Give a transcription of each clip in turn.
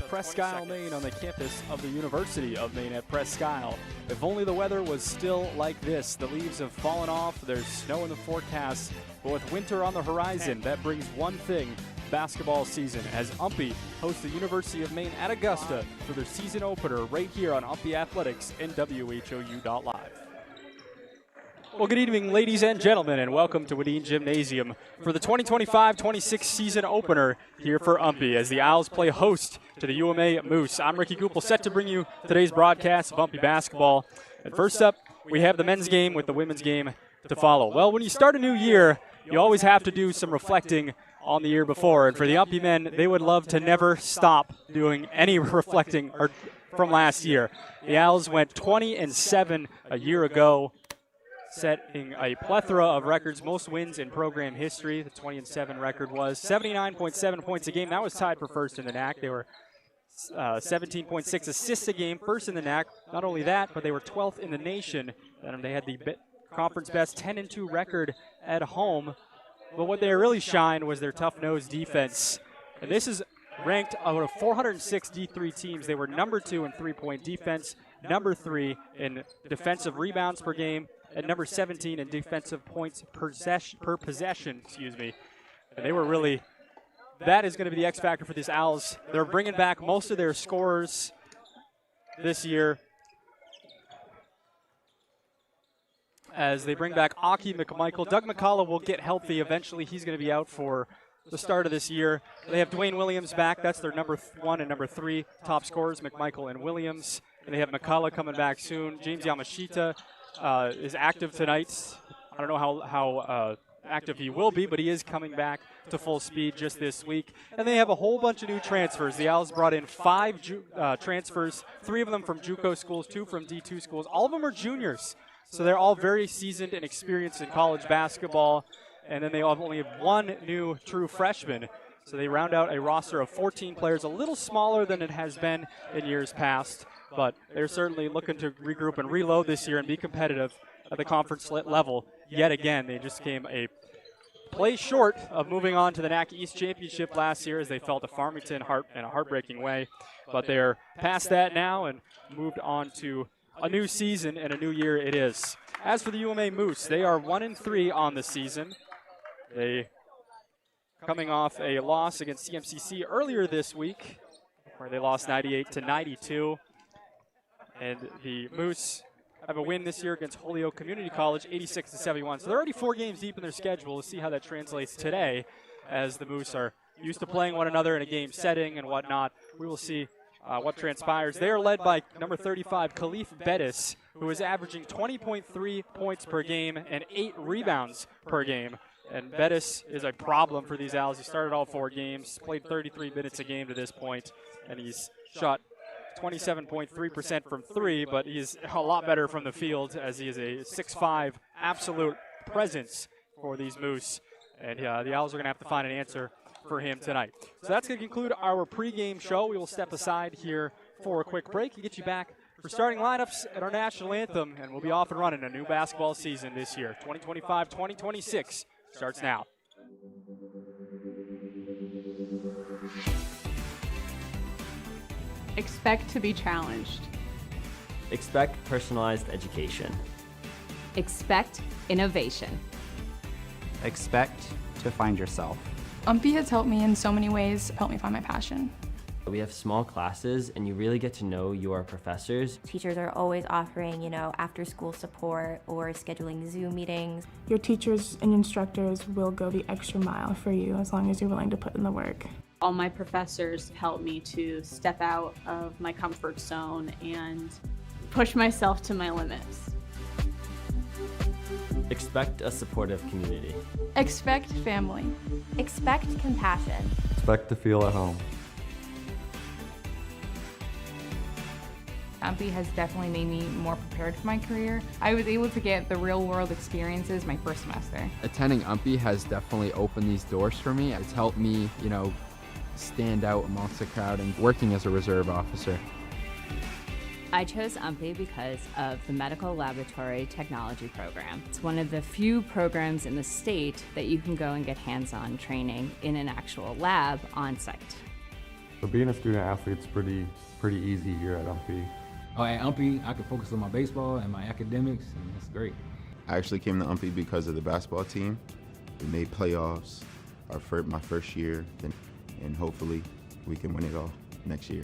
Presque Isle, Maine, on the campus of the University of Maine at Presque Isle. If only the weather was still like this. The leaves have fallen off, there's snow in the forecast, but with winter on the horizon, that brings one thing: basketball season, as UMPI hosts the University of Maine at Augusta for their season opener right here on UMPI Athletics and WHOU.live. Well, good evening, ladies and gentlemen, and welcome to Wieden Gymnasium for the 2025-26 season opener here for UMPI as the Owls play host to the UMA Moose. I'm Ricky Goupel, set to bring you today's broadcast of UMPI basketball. And first up, we have the men's game with the women's game to follow. Well, when you start a new year, you always have to do some reflecting on the year before. And for the UMPI men, they would love to never stop doing any reflecting from last year. The Owls went 20-7 a year ago, setting a plethora of records, most wins in program history. The 20-7 record was 79.7 points a game. That was tied for first in the NAC. They were 17.6 assists a game, first in the NAC. Not only that, but they were 12th in the nation. And they had the conference best 10-2 record at home. But what they really shined was their tough-nosed defense. And this is ranked out of 406 D3 teams. They were number 2 in three-point defense, number 3 in defensive rebounds per game, and number 17 in defensive points per possession. And they were really, that is going to be the X factor for these Owls. They're bringing back most of their scorers this year as they bring back Aki McMichael. Doug McCullough will get healthy eventually. He's going to be out for the start of this year. They have Dwayne Williams back. That's their number 1 and number 3 top scorers, McMichael and Williams. And they have McCullough coming back soon. James Yamashita is active tonight. I don't know how active he will be, but he is coming back to full speed just this week. And they have a whole bunch of new transfers. The Owls brought in 5 transfers, 3 of them from JUCO schools, 2 from D2 schools. All of them are juniors, so they're all very seasoned and experienced in college basketball. And then they only have 1 new true freshman. So they round out a roster of 14 players, a little smaller than it has been in years past. But they're certainly looking to regroup and reload this year and be competitive at the conference level. Yet again, they just came a play short of moving on to the NAC East Championship last year as they fell to Farmington in a heartbreaking way. But they're past that now and moved on to a new season and a new year it is. As for the UMA Moose, they are 1-3 on the season. They coming off a loss against CMCC earlier this week, where they lost 98-92. And the Moose have a win this year against Holyoke Community College, 86-71. So they're already 4 games deep in their schedule. We'll see how that translates today, as the Moose are used to playing one another in a game setting and whatnot. We will see what transpires. They are led by number 35, Khalif Bettis, who is averaging 20.3 points per game and 8 rebounds per game. And Bettis is a problem for these Owls. He started all 4 games, played 33 minutes a game to this point, and he's shot 27.3% from 3, but he's a lot better from the field as he is a 6'5" absolute presence for these Moose. And the Owls are going to have to find an answer for him tonight. So that's going to conclude our pregame show. We will step aside here for a quick break and get you back for starting lineups at our national anthem, and we'll be off and running a new basketball season this year. 2025-2026 starts now. Expect to be challenged. Expect personalized education. Expect innovation. Expect to find yourself. UMPI has helped me in so many ways, helped me find my passion. We have small classes, and you really get to know your professors. Teachers are always offering, after-school support or scheduling Zoom meetings. Your teachers and instructors will go the extra mile for you as long as you're willing to put in the work. All my professors help me to step out of my comfort zone and push myself to my limits. Expect a supportive community. Expect family. Expect compassion. Expect to feel at home. UMPI has definitely made me more prepared for my career. I was able to get the real-world experiences my first semester. Attending UMPI has definitely opened these doors for me. It's helped me, stand out amongst the crowd and working as a reserve officer. I chose UMPI because of the Medical Laboratory Technology Program. It's one of the few programs in the state that you can go and get hands-on training in an actual lab on site. But being a student athlete is pretty easy here at UMPI. Oh, at UMPI, I can focus on my baseball and my academics, and that's great. I actually came to UMPI because of the basketball team. We made playoffs my first year, and hopefully we can win it all next year.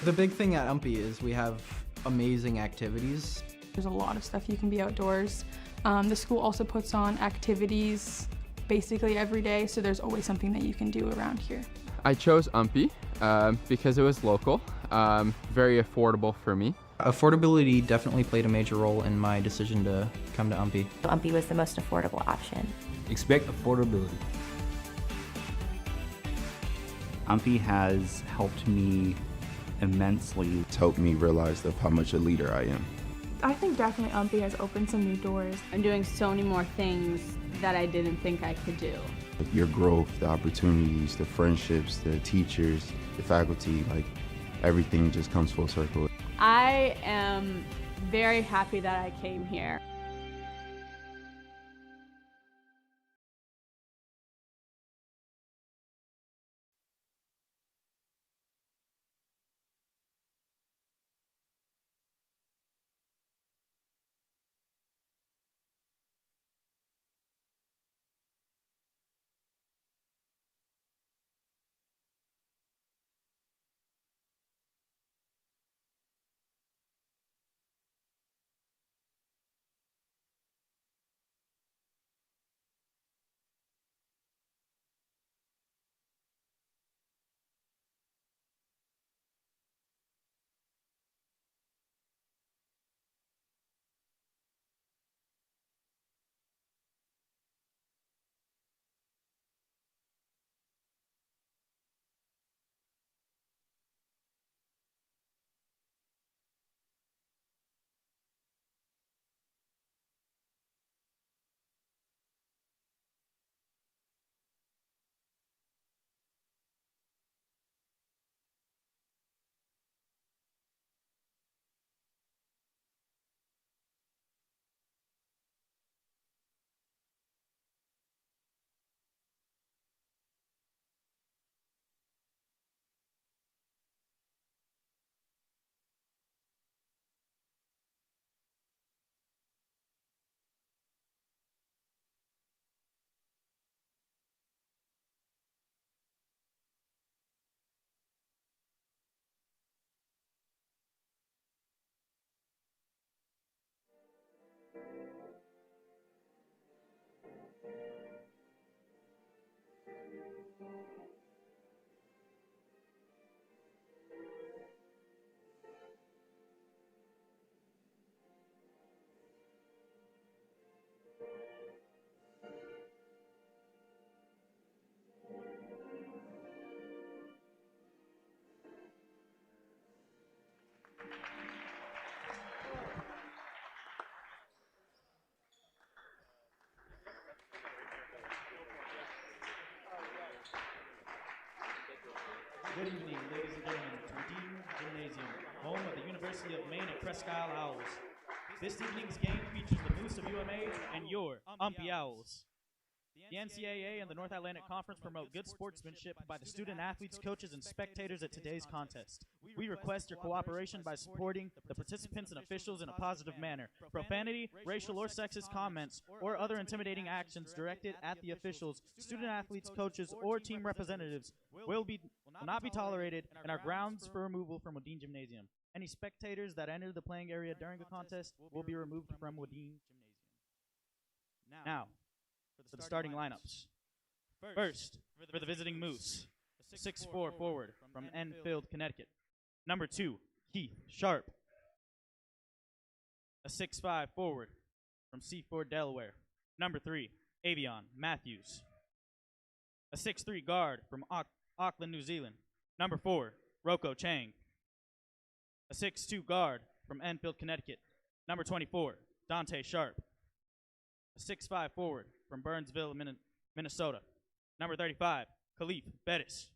The big thing at UMPI is we have amazing activities. There's a lot of stuff you can be outdoors. The school also puts on activities basically every day, so there's always something that you can do around here. I chose UMPI because it was local, very affordable for me. Affordability definitely played a major role in my decision to come to UMPI. UMPI was the most affordable option. Expect affordability. UMPI has helped me immensely. It's helped me realize how much a leader I am. I think definitely UMPI has opened some new doors. I'm doing so many more things that I didn't think I could do. Your growth, the opportunities, the friendships, the teachers, the faculty, everything just comes full circle. I am very happy that I came here. Good evening, ladies and gentlemen, to Wieden Gymnasium, home of the University of Maine at Presque Isle Owls. This evening's game features the Moose of UMA and your UMPI Owls. The NCAA and the North Atlantic Conference promote good sportsmanship by the student athletes, coaches, and spectators at today's contest. We request your cooperation by supporting the participants and officials in a positive manner. Profanity, racial or sexist comments, or other intimidating actions directed at the officials, student athletes, coaches, or team representatives will not be tolerated and are grounds for removal from Wieden Gymnasium. Any spectators that enter the playing area during the contest will be removed from Wieden Gymnasium. Now, for the starting lineups. First, for the visiting Moose, 6'4" forward from Enfield, Connecticut. Number 2, Keith Sharp. A 6'5" forward from Seaford, Delaware. Number 3, Avion Matthews. A 6'3" guard from Auckland, New Zealand. Number 4, Rocco Chang. A 6'2" guard from Enfield, Connecticut. Number 24, Dante Sharp. A 6'5" forward from Burnsville, Minnesota. Number 35, Khalif Bettis.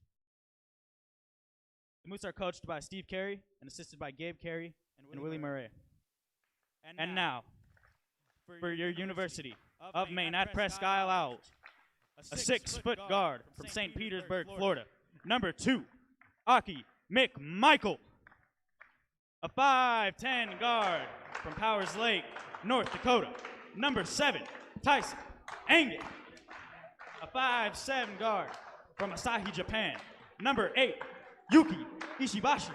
The Moose are coached by Steve Carey and assisted by Gabe Carey and Willie Murray. And now, for your University of Maine at Presque Isle Owls, A 6-foot guard from St. Petersburg, Florida. Number 2, Aki McMichael. A 5'10" guard from Powers Lake, North Dakota. Number 7, Tyson Angus. A 5'7" guard from Asahi, Japan. Number 8, Yuki Ishibashi.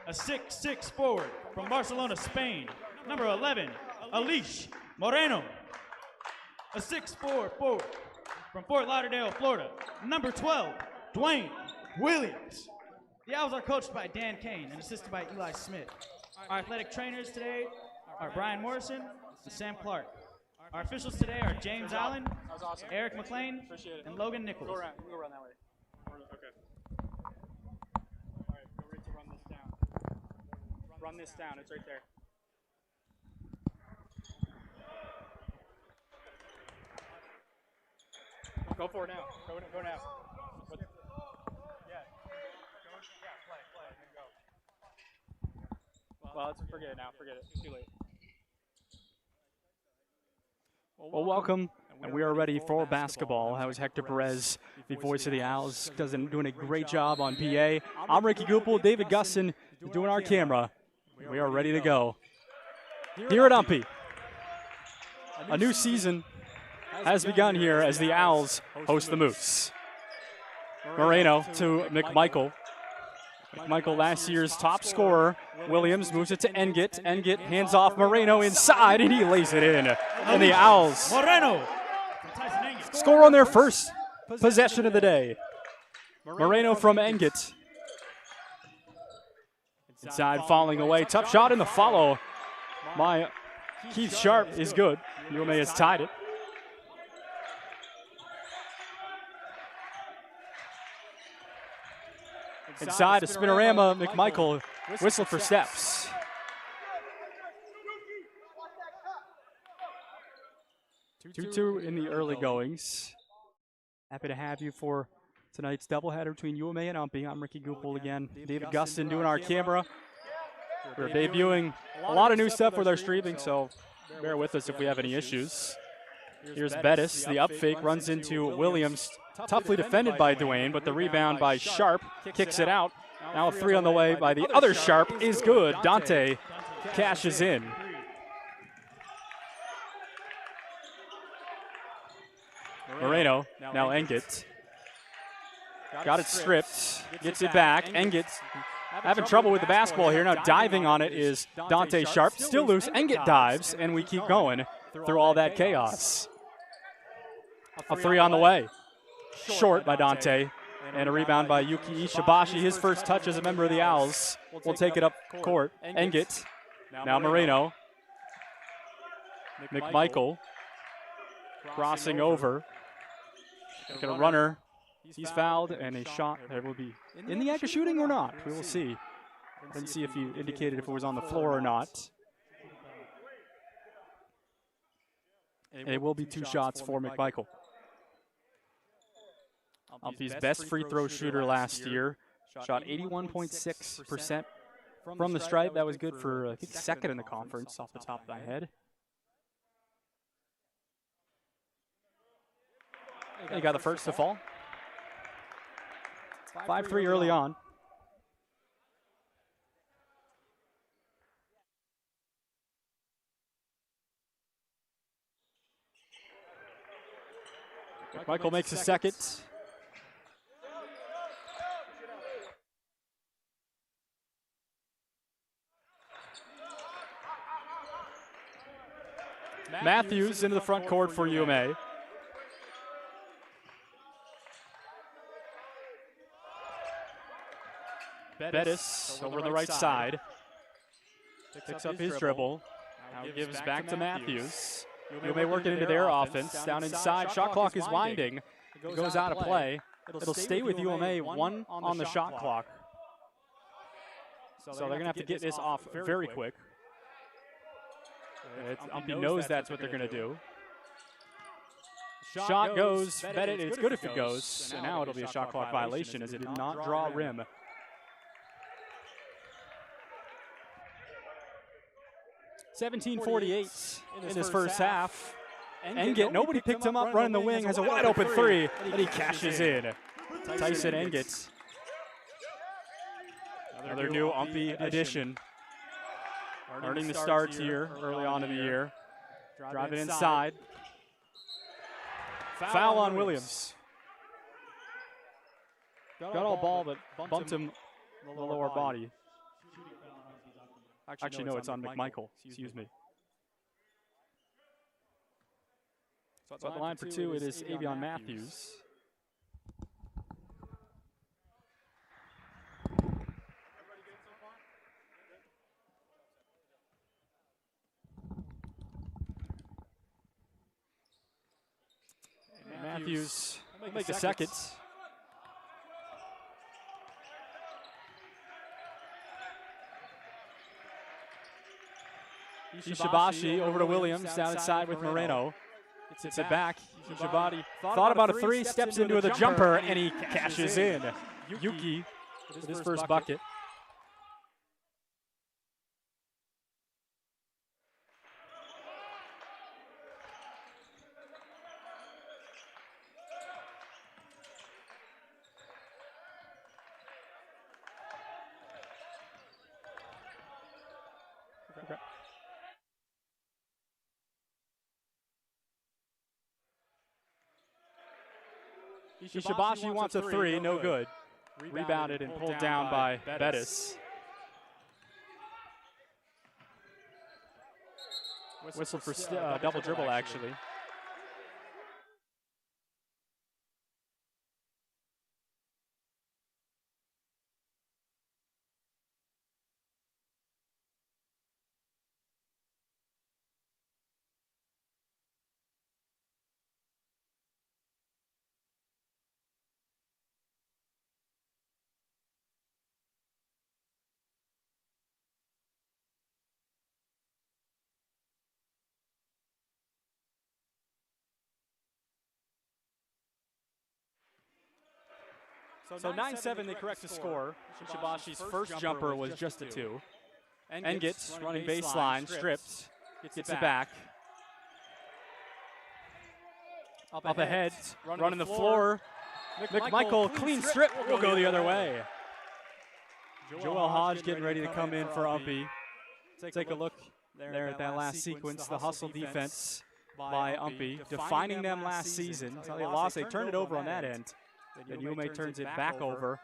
A 6'6" forward from Barcelona, Spain. Number 11, Alish Moreno. A 6'4" forward from Fort Lauderdale, Florida. Number 12, Dwayne Williams. The Owls are coached by Dan Kane and assisted by Eli Smith. Our athletic trainers today are Brian Morrison and Sam Clark. Our officials today are James Allen, Eric McLean, and Logan Nichols. We'll go around that way. Okay. All right, go right to run this down. Run this down, it's right there. Go for it now. Go now. Well, forget it now. Forget it. It's too late. Well, welcome, and we are ready for basketball. That was Hector Perez, the voice of the Owls, doing a great job on PA. I'm Ricky Goupel, David Gusson, doing our camera. We are ready to go. Here at UMPI, a new season has begun here as the Owls host the Moose. Moreno to McMichael. McMichael, last year's top scorer. Williams moves it to Engit. Engit hands off Moreno inside, and he lays it in. And the Owls score on their first possession of the day. Moreno from Engit. Inside, falling away. Tough shot in the follow. Keith Sharp is good. UMA has tied it. Inside, a spinorama. McMichael whistled for steps. Two in the early goings. Happy to have you for tonight's doubleheader between UMA and UMPI. I'm Ricky Goupel again. David Guston doing our camera. We're debuting a lot of new stuff with our streaming, so bear with us if we have any issues. Here's Bettis. The up fake runs into Williams. Toughly defended by Dwayne, but the rebound by Sharp kicks it out. Now a 3 on the way by the other Sharp is good. Dante cashes in. Moreno, now Engit. Got it stripped, gets it back. Engit having trouble with the basketball here. Now diving on it is Dante Sharp. Still loose, Engit dives, and we keep going through all that chaos. A 3 on the way. Short by Dante, and a rebound by Yuki Ishibashi. His first touch as a member of the Owls will take it up court. Engit, now Moreno. McMichael crossing over. Looking a runner. He's fouled, and a shot there will be in the act of shooting or not. We will see. Didn't see if he indicated if it was on the floor or not. It will be 2 shots for McMichael. UMPI's best free throw shooter last year. Shot 81.6% from the stripe. That was good for, I think, second in the conference off the top of my head. He got the first to fall. 5-3 early on. Michael makes a second. Matthews into the front court for UMA. Bettis over the right side. Picks up his dribble. Now gives back to Matthews. UMA working into their offense. Down inside, shot clock is winding. It goes out of play. It'll stay with UMA, 1 on the shot clock. So they're going to have to get this off very quick. UMPI knows that's what they're going to do. Shot goes, it's good if it goes. And now it'll be a shot clock violation as it did not draw rim. $17:48 in this first half. Engit, nobody picked him up running the wing, has a wide open three, and he cashes in. Tyson Engit. Another new UMPI addition. Earning the starts here early on in the year. Drive it inside. Foul on Williams. Got all ball, but bumped him the lower body. Actually, no, it's on McMichael. Excuse me. So at the line for two, it is Avion Matthews. Matthews will make the second. Ishibashi over to Williams, down inside with Moreno. Gets it back. Ishibashi thought about a three, steps into the jumper, and he cashes in. Yuki with his first bucket. Okay. Ishibashi wants a three, no good. Rebounded and pulled down by Bettis. Whistle for double dribble, actually. So 9-7, they correct the score. Ishibashi's first jumper was just a two. Engit running baseline, strips, gets it back. Up ahead, running the floor. McMichael, clean strip, will go the other way. Joel Hodge getting ready to come in for UMPI. Take a look there at that last sequence, the hustle defense by UMPI, defining them last season. So they lost, they turned it over on that end. Then UMA turns it back over.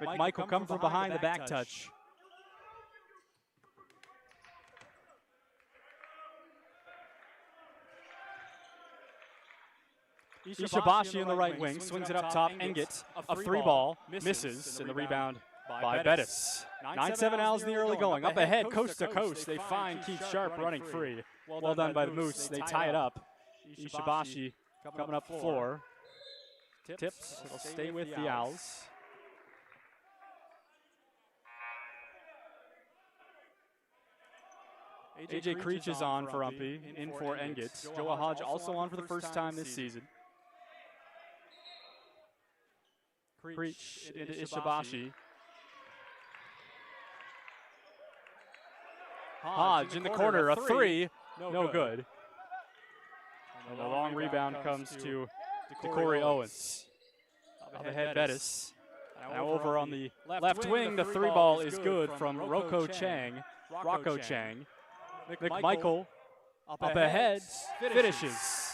McMichael come from behind the back touch. Ishibashi in the right wing, swings it up top, Engit, a three ball, misses, and the rebound by Bettis. 9-7 Owls in the early going, up ahead, coast to coast, they find Keith Sharp running free. Well done by the Moose, they tie it up. Ishibashi coming up the floor. Tips, it'll stay with the Owls. AJ Creech is on for UMPI, in for Engit. Joa Hodge also on for the first time this season. Creech into Ishibashi. Hodge in the corner, a three, no good. And the long rebound comes to Corey Owens. Up ahead, Bettis. Now over on the left wing, the three ball is good from Rocco Chang. McMichael up ahead, finishes.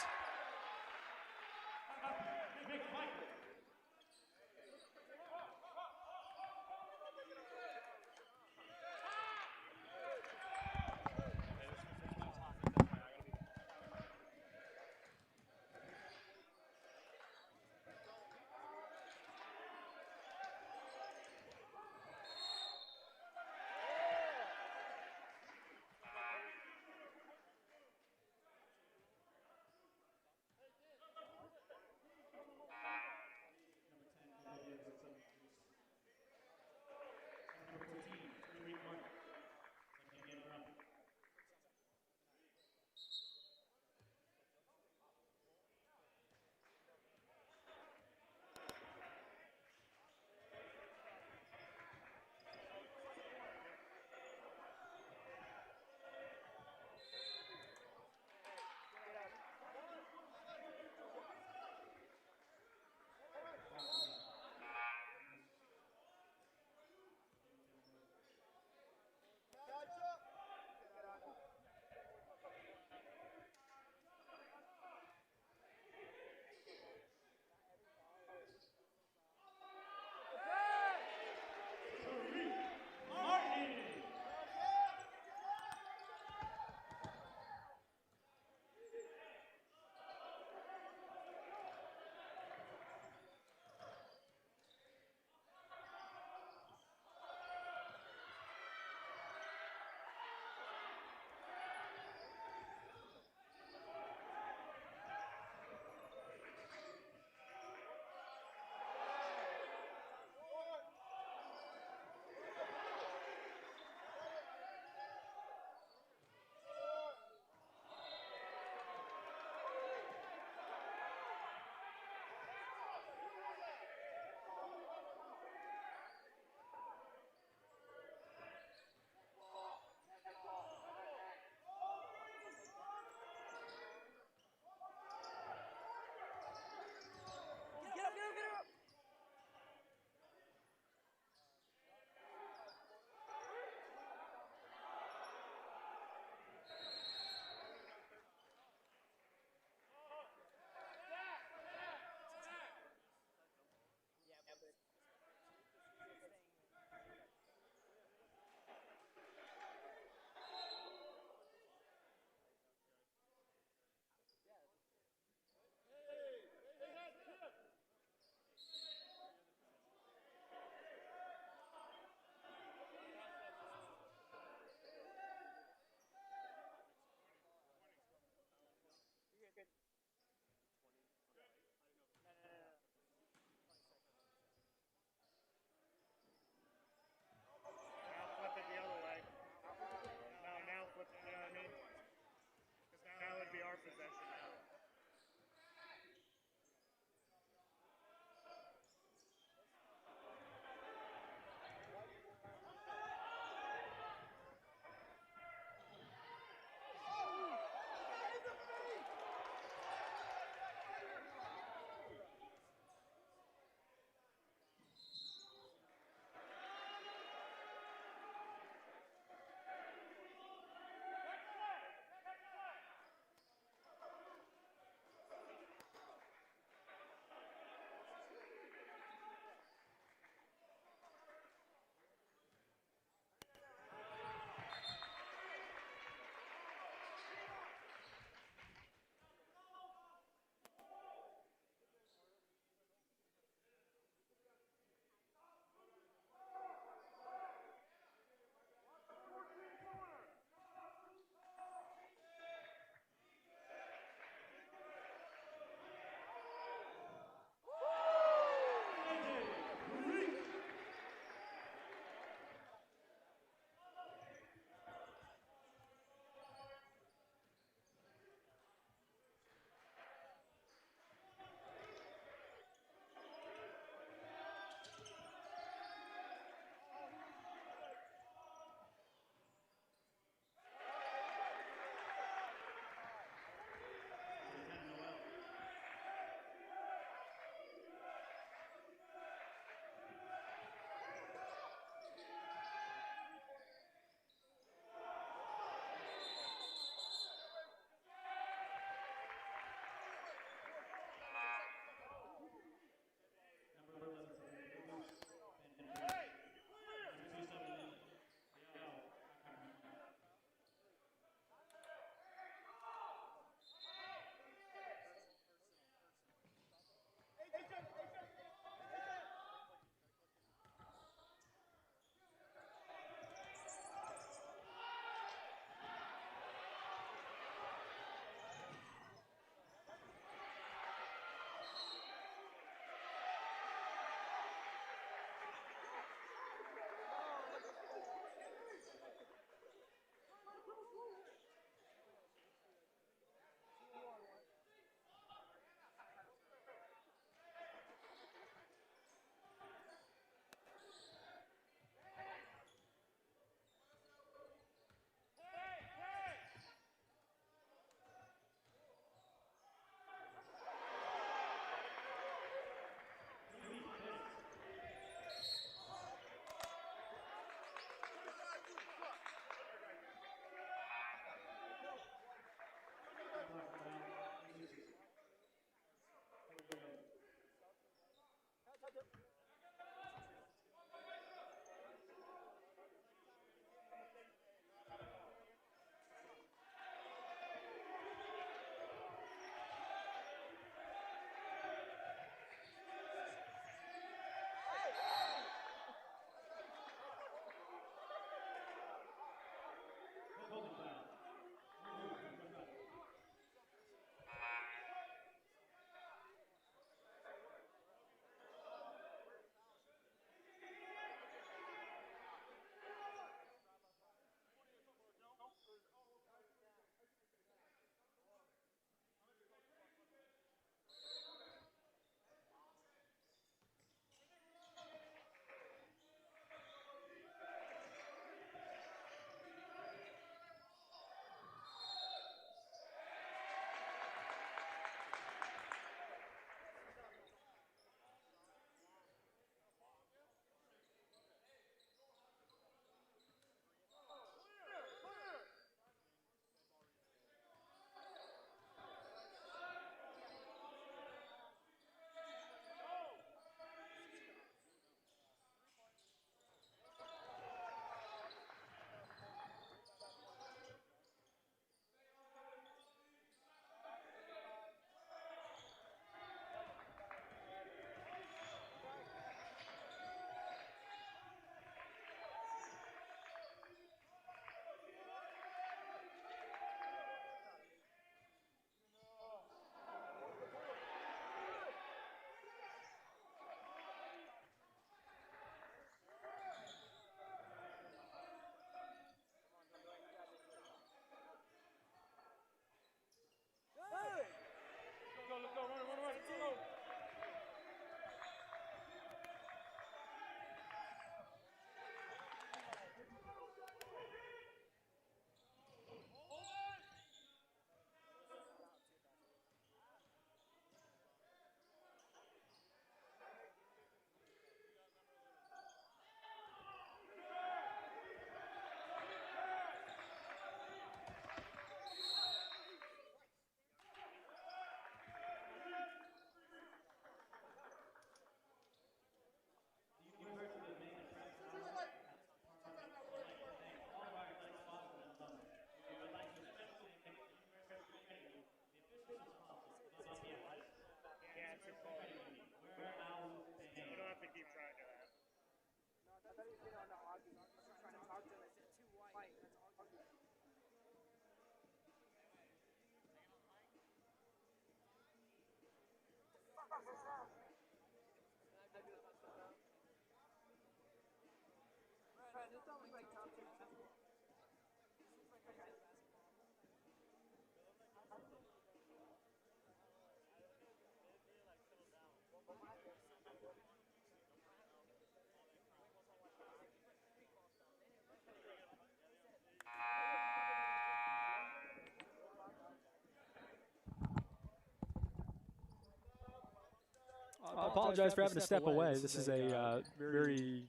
I apologize for having to step away. This is a very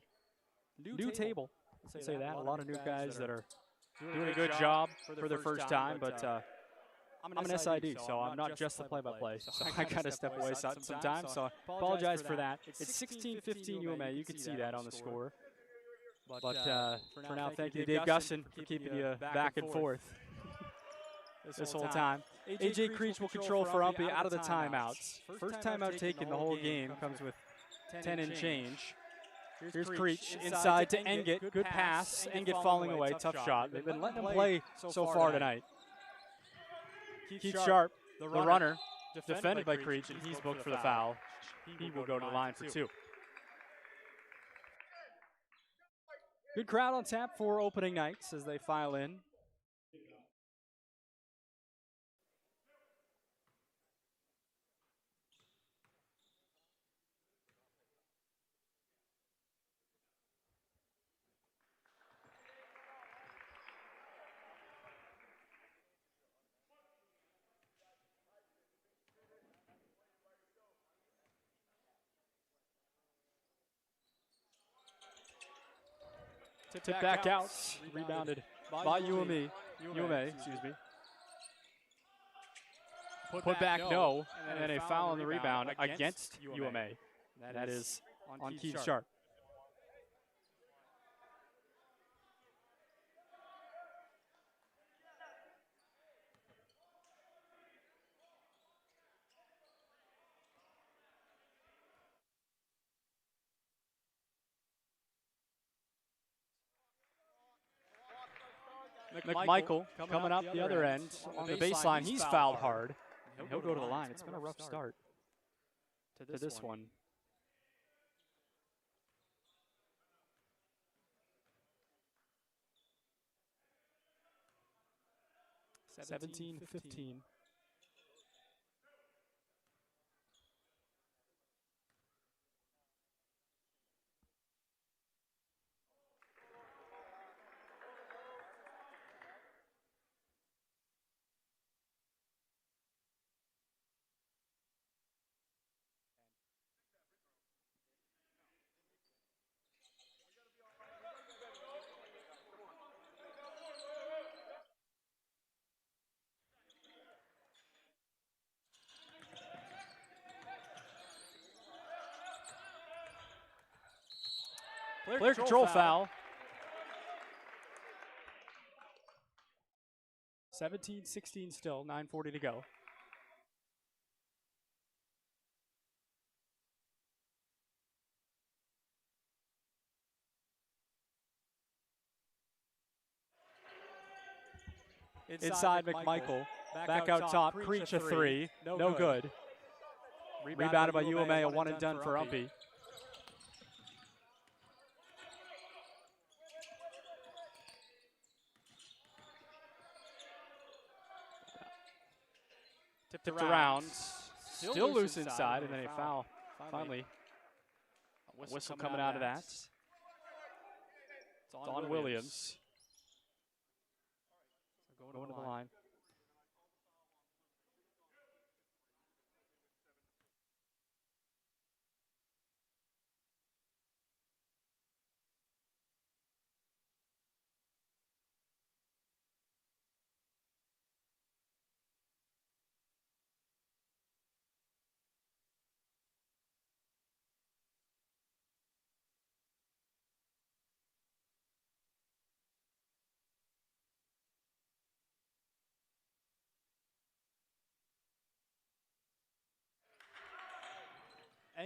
new table. I'd say that. A lot of new guys that are doing a good job for their first time, but I'm an SID, so I'm not just the play-by-play. So I got to step away sometimes, so I apologize for that. It's 16-15 UMA. You can see that on the score. But for now, thank you to Dave Gusson for keeping you back and forth this whole time. AJ Creech will control for UMPI out of the timeouts. First timeout taken the whole game comes with 10 and change. Here's Creech inside to Engit. Good pass. Engit falling away. Tough shot. They've been letting him play so far tonight. Keith Sharp, the runner, defended by Creech, and he's booked for the foul. He will go to the line for two. Good crowd on tap for opening nights as they file in. Tip back out, rebounded by UMA, excuse me. Put back, no, and then a foul on the rebound against UMA. That is on Keith Sharp. McMichael coming up the other end on the baseline. He's fouled hard. And he'll go to the line. It's been a rough start to this one. Seventeen 15. Player control foul. 17-16 still, 9:40 to go. Inside McMichael, back out top, Creech a three, no good. Rebounded by UMA, a one and done for UMPI. Tipped around, still loose inside, and then a foul. Finally, a whistle coming out of that. It's on Williams. Going to the line.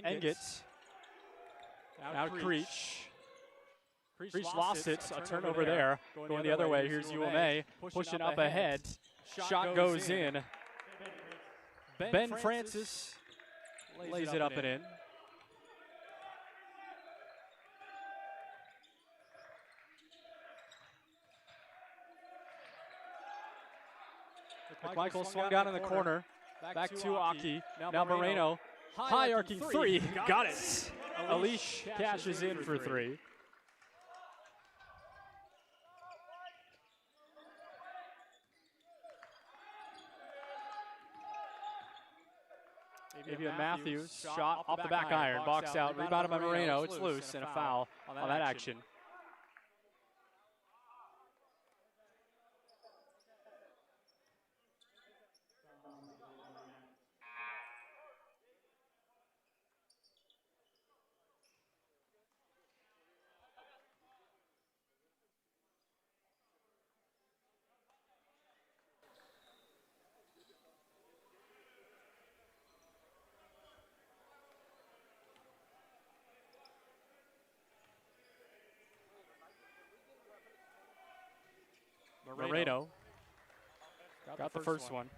Engets. Now Creech. Creech lost it. A turnover there. Going the other way. Here's UMA. Pushing up ahead. Shot goes in. Ben Francis lays it up and in. McMichael swung down in the corner. Back to Aki. Now Moreno. High arcing three. Got it. Alish cashes in for three. Maybe Matthews shot off the back iron. Box out. Rebounded by Moreno. It's loose and a foul on that action. Moreno got the first one.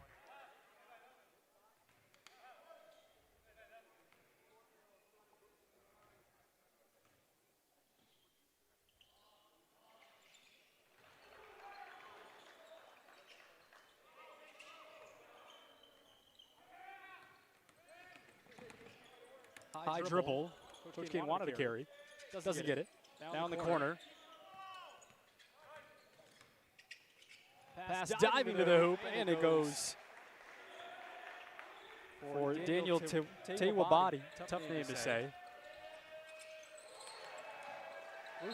High dribble. Coach Kane wanted to carry. Doesn't get it. Down the corner. Pass diving to the hoop, and it goes for Daniel Tewabadi. Tough name to say.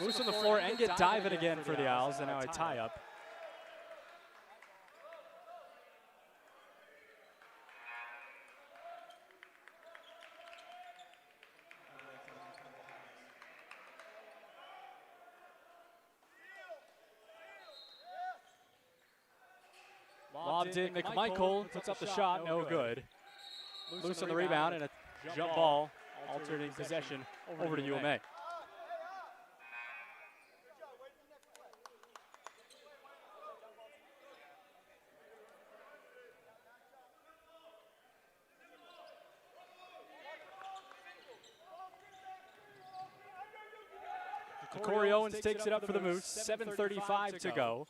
Loose on the floor and get diving again for the Owls, and now a tie-up. Lobbed in, McMichael puts up the shot, no good. Loose on the rebound, and a jump ball, alternating possession over to UMA. Corey Owens takes it up for the Moose, 7:35 to go.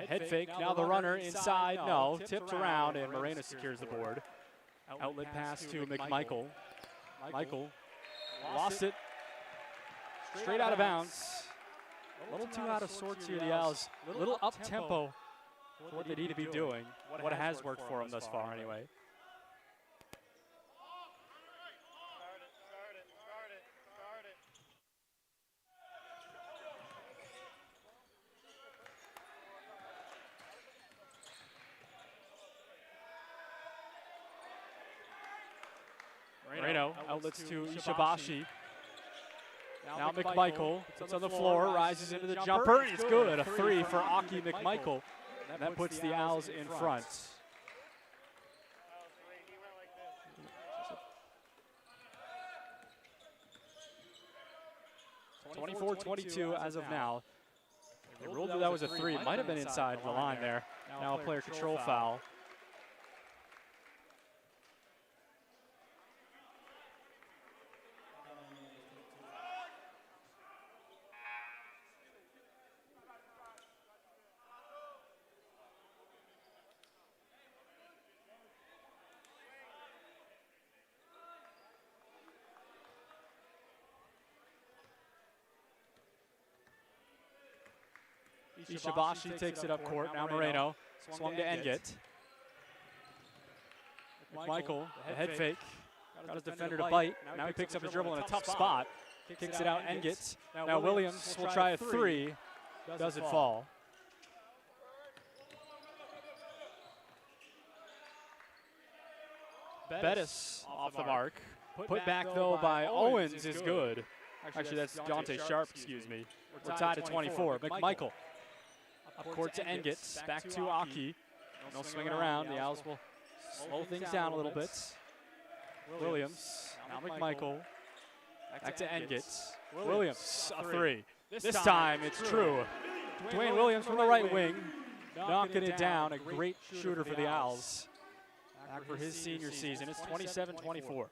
Head fake, now the runner inside, no, tipped around, and Moreno secures the board. Outlet pass to McMichael. Michael lost it, straight out of bounds. A little too out of sorts here, the Owls. A little up-tempo for what they need to be doing, what has worked for them thus far anyway. Moreno outlets to Ishibashi. Now McMichael puts on the floor, rises into the jumper, and it's good. A three for Aki McMichael. That puts the Owls in front. (24-22) as of now. They ruled that was a three. It might have been inside the line there. Now a player control foul. Ishibashi takes it up court. Now Moreno swung to Engit. McMichael, the head fake. Got his defender to bite. Now he picks up his dribble in a tough spot. Kicks it out Engit. Now Williams will try a three. Doesn't fall. Bettis off the mark. Put back though by Owens is good. Actually, that's Dante Sharp, excuse me. We're tied at 24. McMichael. Up court to Engit, back to Aki. No swinging around. The Owls will slow things down a little bit. Williams, now McMichael. Back to Engit. Williams, a three. This time it's true. Dwayne Williams from the right wing, knocking it down. A great shooter for the Owls. Back for his senior season. It's 27-24.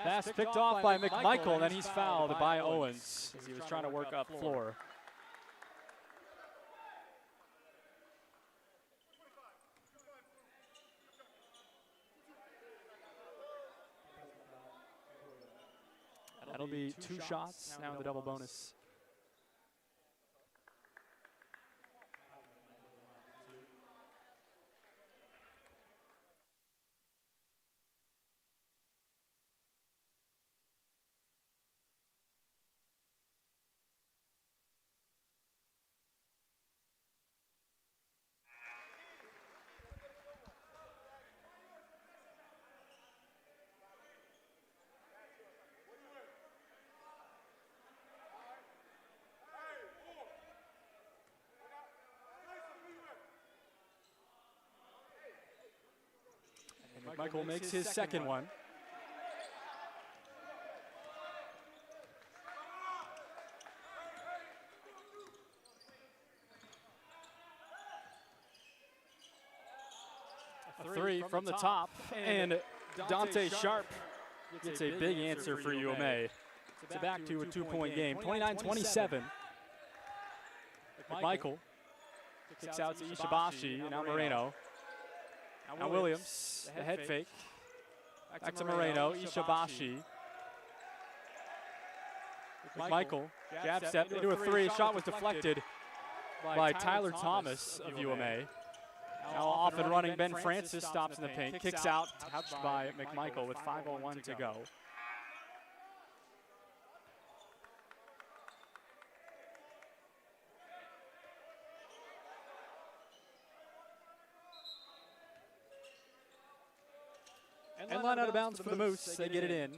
Pass picked off by McMichael, and then he's fouled by Owens as he was trying to work up floor. That'll be two shots now in the double bonus. McMichael makes his second one. A three from the top, and Dante Sharp gets a big answer for UMA. It's back to a two-point game, 29-27. McMichael kicks out to Ishibashi, and now Moreno. Now Williams, the head fake. Back to Moreno, Ishibashi. McMichael, jab step into a three. Shot was deflected by Tyler Thomas of UMA. Now off and running, Ben Francis stops in the paint. Kicks out, touched by McMichael with 5:01 to go. And line out of bounds for the Moose. They get it in.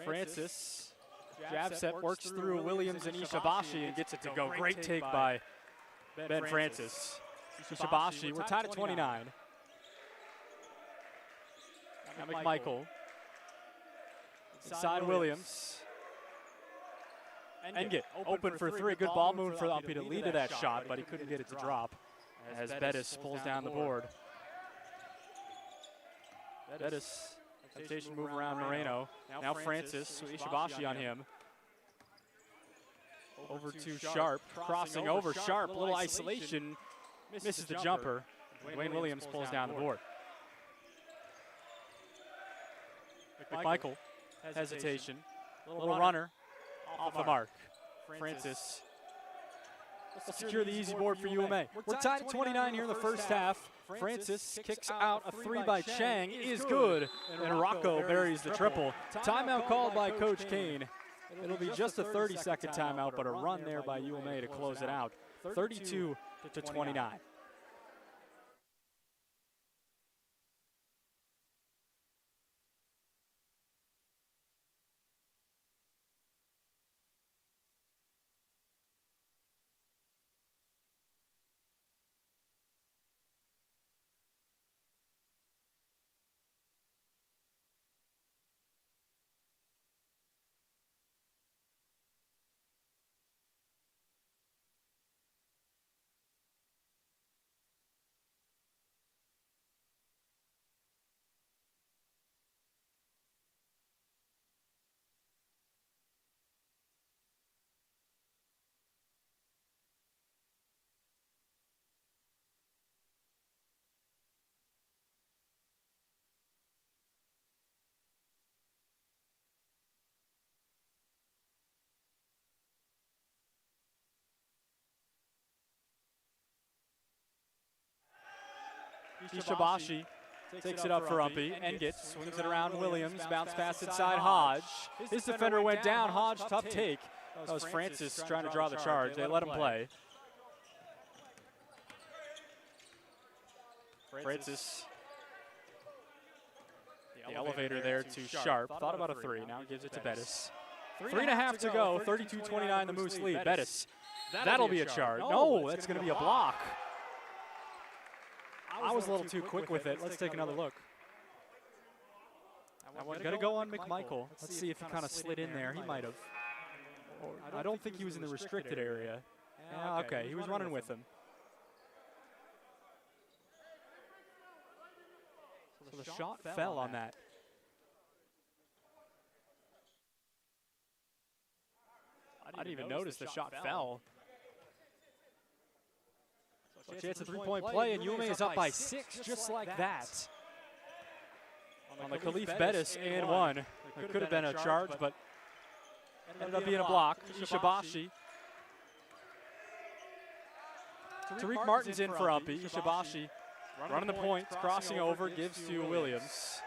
Francis Jab set works through Williams and Ishibashi and gets it to go. Great take by Ben Francis. Ishibashi, we're tied at 29. Now McMichael. Inside Williams. Engit open for three. Good ball move for Umpy to lead to that shot, but he couldn't get it to drop as Bettis pulls down the board. Bettis, hesitation move around Moreno. Now Francis with Ishibashi on him. Over to Sharp, crossing over Sharp, little isolation, misses the jumper. Dwayne Williams pulls down the board. McMichael, hesitation, little runner, off the mark. Francis will secure the easy board for UMA. We're tied at 29 here in the first half. Francis kicks out a three by Chang, is good, and Rocco buries the triple. Timeout called by Coach Kane. It'll be just a 30-second timeout, but a run there by UMA to close it out. 32 to 29. Ishibashi takes it up for Umpy. Engit swings it around Williams. Bounce pass inside Hodge. His defender went down. Hodge, tough take. That was Francis trying to draw the charge. They let him play. Francis. The elevator there to Sharp. Thought about a three. Now gives it to Bettis. 3.5 to go. 32-29 the Moose lead. Bettis. That'll be a charge. No, that's going to be a block. I was a little too quick with it. Let's take another look. That one's going to go on McMichael. Let's see if he kind of slid in there. He might have. I don't think he was in the restricted area. Yeah, okay, he was running with him. So the shot fell on that. I didn't even notice the shot fell. So chance of three-point play, and UMA is up by 6, just like that. On the Khalif Bettis and one. It could have been a charge, but ended up being a block. Ishibashi. Tariq Martin's in for Umpy. Ishibashi running the point, crossing over, gives to Williams.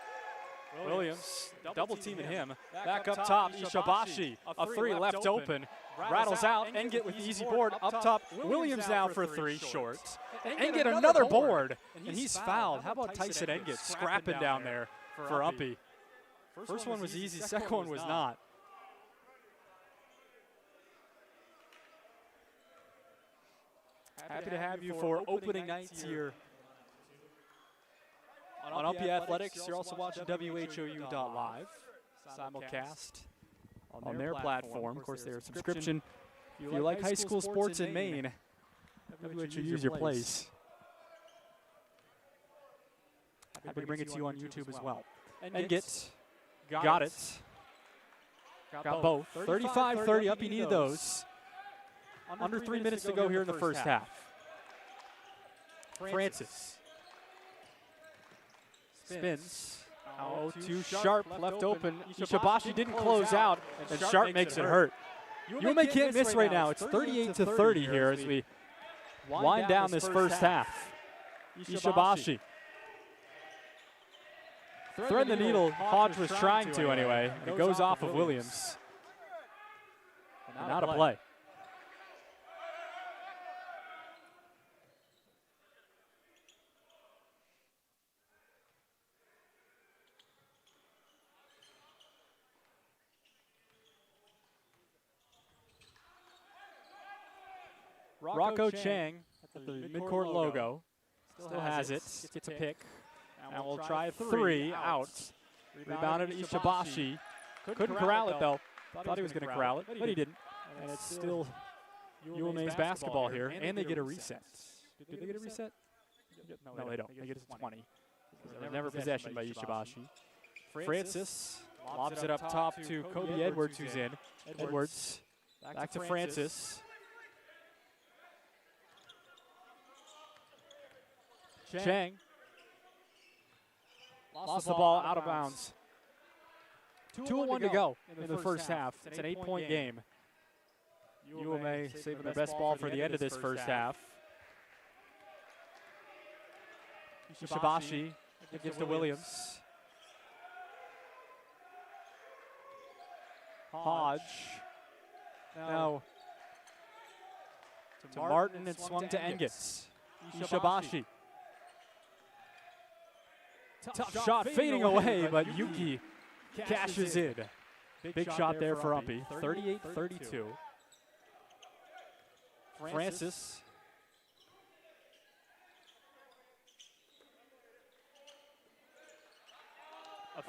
Williams double teaming him. Back up top, Ishibashi. A three left open. Rattles out. Engit with the easy board. Up top, Williams now for three, short. Engit another board, and he's fouled. How about Tyson Engit scrapping down there for Umpy? First one was easy, second one was not. Happy to have you for opening nights here on UMPI Athletics. You're also watching WHOU.live, simulcast on their platform. Of course, they're a subscription. If you like high school sports in Maine, WHOU is your place. Happy to bring it to you on YouTube as well. Engit got it. Got both. 35-30 up. He needed those. Under 3 minutes to go here in the first half. Francis spins. Oh, too sharp, left open. Ishibashi didn't close out, and Sharp makes it hurt. UMA can't miss right now. It's 38-30 here as we wind down this first half. Ishibashi. Thread the needle. Hodge was trying to anyway. And it goes off of Williams. And out of play. Rocco Chang at the midcourt logo. Still has it. Gets a pick. And we'll try 3 out. Rebounded Ishibashi. Couldn't corral it though. Thought he was going to corral it, but he didn't. And it's still UMA's basketball here. And they get a reset. Did they get a reset? No, they don't. They get it to 20. Never possession by Ishibashi. Francis lobs it up top to Kobe Edwards, who's in. Edwards back to Francis. Chang lost the ball out of bounds. 2:01 to go in the first half. It's an 8-point game. UMA saving their best ball for the end of this first half. Ishibashi gives to Williams. Hodge. Now to Martin and swung to Engels. Ishibashi. Tough shot fading away, but Yuki cashes in. Big shot there for UMPI. 38-32. Francis.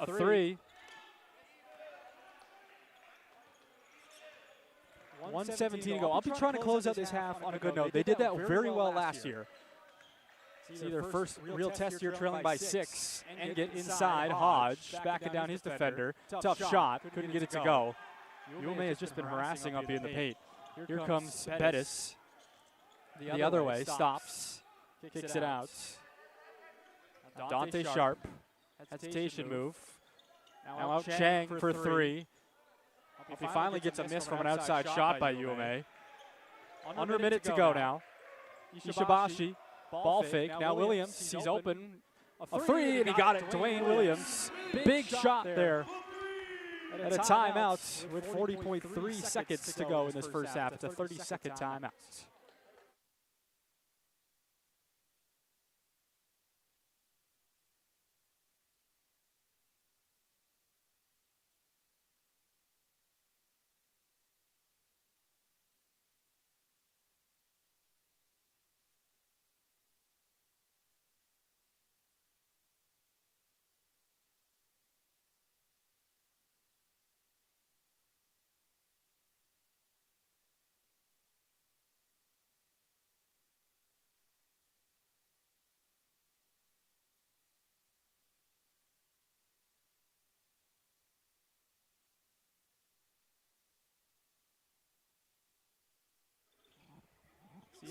A 3. 1:17 to go. UMPI trying to close out this half on a good note. They did that very well last year. See their first real test here, trailing by 6. And get inside. Hodge backing down his defender. Tough shot. Couldn't get it to go. UMA has just been harassing UMPI in the paint. Here comes Bettis. The other way. Stops. Kicks it out. Dante Sharp. Hesitation move. Now out Chang for 3. He finally gets a miss from an outside shot by UMA. Under a minute to go now. Ishibashi. Ball fake. Now Williams sees open. A 3, and he got it. Dwayne Williams. Big shot there. At a timeout with 40.3 seconds to go in this first half. It's a 30-second timeout.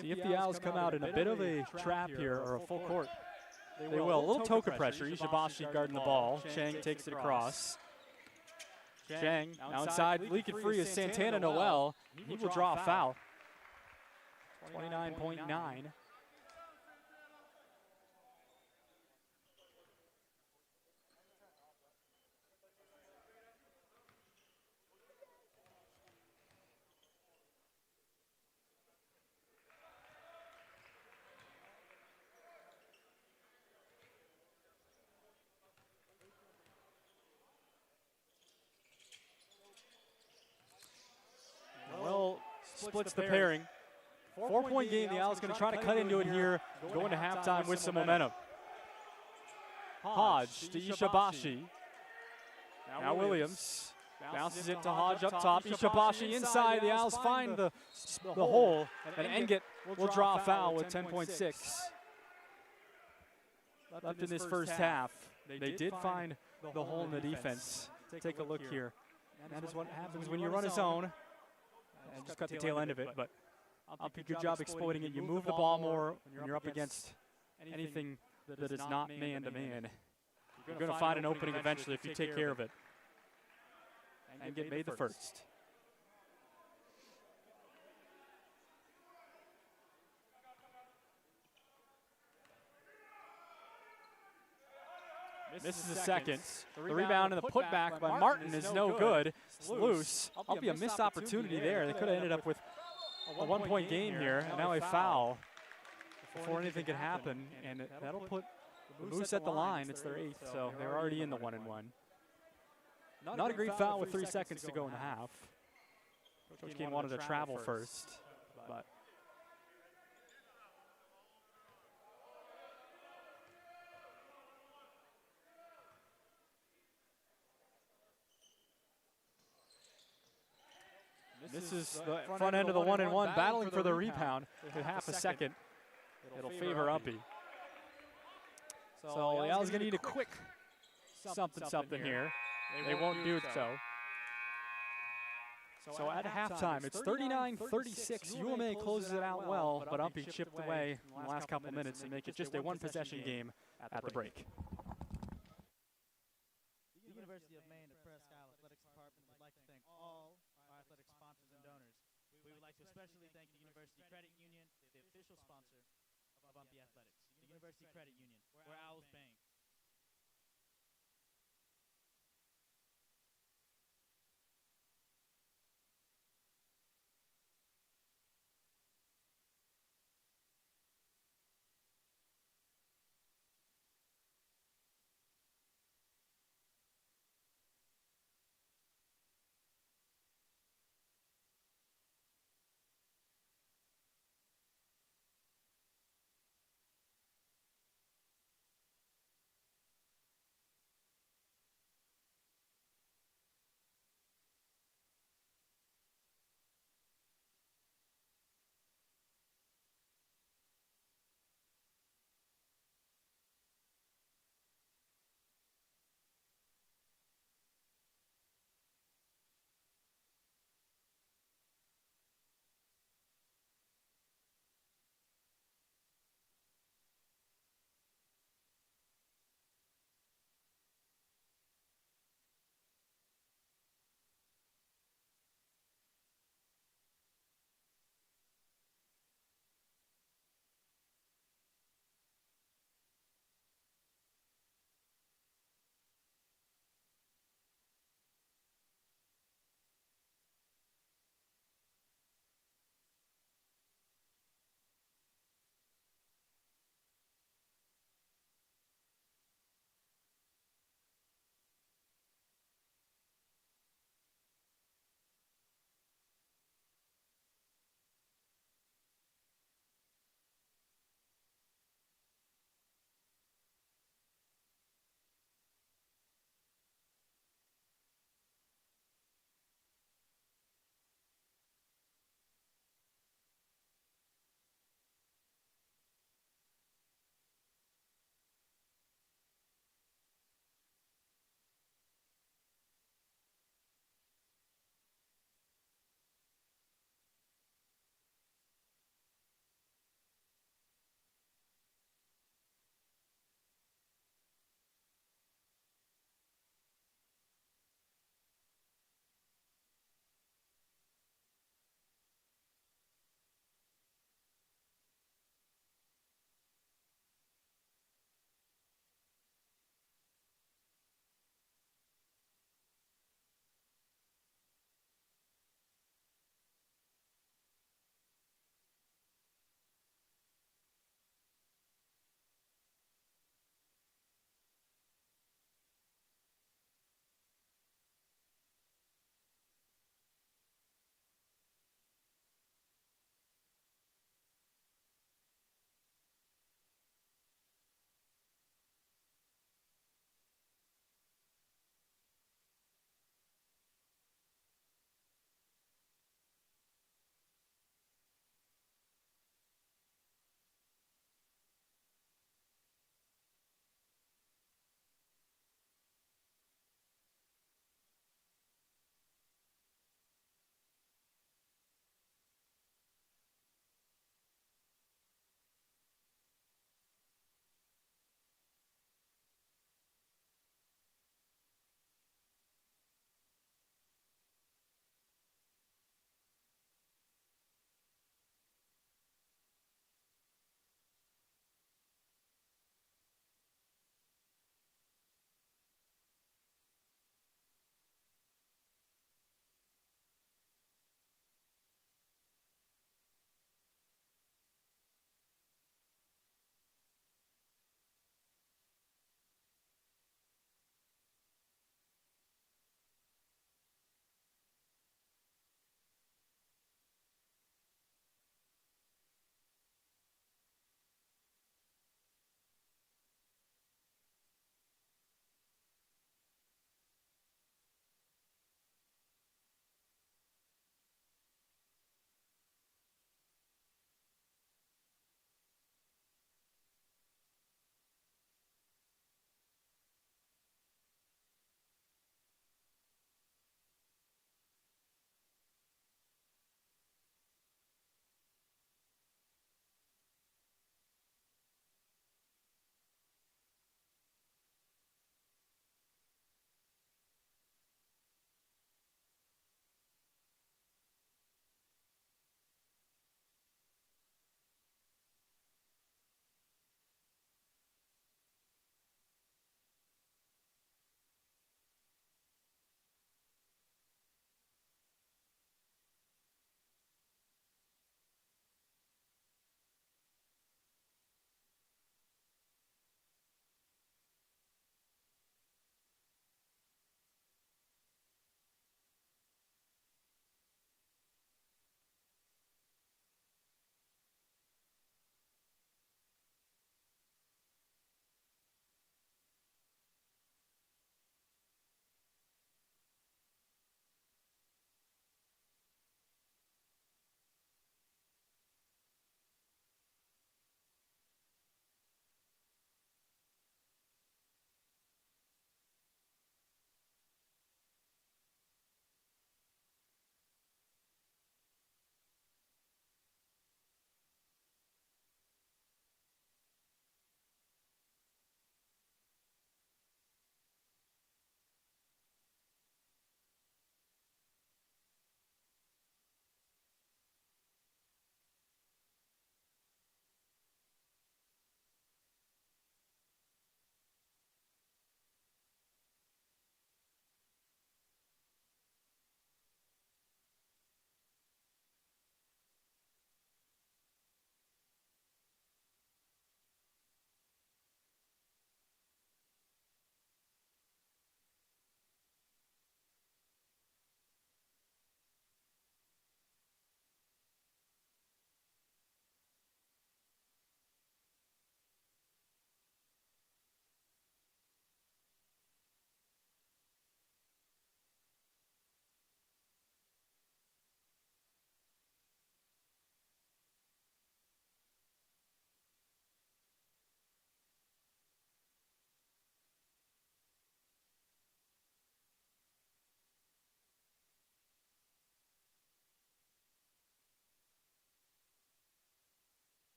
See if the Owls come out in a bit of a trap here, or a full court. They will. A little token pressure. Ishibashi guarding the ball. Chang takes it across. Chang now inside, leaking free is Santana Noel. He will draw a foul. 29.9. Splits the pairing. 4-point game. The Owls going to try to cut into it here, go into halftime with some momentum. Hodge to Ishibashi. Now Williams bounces it to Hodge up top. Ishibashi inside. The Owls find the hole, and Engett will draw a foul with 10.6 left in this first half. They did find the hole in the defense. Take a look here. That is what happens when you run a zone. And just cut the tail end of it, but UMPI, good job exploiting it. You move the ball more when you're up against anything that is not man-to-man. You're going to find an opening eventually if you take care of it. And get made the first. Misses the second. The rebound and the putback by Martin is no good. It's loose. UMPI a missed opportunity there. They could have ended up with a 1-point game here. And now a foul before anything could happen. And that'll put the Moose at the line. It's their 8th, so they're already in the 1-1. Not a great foul with 3 seconds to go in the half. Coach Keane wanted to travel first, but This is the front end of the 1-and-1, battling for the rebound with half a second. It'll favor UMPI. So Leal's going to need a quick something here. They won't do so. So at halftime, it's 39-36. UMA closes it out well, but UMPI chipped away in the last couple minutes to make it just a one-possession game at the break. The University of Maine at Presque Isle Athletics Department would like to thank all our athletic sponsors and donors. We would like to especially thank the University Credit Union, the official sponsor of UMPI Athletics. The University Credit Union, where Owls bank.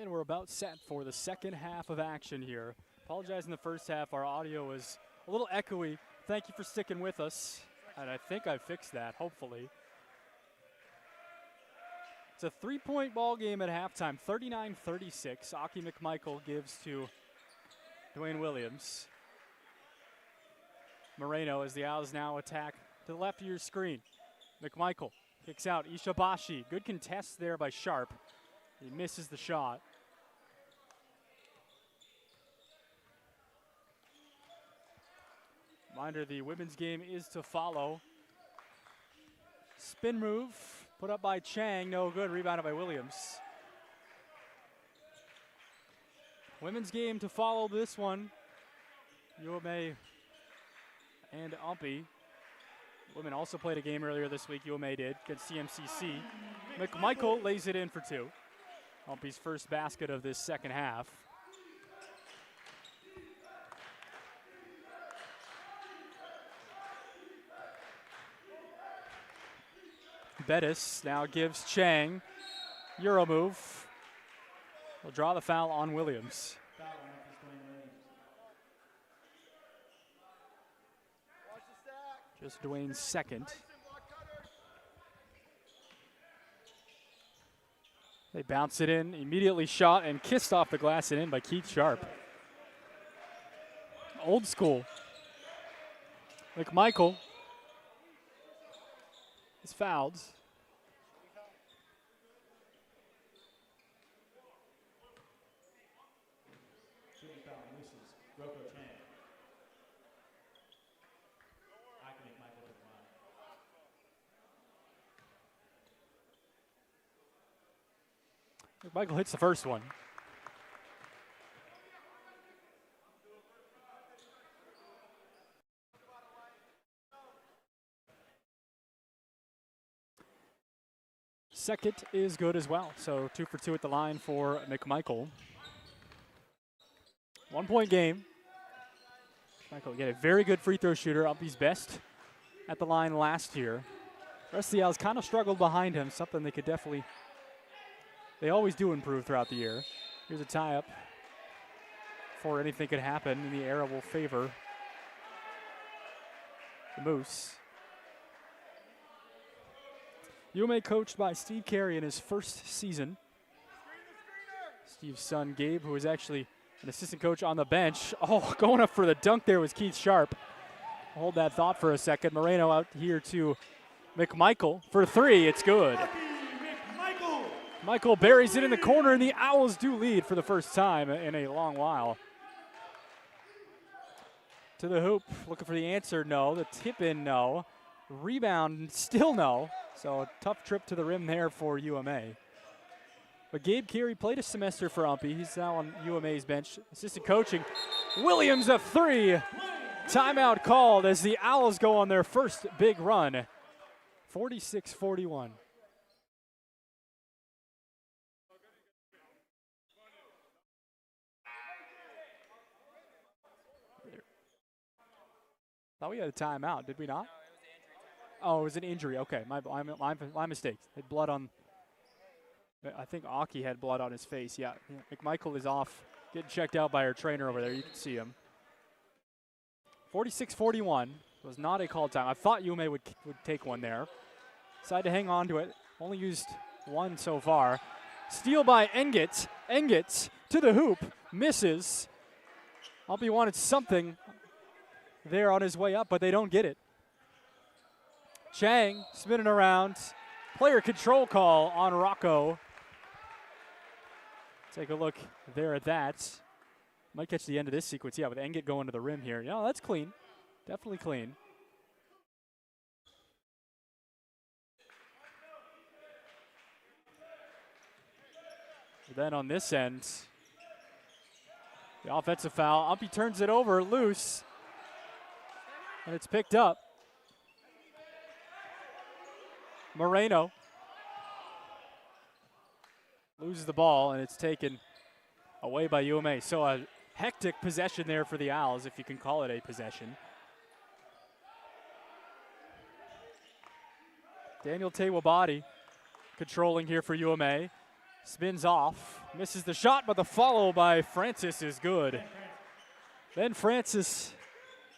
And we're about set for the second half of action here. Apologize in the first half, our audio was a little echoey. Thank you for sticking with us. And I think I fixed that, hopefully. It's a 3-point ball game at halftime, 39-36. Aki McMichael gives to Dwayne Williams. Moreno as the Owls now attack to the left of your screen. McMichael kicks out Ishibashi. Good contest there by Sharp. He misses the shot. Reminder, the women's game is to follow. Spin move, put up by Chang, no good, rebounded by Williams. Women's game to follow this one. UMA and UMPI. Women also played a game earlier this week, UMA did, against CMCC. McMichael lays it in for 2. UMPI's first basket of this second half. Bettis now gives Chang. Euro move. Will draw the foul on Williams. Just Dwayne's second. They bounce it in, immediately shot and kissed off the glass and in by Keith Sharp. Old school. McMichael is fouled. McMichael hits the first one. Second is good as well. So 2 for 2 at the line for McMichael. 1-point game. McMichael, again, a very good free throw shooter. UMPI's best at the line last year. The rest of the Owls kind of struggled behind him, something they could definitely, they always do improve throughout the year. Here's a tie-up before anything could happen, and the arrow will favor the Moose. UMA coached by Steve Carey in his first season. Steve's son, Gabe, who is actually an assistant coach on the bench. Oh, going up for the dunk there was Keith Sharp. Hold that thought for a second. Moreno out here to McMichael for 3. It's good. Michael buries it in the corner, and the Owls do lead for the first time in a long while. To the hoop, looking for the answer, no. The tip in, no. Rebound, still no. So a tough trip to the rim there for UMA. But Gabe Carey played a semester for UMPI. He's now on UMA's bench. Assistant coaching. Williams a 3. Timeout called as the Owls go on their first big run. 46-41. Thought we had a timeout, did we not? Oh, it was an injury. Okay, my mistake. Had blood on. I think Aki had blood on his face. Yeah, McMichael is off, getting checked out by our trainer over there. You can see him. 46-41 was not a called time. I thought UMA would take one there. Decided to hang on to it. Only used one so far. Steal by Engets. Engets to the hoop, misses. UMPI wanted something there on his way up, but they don't get it. Chang spinning around. Player control call on Rocco. Take a look there at that. Might catch the end of this sequence. Yeah, with Enget going to the rim here. Yeah, that's clean. Definitely clean. But then on this end, the offensive foul. UMPI turns it over, loose. And it's picked up. Moreno loses the ball, and it's taken away by UMA. So a hectic possession there for the Owls, if you can call it a possession. Daniel Tewabadi controlling here for UMA. Spins off. Misses the shot, but the follow by Francis is good. Ben Francis,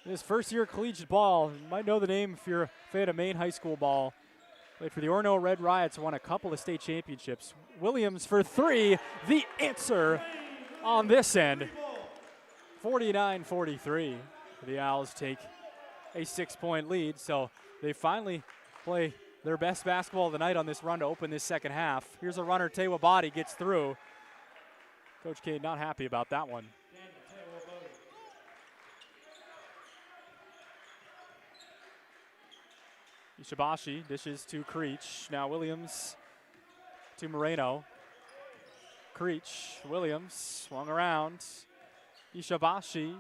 his first year collegiate ball. You might know the name if you're a fan of Maine high school ball. Played for the Orono Red Riots, won a couple of state championships. Williams for three, the answer on this end. 49-43. The Owls take a 6-point lead, so they finally play their best basketball of the night on this run to open this second half. Here's a runner, Tewa Body gets through. Coach K not happy about that one. Ishibashi dishes to Creech. Now Williams to Moreno. Creech, Williams, swung around. Ishibashi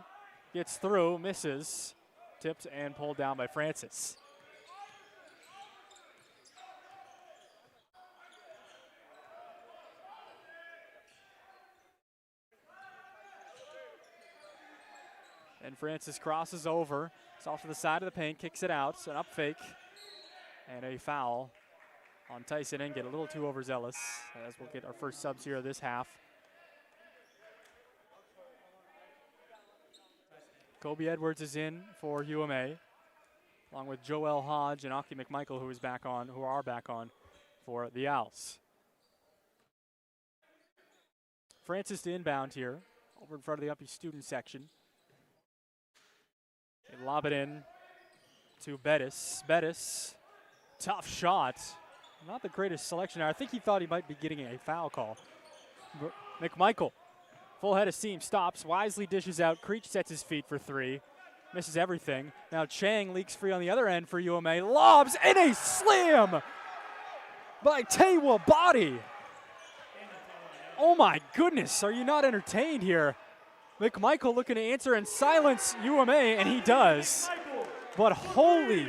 gets through, misses. Tipped and pulled down by Francis. And Francis crosses over. It's off to the side of the paint, kicks it out. An up fake. And a foul on Tyson Engett, a little too overzealous, as we'll get our first subs here of this half. Kobe Edwards is in for UMA, along with Joel Hodge and Aki McMichael, who are back on for the Owls. Francis to inbound here, over in front of the UMPI student section. They lob it in to Bettis. Bettis, tough shot. Not the greatest selection. I think he thought he might be getting a foul call. McMichael, full head of steam, stops, wisely dishes out. Creech sets his feet for three. Misses everything. Now Chang leaks free on the other end for UMA. Lobs in a slam by Tewa Body. Oh my goodness, are you not entertained here? McMichael looking to answer and silence UMA, and he does. But holy,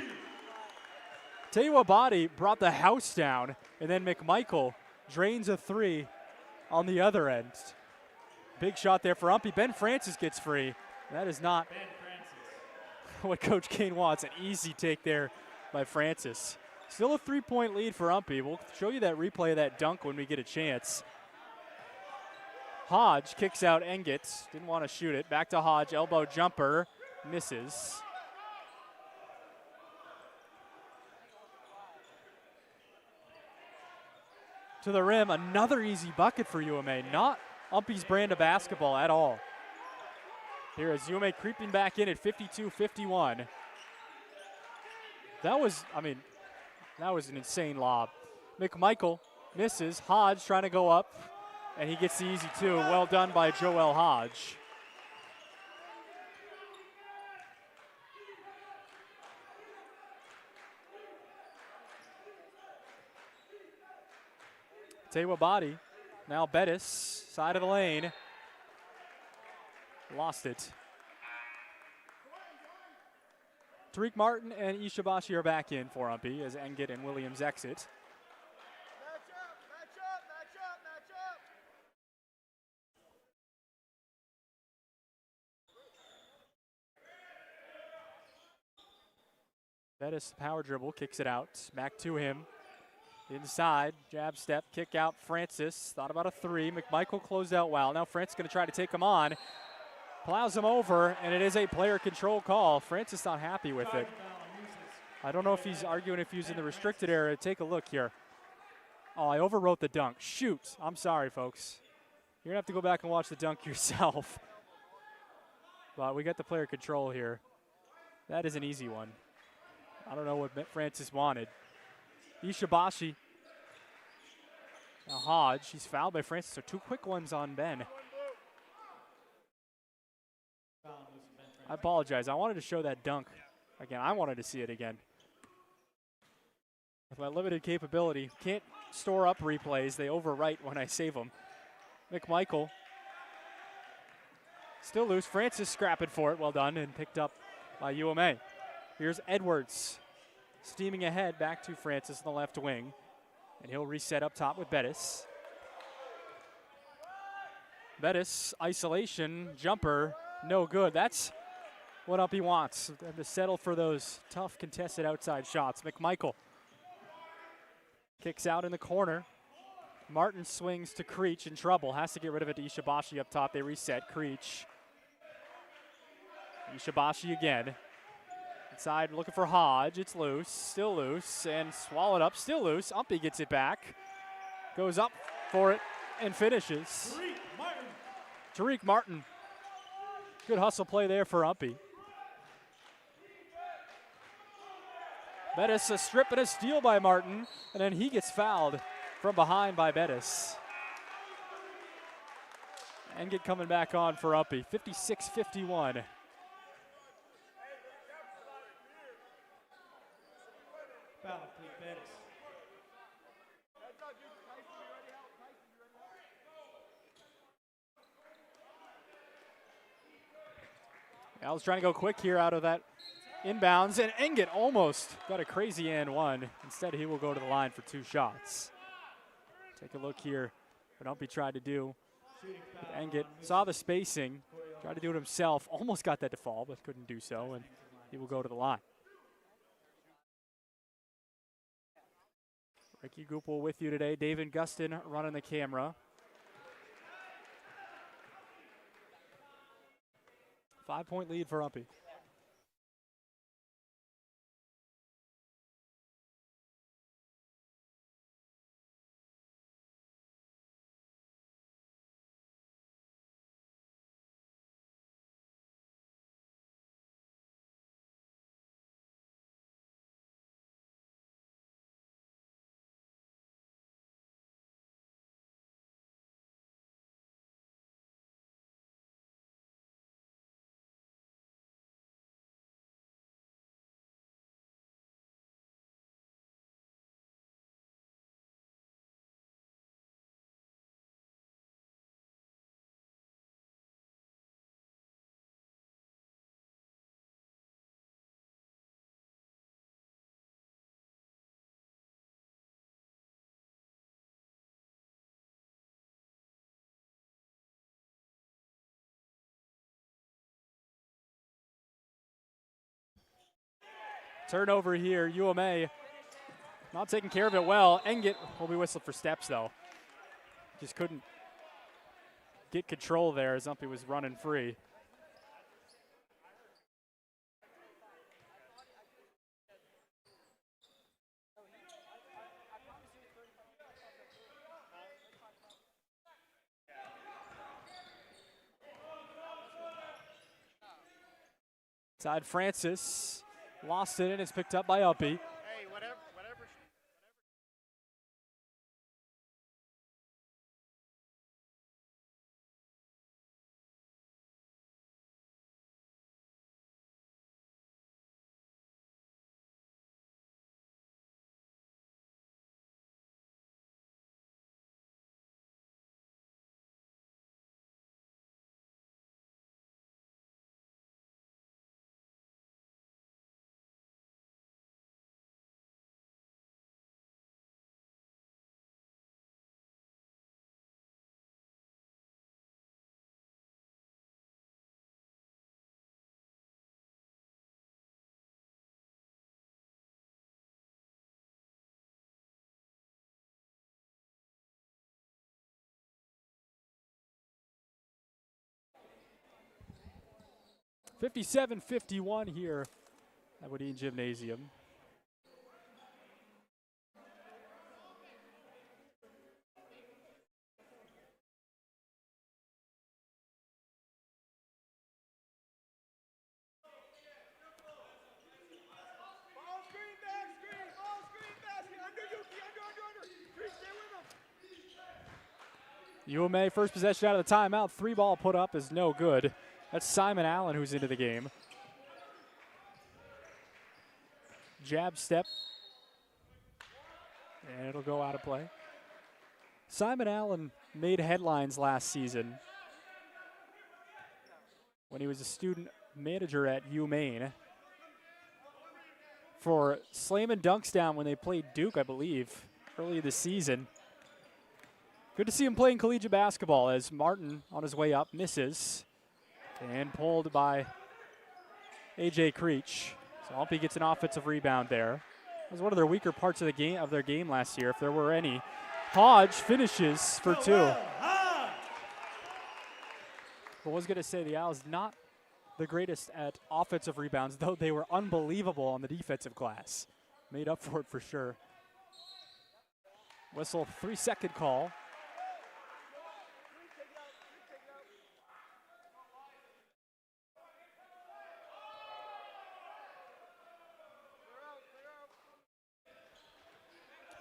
Tewa Body brought the house down, and then McMichael drains a three on the other end. Big shot there for UMPI. Ben Francis gets free. That is not what Coach Kane wants. An easy take there by Francis. Still a 3-point lead for UMPI. We'll show you that replay of that dunk when we get a chance. Hodge kicks out Engett. Didn't want to shoot it. Back to Hodge. Elbow jumper. Misses. To the rim. Another easy bucket for UMA. Not UMPI's brand of basketball at all. Here is UMA creeping back in at 52-51. That was an insane lob. McMichael misses. Hodge trying to go up, and he gets the easy two. Well done by Joel Hodge. Tewa Body, now Bettis, side of the lane. Lost it. Tariq Martin and Ishibashi are back in for UMPI as Engett and Williams exit. Bettis power dribble, kicks it out. Back to him. Inside, jab step, kick out Francis. Thought about a three. McMichael closed out well. Now Francis going to try to take him on. Plows him over, and it is a player control call. Francis not happy with it. I don't know if he's arguing if he's in the restricted area. Take a look here. Oh, I overwrote the dunk. Shoot. I'm sorry, folks. You're going to have to go back and watch the dunk yourself. But we got the player control here. That is an easy one. I don't know what Francis wanted. Ishibashi. Now Hodge, he's fouled by Francis, so two quick ones on Ben. I apologize. I wanted to show that dunk again. I wanted to see it again. With my limited capability, can't store up replays. They overwrite when I save them. McMichael. Still loose. Francis scrapping for it. Well done, and picked up by UMA. Here's Edwards. Steaming ahead back to Francis in the left wing. And he'll reset up top with Bettis. Bettis, isolation, jumper, no good. That's what UMPI wants, them to settle for those tough contested outside shots. McMichael kicks out in the corner. Martin swings to Creech in trouble. Has to get rid of it to Ishibashi up top. They reset. Creech. Ishibashi again. Inside looking for Hodge. It's loose. Still loose. And swallowed up. Still loose. UMPI gets it back. Goes up for it and finishes. Tariq Martin. Good hustle play there for UMPI. Bettis a strip and a steal by Martin. And then he gets fouled from behind by Bettis. And get coming back on for UMPI. 56-51. Al's trying to go quick here out of that inbounds, and Engett almost got a crazy and one. Instead, he will go to the line for 2 shots. Take a look here what UMPI tried to do. Engett saw the spacing, tried to do it himself, almost got that to fall, but couldn't do so, and he will go to the line. Ricky Goupel with you today. David Gustin running the camera. 5-point lead for UMPI. Turnover here, UMA not taking care of it well. Engett will be whistled for steps though. Just couldn't get control there as UMPI was running free. Inside Francis. Lost it and it's picked up by UMPI. Hey, whatever. (57-51) here at Wieden Gymnasium. UMA first possession out of the timeout. 3-ball put up is no good. That's Simon Allen who's into the game. Jab step. And it'll go out of play. Simon Allen made headlines last season when he was a student manager at UMaine for slamming dunks down when they played Duke, I believe, early this season. Good to see him playing collegiate basketball as Martin on his way up misses. And pulled by A.J. Creech. So UMPI gets an offensive rebound there. It was one of their weaker parts of the game, their game last year, if there were any. Hodge finishes for 2. I was going to say the Owls not the greatest at offensive rebounds, though they were unbelievable on the defensive glass. Made up for it for sure. Whistle, 3-second call.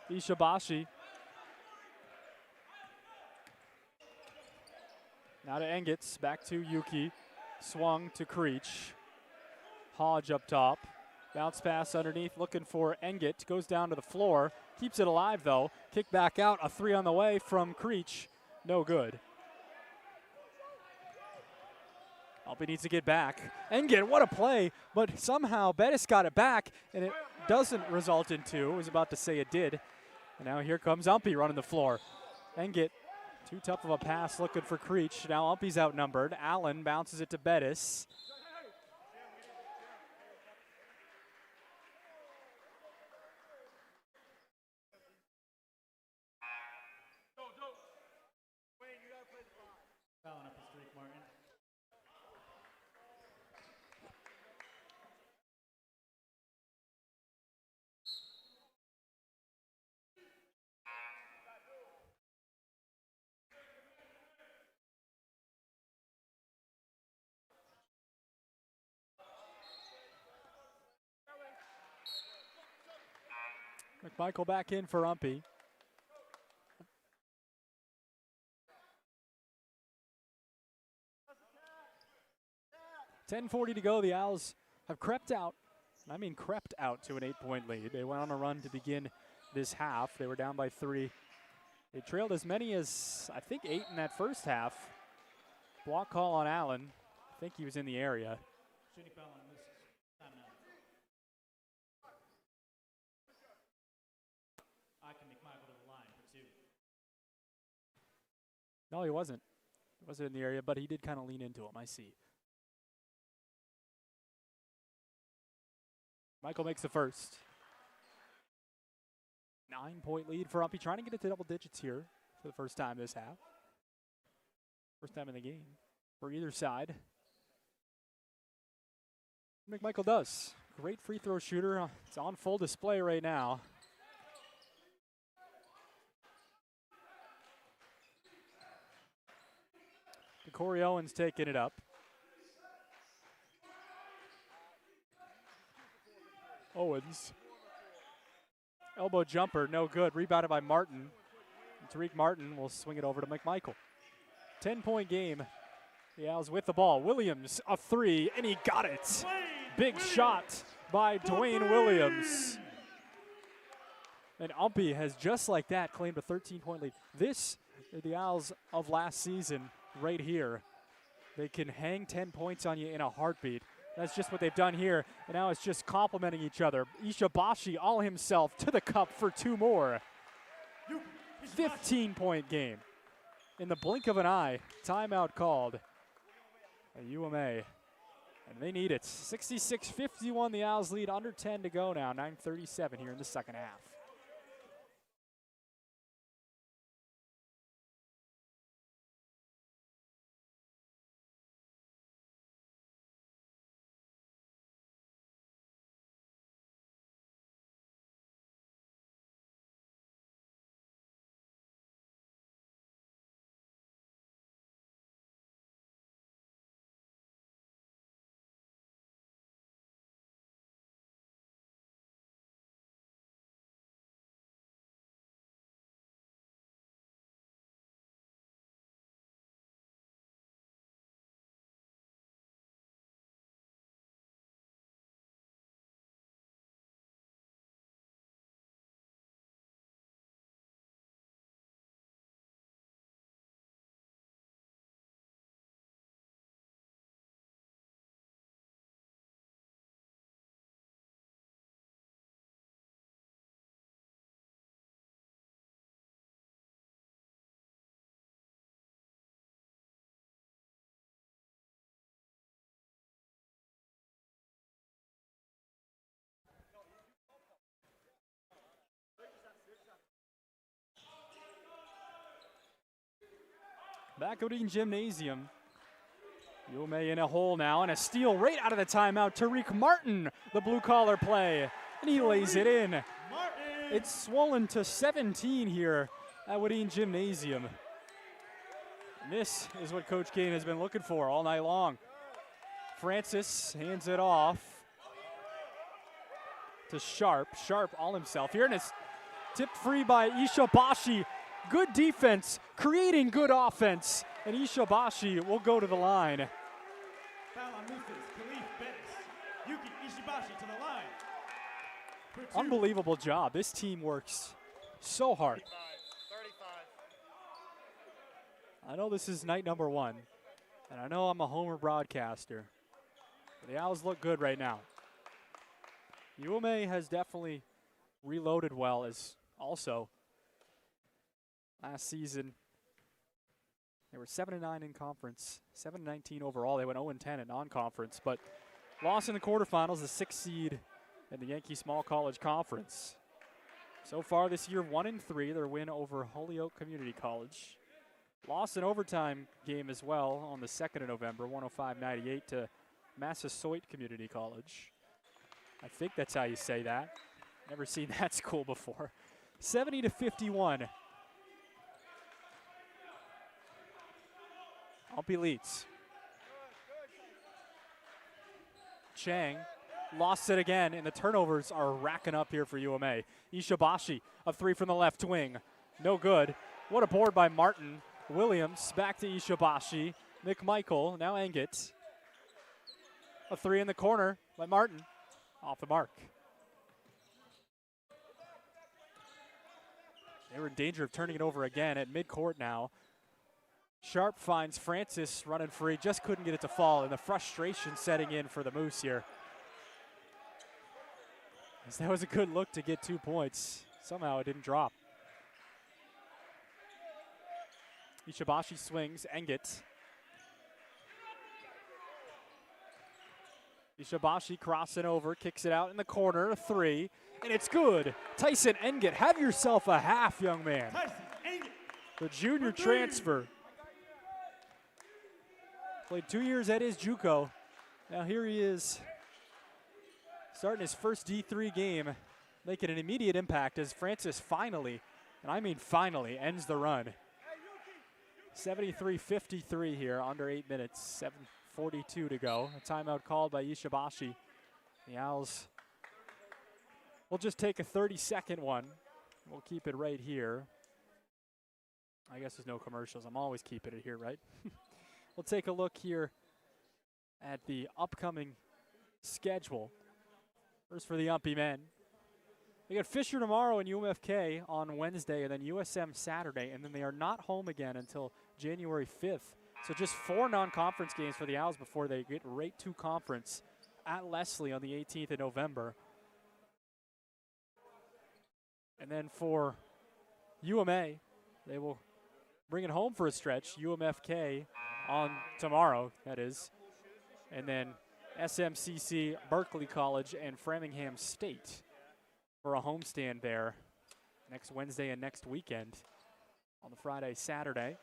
Ishibashi. Now to Engels, back to Yuki. Swung to Creech. Hodge up top. Bounce pass underneath, looking for Engels. Goes down to the floor. Keeps it alive, though. Kick back out. A 3 on the way from Creech. No good. Alpi needs to get back. Engels, what a play. But somehow Bettis got it back, and it doesn't result in 2. I was about to say it did. And now here comes Umpy running the floor. Engels, too tough of a pass looking for Creech. Now Umpy's outnumbered. Allen bounces it to Bettis. Fouling up his Drake Martin. McMichael back in for Umpy. .10:40 to go. The Owls have crept out. I mean crept out to an 8-point lead. They went on a run to begin this half. They were down by 3. They trailed as many as, I think, 8 in that first half. Block call on Allen. I think he was in the area. Shooting foul on this timeout. I can make Michael to the line for 2. No, he wasn't. He wasn't in the area, but he did kind of lean into him, I see. Michael makes the first. 9-point lead for Umpy, trying to get it to double digits here for the first time this half. First time in the game for either side. McMichael does. Great free throw shooter. It's on full display right now. Corey Owens taking it up. Owens. Elbow jumper, no good. Rebounded by Martin. And Tariq Martin will swing it over to McMichael. 10-point game. The Owls with the ball. Williams, a 3, and he got it. Big shot by Dwayne Williams. And Umpy has just like that claimed a 13-point lead. This is the Owls of last season right here. They can hang 10 points on you in a heartbeat. That's just what they've done here, and now it's just complimenting each other. Ishibashi all himself to the cup for 2 more. 15-point game. In the blink of an eye, timeout called at UMA, and they need it. 66-51, the Owls lead, under 10 to go now, 9:37 here in the second half. Back at Wieden Gymnasium. UMA in a hole now, and a steal right out of the timeout. Tariq Martin, the blue-collar play, and he lays it in. It's swollen to 17 here at Wieden Gymnasium. And this is what Coach Kane has been looking for all night long. Francis hands it off to Sharp. Sharp all himself here, and it's tipped free by Ishibashi. Good defense, creating good offense, and Ishibashi will go to the line. Foul on Memphis, Khalif Bettis. Yuki Ishibashi to the line. Unbelievable job. This team works so hard. I know this is night number 1, and I know I'm a homer broadcaster, but the Owls look good right now. UMA has definitely reloaded well, as also last season they were 7-9 in conference, 7-19 overall. They went 0-10 in non-conference, but lost in the quarterfinals, the 6th seed in the Yankee Small College Conference. So far this year, 1-3, their win over Holyoke Community College. Lost an overtime game as well on the 2nd of November, 105-98 to Massasoit Community College. I think that's how you say that. Never seen that school before. 70-51. UMPI leads. Chang lost it again, and the turnovers are racking up here for UMA. Ishibashi, a 3 from the left wing. No good. What a board by Martin. Williams back to Ishibashi. McMichael, now Engit. A 3 in the corner by Martin. Off the mark. They were in danger of turning it over again at midcourt now. Sharp finds Francis running free, just couldn't get it to fall, and the frustration setting in for the Moose here. As that was a good look to get 2 points. Somehow it didn't drop. Ishibashi swings, Engit. Ishibashi crossing over, kicks it out in the corner, a 3, and it's good. Tyson Engit, have yourself a half, young man. The junior transfer. Played 2 years at his JUCO. Now here he is, starting his first D3 game, making an immediate impact as Francis finally, and I mean finally, ends the run. 73-53 here, under 8 minutes, 7:42 to go. A timeout called by Ishibashi. The Owls will just take a 30-second one. We'll keep it right here. I guess there's no commercials. I'm always keeping it here, right? We'll take a look here at the upcoming schedule. First for the UMPI men. They got Fisher tomorrow and UMFK on Wednesday, and then USM Saturday, and then they are not home again until January 5th. So just 4 non-conference games for the Owls before they get right to conference at Leslie on the 18th of November. And then for UMA, they will bring it home for a stretch. UMFK on tomorrow, that is. And then SMCC, Berkeley College, and Framingham State for a homestand there next Wednesday and next weekend on the Friday, Saturday.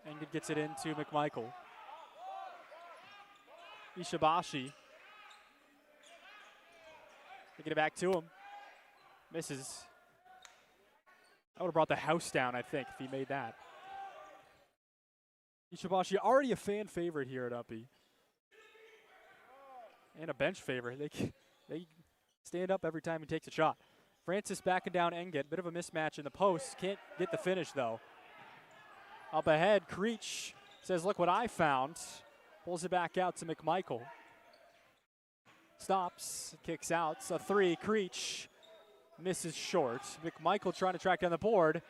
And it gets it into McMichael. Ishibashi. They get it back to him. Misses. I would have brought the house down, I think, if he made that. Ishibashi, already a fan favorite here at UMPI. And a bench favorite. They stand up every time he takes a shot. Francis backing down Engit. Bit of a mismatch in the post. Can't get the finish, though. Up ahead, Creech says, look what I found. Pulls it back out to McMichael. Stops, kicks out. It's a 3, Creech misses short. McMichael trying to track down the board.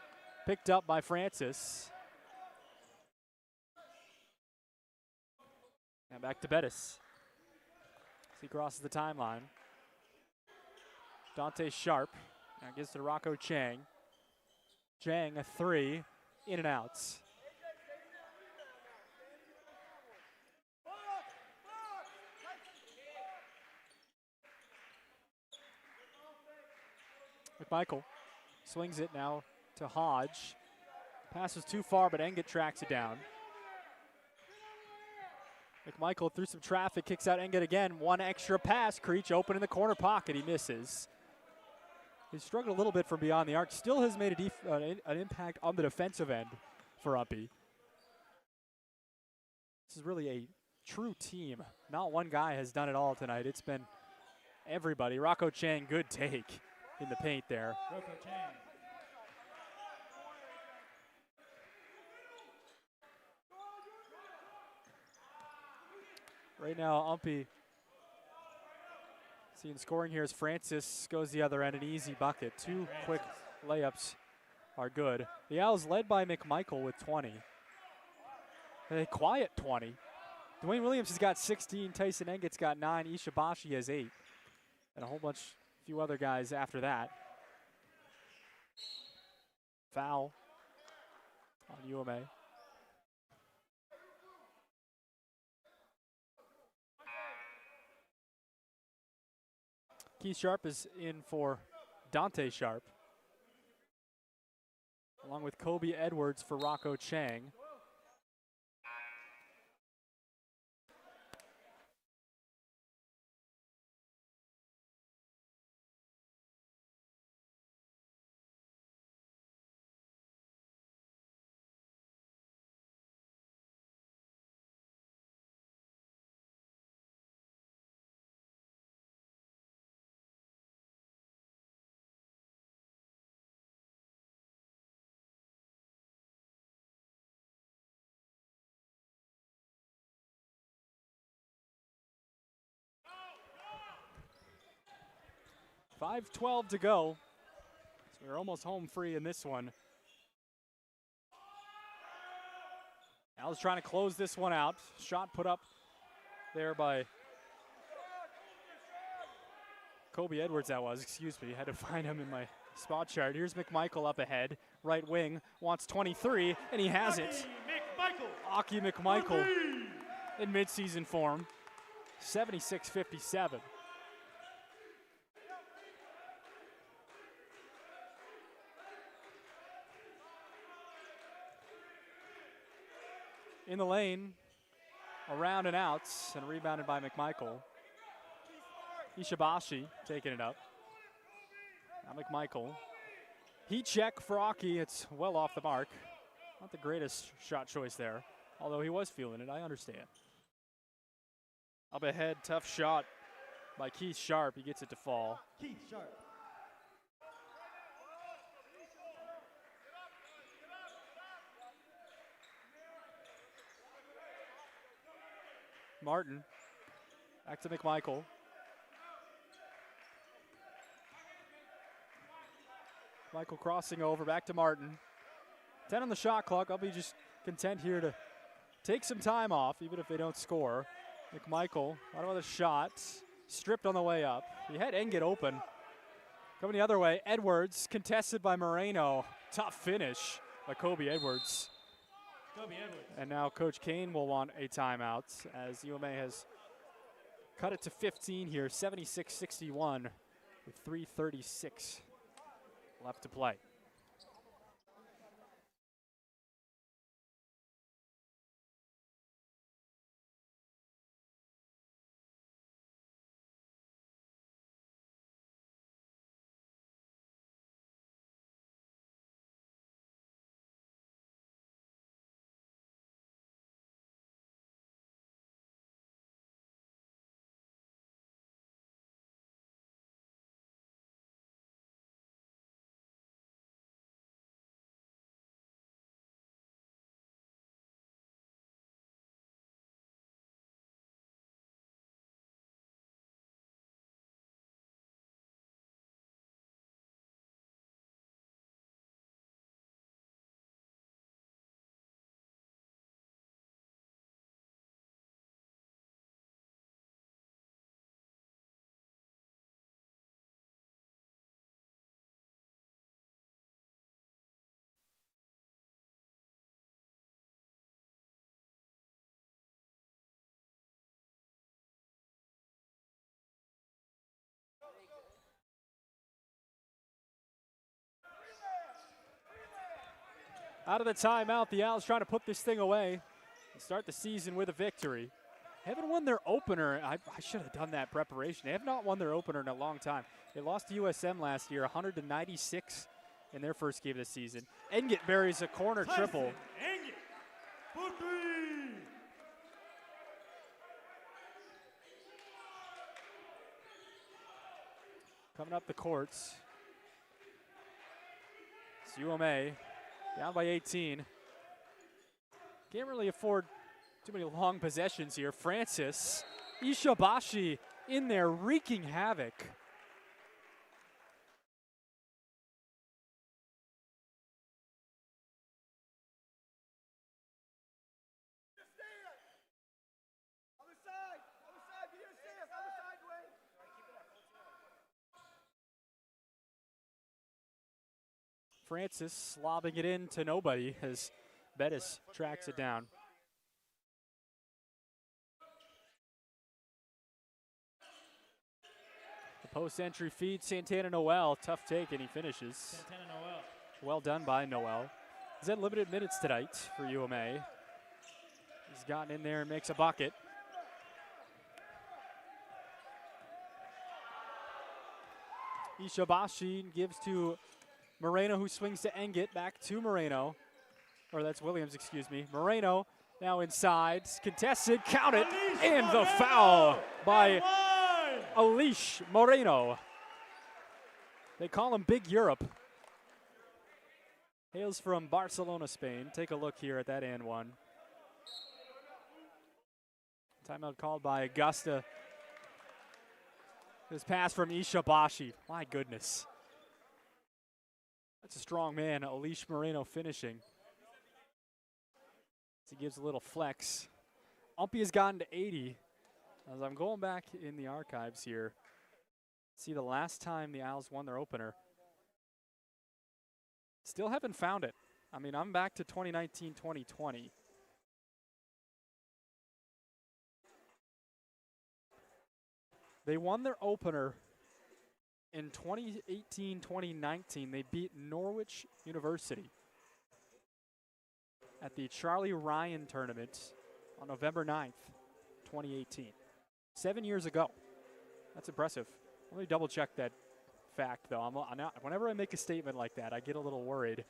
Picked up by Francis. And back to Bettis. As he crosses the timeline. Dante Sharp. Now gives to Rocco Chang. Chang, a 3, in and out. McMichael swings it now to Hodge. Passes too far, but Engett tracks it down. McMichael through some traffic, kicks out Engett again. One extra pass. Creech open in the corner pocket. He misses. He struggled a little bit from beyond the arc. Still has made an impact on the defensive end for UMPI. This is really a true team. Not one guy has done it all tonight. It's been everybody. Rocco Chang, good take in the paint there. Rocco Chang. Right now, UMPI seeing scoring here as Francis goes the other end, an easy bucket. Two quick layups are good. The Owls led by McMichael with 20. A quiet 20. Dwayne Williams has got 16, Tyson Engett's got 9, Ishibashi has 8. And a whole few other guys after that. Foul on UMA. Keith Sharp is in for Dante Sharp, along with Kobe Edwards for Rocco Chang. .5:12 to go. So we're almost home free in this one. Al's trying to close this one out. Shot put up there by Kobe Edwards, that was, excuse me. Had to find him in my spot chart. Here's McMichael up ahead. Right wing, wants 23, and he has it. Aki McMichael in midseason form. 76-57. In the lane, around and out, and rebounded by McMichael. Ishibashi taking it up. Now McMichael. Heat check for Aki. It's well off the mark. Not the greatest shot choice there, although he was feeling it, I understand. Up ahead, tough shot by Keith Sharp. He gets it to fall. Keith Sharp. Martin, back to McMichael. Michael crossing over, back to Martin. 10 on the shot clock. I'll be just content here to take some time off, even if they don't score. McMichael, out of the shot, stripped on the way up. He had Engett open. Coming the other way, Edwards, contested by Moreno. Tough finish by Kobe Edwards. And now Coach Kane will want a timeout as UMA has cut it to 15 here, 76-61 with 3:36 left to play. Out of the timeout, the Owls trying to put this thing away and start the season with a victory. Haven't won their opener. I should have done that preparation. They have not won their opener in a long time. They lost to USM last year, 100-96 in their first game of the season. Engit buries a corner triple. Engit for three. Coming up the courts. It's UMA down by 18. Can't really afford too many long possessions here. Francis Ishibashi in there wreaking havoc. Francis lobbing it in to nobody as Bettis tracks it down. The post-entry feed, Santana Noel. Tough take, and he finishes. Santana Noel. Well done by Noel. He's had limited minutes tonight for UMA. He's gotten in there and makes a bucket. Ishibashi gives to Moreno, who swings to Engit, back to Moreno. Or that's Williams, excuse me. Moreno now inside, contested, count it, and the foul by Alish Moreno. They call him Big Europe. Hails from Barcelona, Spain. Take a look here at that and one. Timeout called by Augusta. This pass from Ishibashi. My goodness. That's a strong man, Alish Moreno finishing. As he gives a little flex. UMPI has gotten to 80. As I'm going back in the archives here, see the last time the Owls won their opener. Still haven't found it. I mean, I'm back to 2019-2020. They won their opener in 2018-2019. They beat Norwich University at the Charlie Ryan tournament on November 9th, 2018. 7 years ago. That's impressive. Let me double check that fact, though. Whenever I make a statement like that, I get a little worried.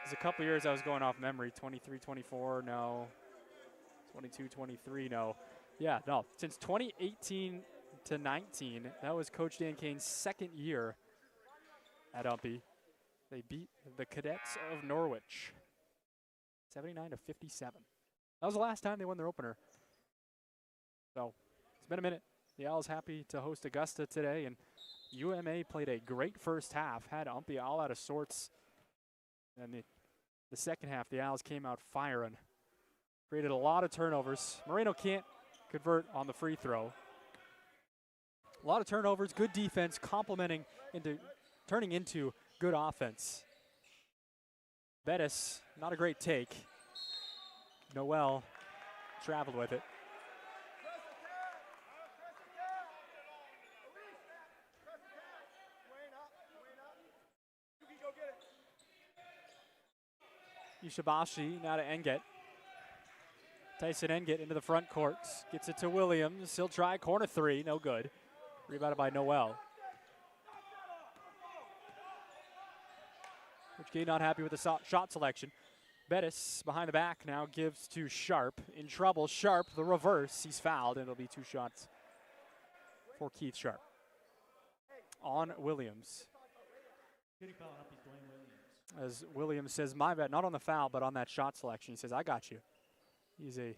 There's a couple years I was going off memory. 23-24, no. 22-23, no. Yeah, no. Since 2018 to 19, that was Coach Dan Kane's second year at UMPI. They beat the Cadets of Norwich, 79-57. That was the last time they won their opener. So it's been a minute. The Owls happy to host Augusta today, and UMA played a great first half, had UMPI all out of sorts. And the second half, the Owls came out firing. Created a lot of turnovers. Moreno can't convert on the free throw. A lot of turnovers, good defense, turning into good offense. Bettis, not a great take. Noel traveled with it. Ishibashi now to Engit. Tyson Engit into the front court. Gets it to Williams. He'll try corner three. No good. Rebounded by Noel. Coach Gay not happy with the shot selection. Bettis behind the back now gives to Sharp. In trouble. Sharp, the reverse. He's fouled, and it'll be 2 shots for Keith Sharp. On Williams. As Williams says, my bad, not on the foul, but on that shot selection. He says, I got you. He's a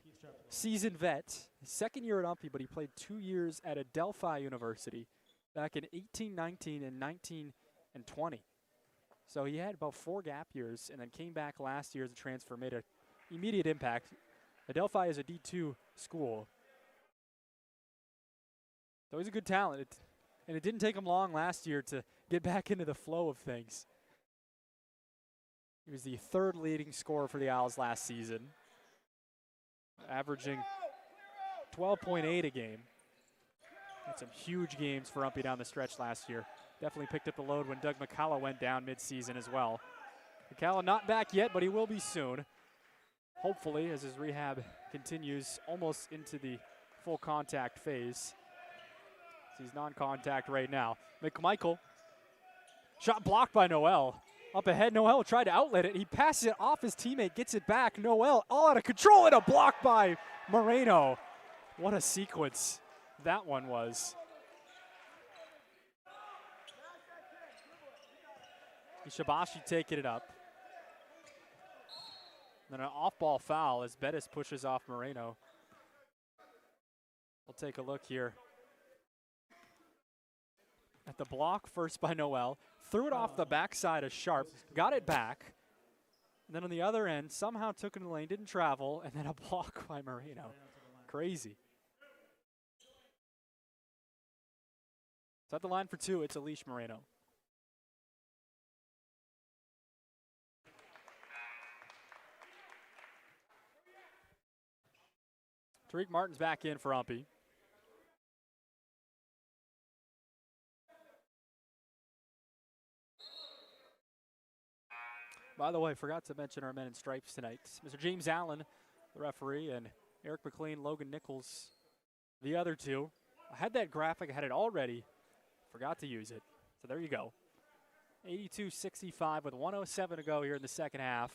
seasoned vet. Second year at UMPI, but he played 2 years at Adelphi University back in 18-19 and 19 and 20. So he had about 4 gap years and then came back last year as a transfer, made an immediate impact. Adelphi is a D2 school. So he's a good talent. And it didn't take him long last year to get back into the flow of things. He was the 3rd leading scorer for the Owls last season, averaging 12.8 a game. Had some huge games for UMPI down the stretch last year. Definitely picked up the load when Doug McCullough went down mid-season as well. McCallum not back yet, but he will be soon. Hopefully, as his rehab continues almost into the full contact phase. He's non-contact right now. McMichael, shot blocked by Noel. Up ahead, Noel tried to outlet it. He passes it off his teammate, gets it back. Noel all out of control, and a block by Moreno. What a sequence that one was. Ishibashi taking it up. Then an off-ball foul as Bettis pushes off Moreno. We'll take a look here at the block first by Noel. Threw it off the backside of Sharp, got it back. And then on the other end, somehow took it in the lane, didn't travel, and then a block by Moreno. Crazy. So at the line for two, it's Alish Moreno. Tariq Martin's back in for UMPI. By the way, forgot to mention our men in stripes tonight. Mr. James Allen, the referee, and Eric McLean, Logan Nichols, the other two. I had that graphic, I had it already. Forgot to use it. So there you go. 82-65 with 1:07 to go here in the second half.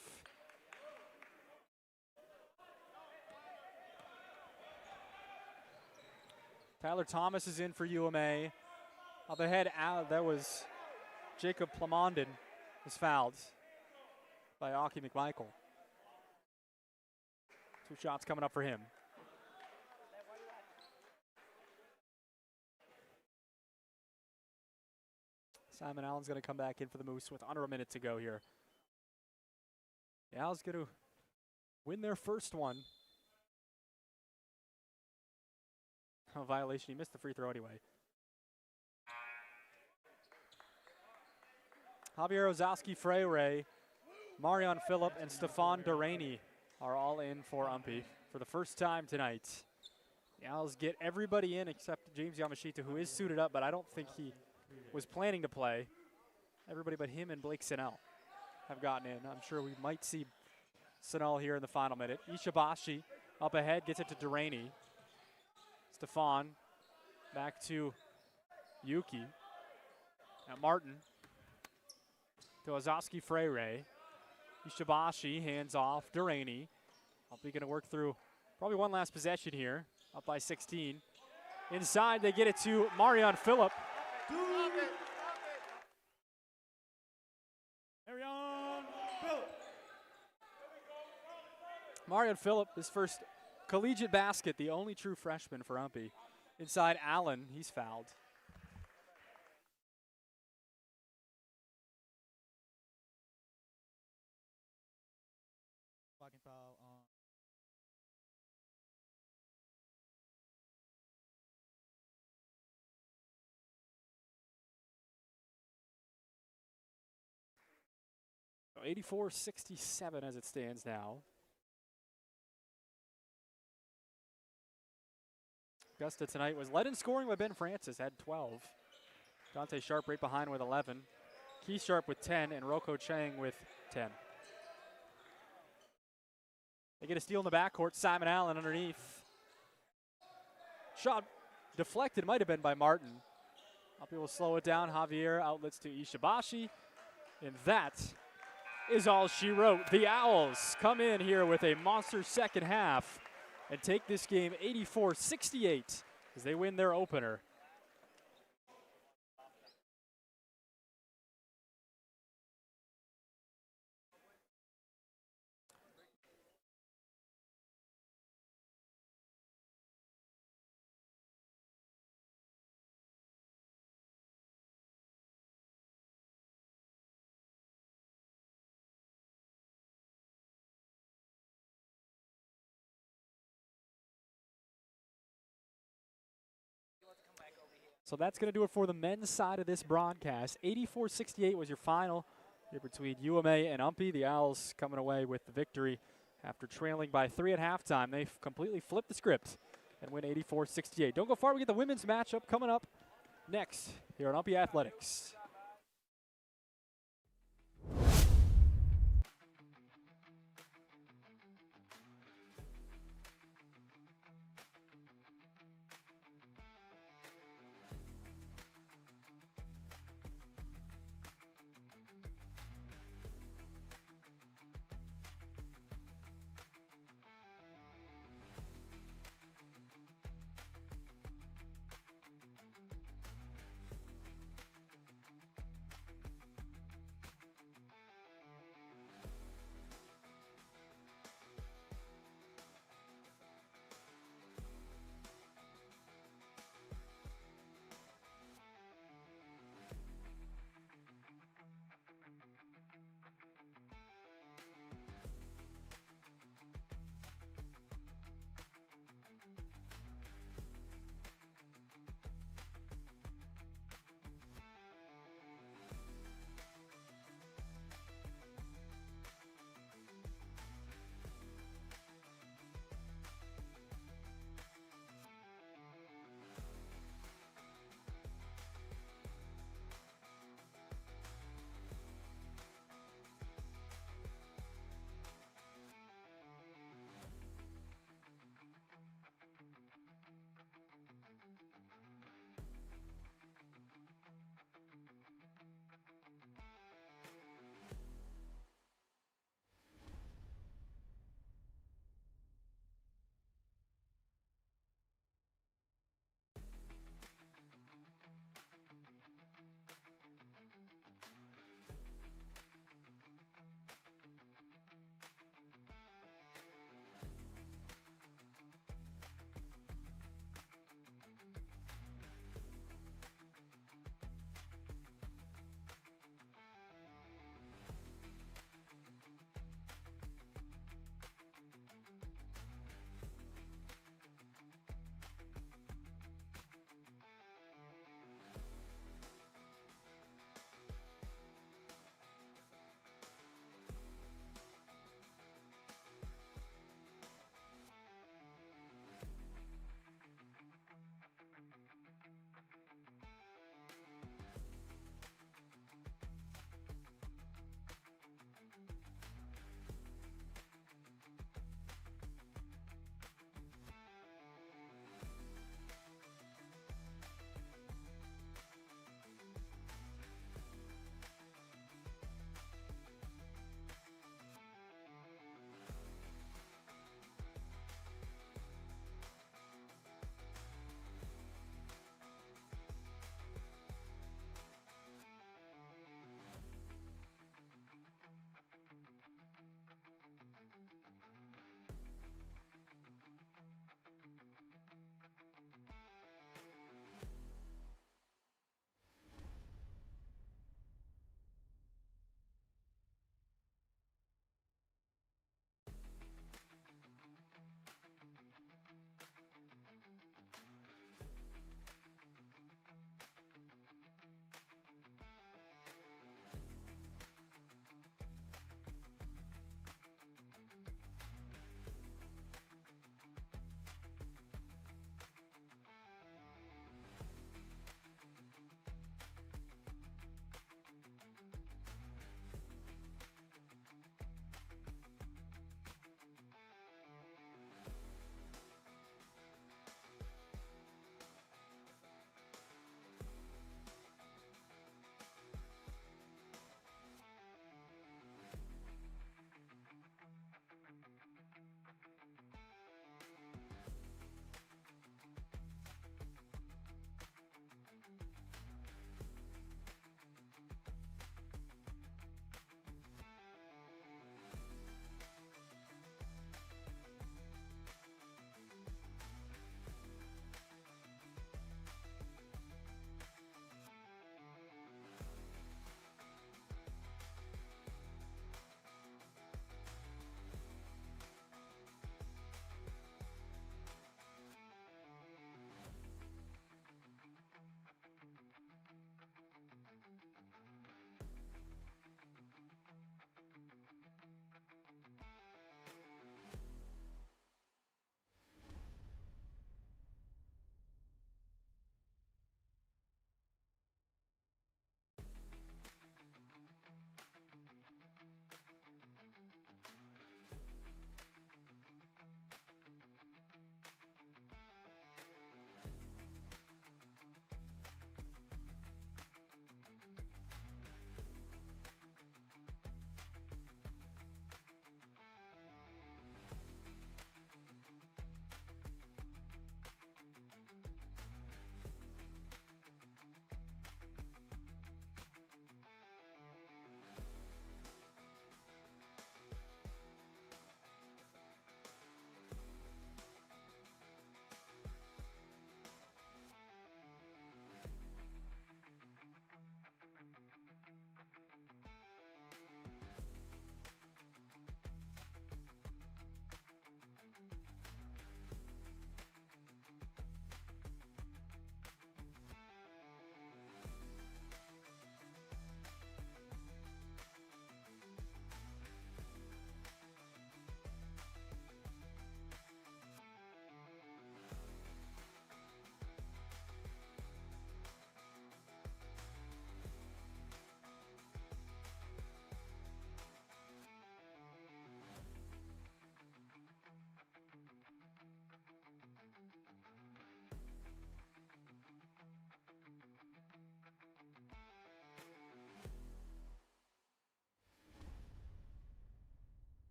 Tyler Thomas is in for UMA. Up ahead, that was Jacob Plamondon was fouled by Aki McMichael. 2 shots coming up for him. Simon Allen's going to come back in for the Moose with under a minute to go here. The Owls going to win their first one. A violation. He missed the free throw anyway. Javier Ozowski Freire, Marion Phillip, and Stefan Duraney are all in for UMPI for the first time tonight. The Owls get everybody in except James Yamashita, who is suited up, but I don't think he was planning to play. Everybody but him and Blake Sinnell have gotten in. I'm sure we might see Sinnell here in the final minute. Ishibashi up ahead, gets it to Duraney. Stefan back to Yuki. Now Martin to Ozowski Freire. Ishibashi hands off Duraney. UMPI going to work through probably one last possession here. Up by 16. Inside, they get it to Marion Phillip. Marion Phillip, his first collegiate basket, the only true freshman for UMPI. Inside Allen, he's fouled. Blocking foul on. So 84-67 as it stands now. Augusta tonight was led in scoring by Ben Francis, had 12. Dante Sharp right behind with 11. Keith Sharp with 10, and Rocco Chang with 10. They get a steal in the backcourt. Simon Allen underneath. Shot deflected, might have been by Martin. UMPI will slow it down. Javier outlets to Ishibashi. And that is all she wrote. The Owls come in here with a monster second half and take this game 84-68 as they win their opener. So that's going to do it for the men's side of this broadcast. 84-68 was your final here between UMA and UMPI. The Owls coming away with the victory after trailing by 3 at halftime. They've completely flipped the script and win 84-68. Don't go far. We get the women's matchup coming up next here on UMPI Athletics.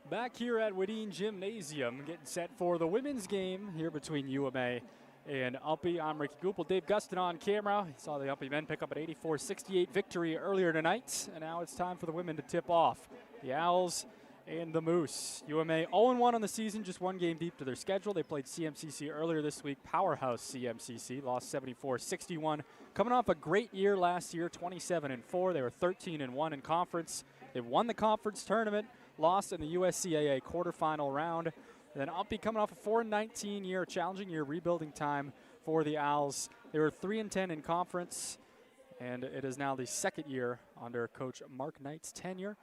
Back here at Wieden Gymnasium, getting set for the women's game here between UMA and UMPI. I'm Ricky Goupel. Dave Gustin on camera. He saw the UMPI men pick up an 84-68 victory earlier tonight, and now it's time for the women to tip off. The Owls and the Moose. UMA 0-1 on the season, just one game deep to their schedule. They played CMCC earlier this week, powerhouse CMCC, lost 74-61. Coming off a great year last year, 27-4. They were 13-1 in conference. They won the conference tournament, lost in the USCAA quarterfinal round. And then UMPI coming off a 4-19 year, challenging year, rebuilding time for the Owls. They were 3-10 in conference, and it is now the second year under Coach Mark Knight's tenure,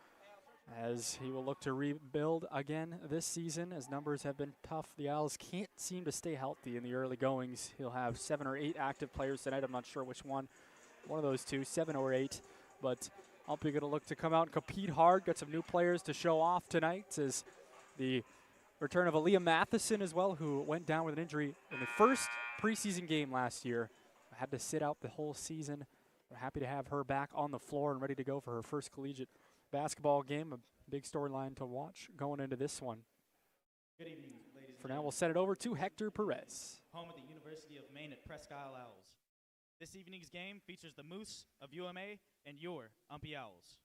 as he will look to rebuild again this season, as numbers have been tough. The Owls can't seem to stay healthy in the early goings. He'll have 7 or 8 active players tonight. I'm not sure which one of those two, 7 or 8, but UMPI going to look to come out and compete hard. Got some new players to show off tonight, as the return of Aaliyah Matheson as well, who went down with an injury in the first preseason game last year. Had to sit out the whole season. We're happy to have her back on the floor and ready to go for her first collegiate basketball game. A big storyline to watch going into this one. Good evening, ladies. For now, we'll send it over to Hector Perez. Home of the University of Maine at Presque Isle Owls. This evening's game features the Moose of UMA and your UMPI Owls.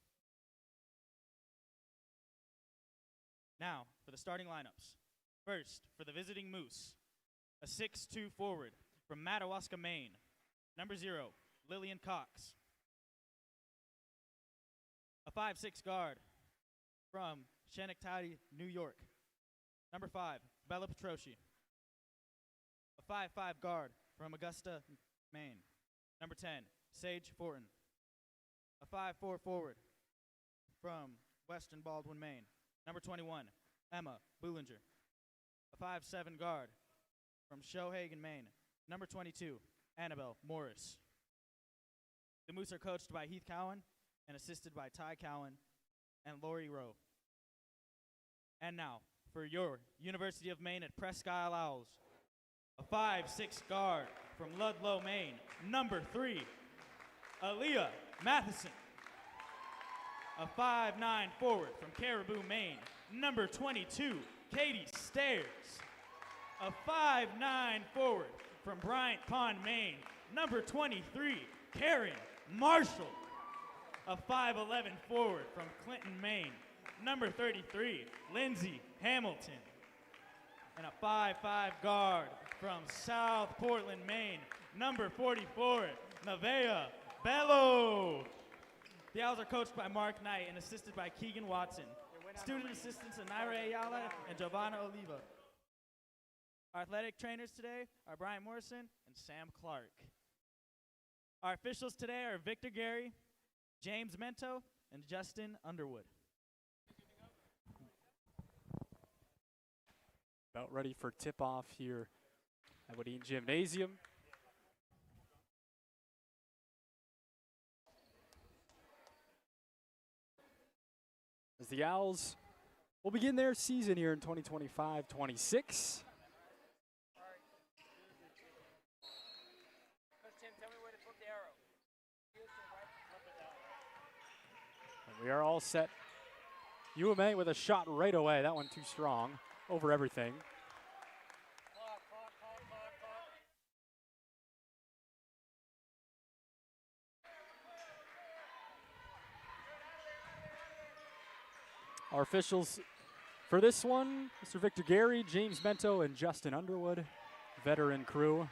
Now, for the starting lineups. First, for the visiting Moose, a 6'2" forward from Madawaska, Maine. Number 0, Lillian Cox. A 5'6" guard from Schenectady, New York. Number 5, Bella Petrosci. A 5'5" guard from Augusta, Maine. Number 10, Sage Fortin. A 5'4" forward from Western Baldwin, Maine. Number 21, Emma Boolinger. A 5'7" guard from Showhagen, Maine. Number 22, Annabelle Morris. The Moose are coached by Heath Cowan and assisted by Ty Cowan and Lori Rowe. And now, for your University of Maine at Presque Isle Owls, a 5'6" guard from Ludlow, Maine. Number 3, Aaliyah Matheson. A 5'9" forward from Caribou, Maine. Number 22, Katie Stairs. A 5'9" forward from Bryant Pond, Maine. Number 23, Karen Marshall. A 5'11" forward from Clinton, Maine. Number 33, Lindsay Hamilton. And a 5'5" guard from South Portland, Maine. Number 44, Nevaeh Bello. The Owls are coached by Mark Knight and assisted by Keegan Watson. Student assistants are Naira Ayala and Giovanna Oliva. Our athletic trainers today are Brian Morrison and Sam Clark. Our officials today are Victor Gary, James Mento, and Justin Underwood. About ready for tip-off here at Wieden Gymnasium. As the Owls will begin their season here in 2025-26. And we are all set. UMA with a shot right away. That one too strong. Over everything. Our officials for this one, Mr. Victor Gary, James Mento, and Justin Underwood, veteran crew,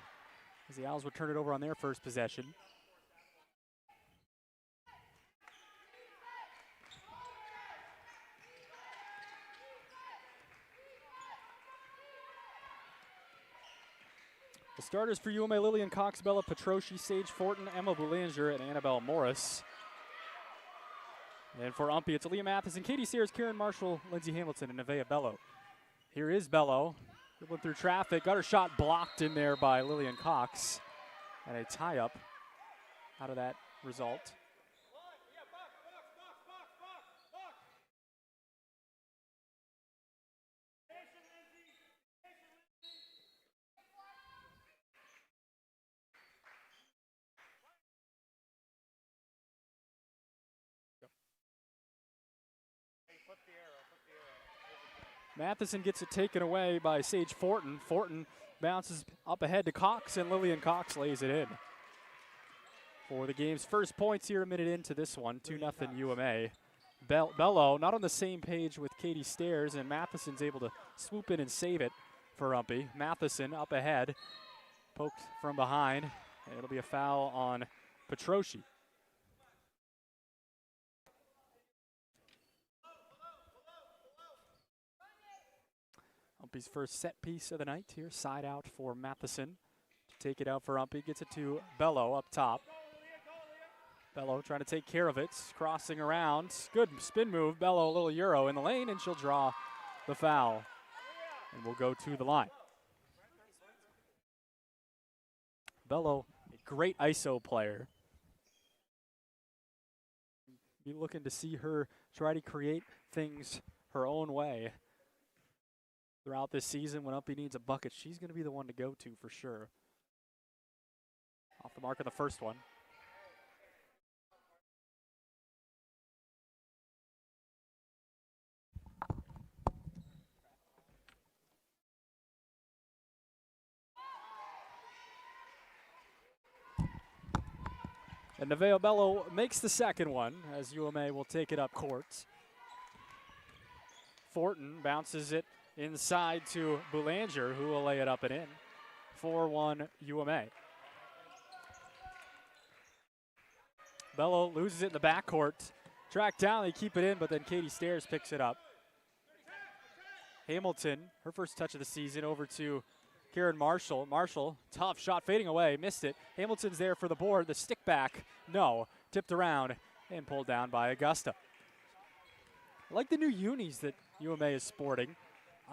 as the Owls would turn it over on their first possession. The starters for UMA: Lillian Cox, Bella Petrosci, Sage Fortin, Emma Boulanger, and Annabelle Morris. And for UMPI, it's Aaliyah Matheson, Katie Sears, Karen Marshall, Lindsay Hamilton, and Nevaeh Bello. Here is Bello, dribbling through traffic, got her shot blocked in there by Lillian Cox, and a tie-up out of that result. Matheson gets it taken away by Sage Fortin. Fortin bounces up ahead to Cox, and Lillian Cox lays it in. For the game's first points here a minute into this one, 2-0 UMA. Bello not on the same page with Katie Stairs, and Matheson's able to swoop in and save it for UMPI. Matheson up ahead, poked from behind, and it'll be a foul on Petroschi. UMPI's first set piece of the night here, side out for Matheson. To take it out for UMPI, gets it to Bello up top. Bello trying to take care of it, crossing around. Good spin move. Bello a little Euro in the lane, and she'll draw the foul. And we'll go to the line. Bello, a great ISO player. Be looking to see her try to create things her own way throughout this season. When UMPI needs a bucket, she's going to be the one to go to for sure. Off the mark of the first one. And Nevaeh Bello makes the second one as UMA will take it up court. Fortin bounces it inside to Boulanger, who will lay it up and in. 4-1 UMA. Bello loses it in the backcourt. Tracked down, they keep it in, but then Katie Stairs picks it up. Hamilton, her first touch of the season, over to Karen Marshall. Marshall, tough shot, fading away, missed it. Hamilton's there for the board. The stick back, no. Tipped around and pulled down by Augusta. I like the new unis that UMA is sporting.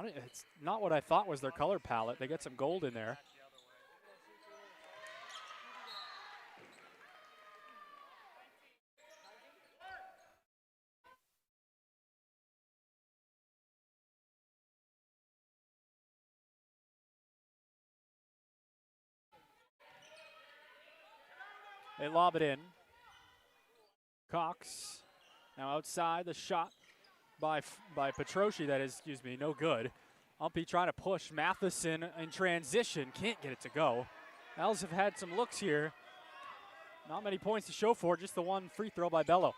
It's not what I thought was their color palette. They got some gold in there. They lob it in. Cox now outside. The shot by Petroschi, that is, no good. UMPI trying to push. Matheson in transition. Can't get it to go. Owls have had some looks here. Not many points to show for, just the one free throw by Bello.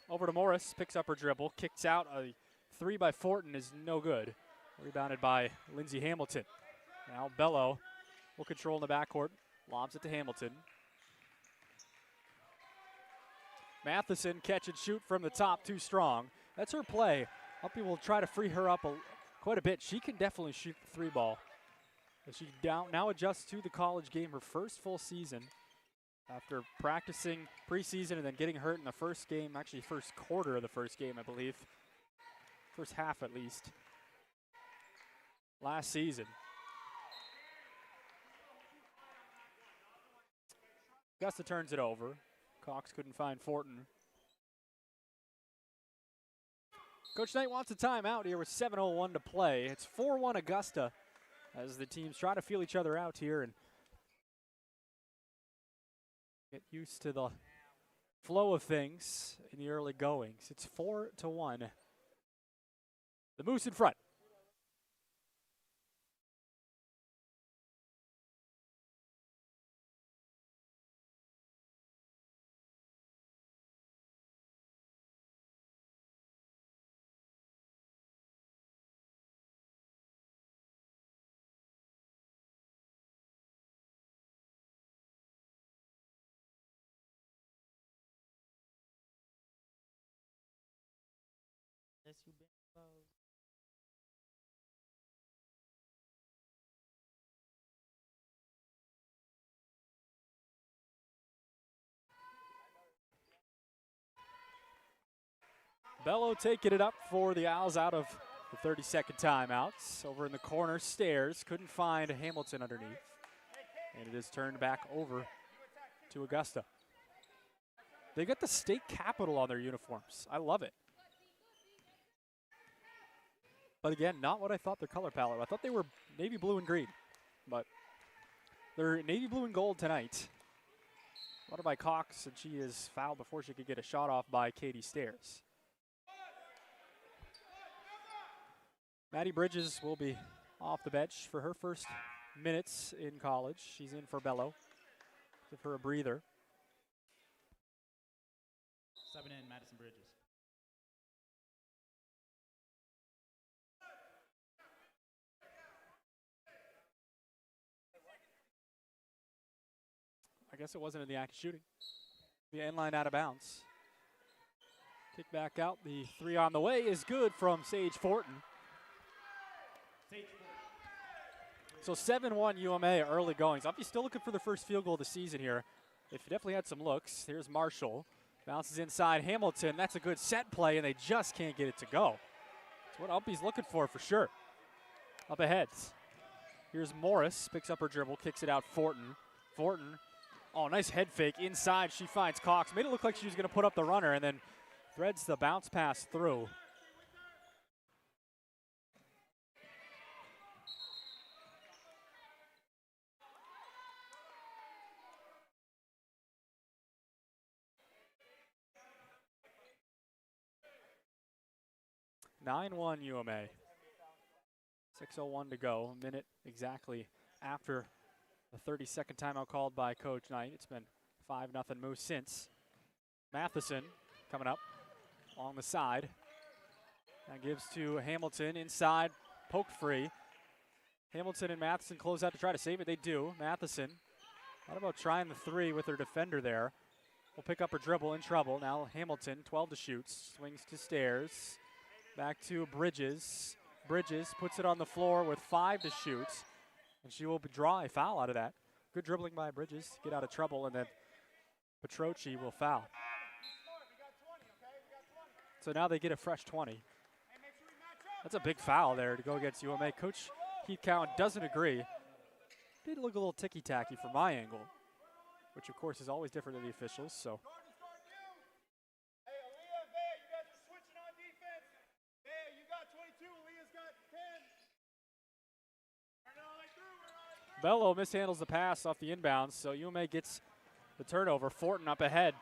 Over to Morris, picks up her dribble, kicks out. A three by Fortin is no good. Rebounded by Lindsay Hamilton. Now Bello will control in the backcourt. Lobs it to Hamilton. Matheson catch and shoot from the top, too strong. That's her play. UMPI will try to free her up quite a bit. She can definitely shoot the three ball. As she now adjusts to the college game, her first full season after practicing preseason and then getting hurt in the first game, actually first quarter of the first game, I believe. First half at least. Last season. Augusta turns it over. Cox couldn't find Fortin. Coach Knight wants a timeout here with 7:01 to play. It's 4-1 Augusta as the teams try to feel each other out here and get used to the flow of things in the early goings. It's 4-1. The Moose in front. Bello taking it up for the Owls out of the 30-second timeouts. Over in the corner, Stairs couldn't find Hamilton underneath. And it is turned back over to Augusta. They got the state capital on their uniforms. I love it. But again, not what I thought their color palette. I thought they were navy blue and green, but they're navy blue and gold tonight. Water by Cox, and she is fouled before she could get a shot off by Katie Stairs. Maddie Bridges will be off the bench for her first minutes in college. She's in for Bello. Give her a breather. Subbing in Madison Bridges. I guess it wasn't in the act of shooting. The end line out of bounds. Kick back out. The three on the way is good from Sage Fortin. So 7-1 UMA early goings. I'll be still looking for the first field goal of the season here. They've definitely had some looks. Here's Marshall. Bounces inside Hamilton. That's a good set play, and they just can't get it to go. That's what UMPI's looking for sure. Up ahead. Here's Morris. Picks up her dribble. Kicks it out Fortin. Fortin. Oh, nice head fake. Inside, she finds Cox. Made it look like she was going to put up the runner, and then threads the bounce pass through. (9-1) UMA. 6:01 to go. A minute exactly after the 32nd timeout called by Coach Knight. It's been 5-0 Moose since. Matheson coming up along the side. That gives to Hamilton inside, poked free. Hamilton and Matheson close out to try to save it. They do. Matheson, what about trying the three with her defender there? Will pick up her dribble, in trouble. Now Hamilton, 12 to shoot, swings to Stairs. Back to Bridges. Bridges puts it on the floor with 5 to shoot. And she will draw a foul out of that. Good dribbling by Bridges to get out of trouble, and then Petroci will foul. So now they get a fresh 20. That's a big foul there to go against UMA. Coach Heath Cowan doesn't agree. Did look a little ticky-tacky from my angle, which of course is always different than the officials, so. Bello mishandles the pass off the inbounds, so UMA gets the turnover. Fortin up ahead.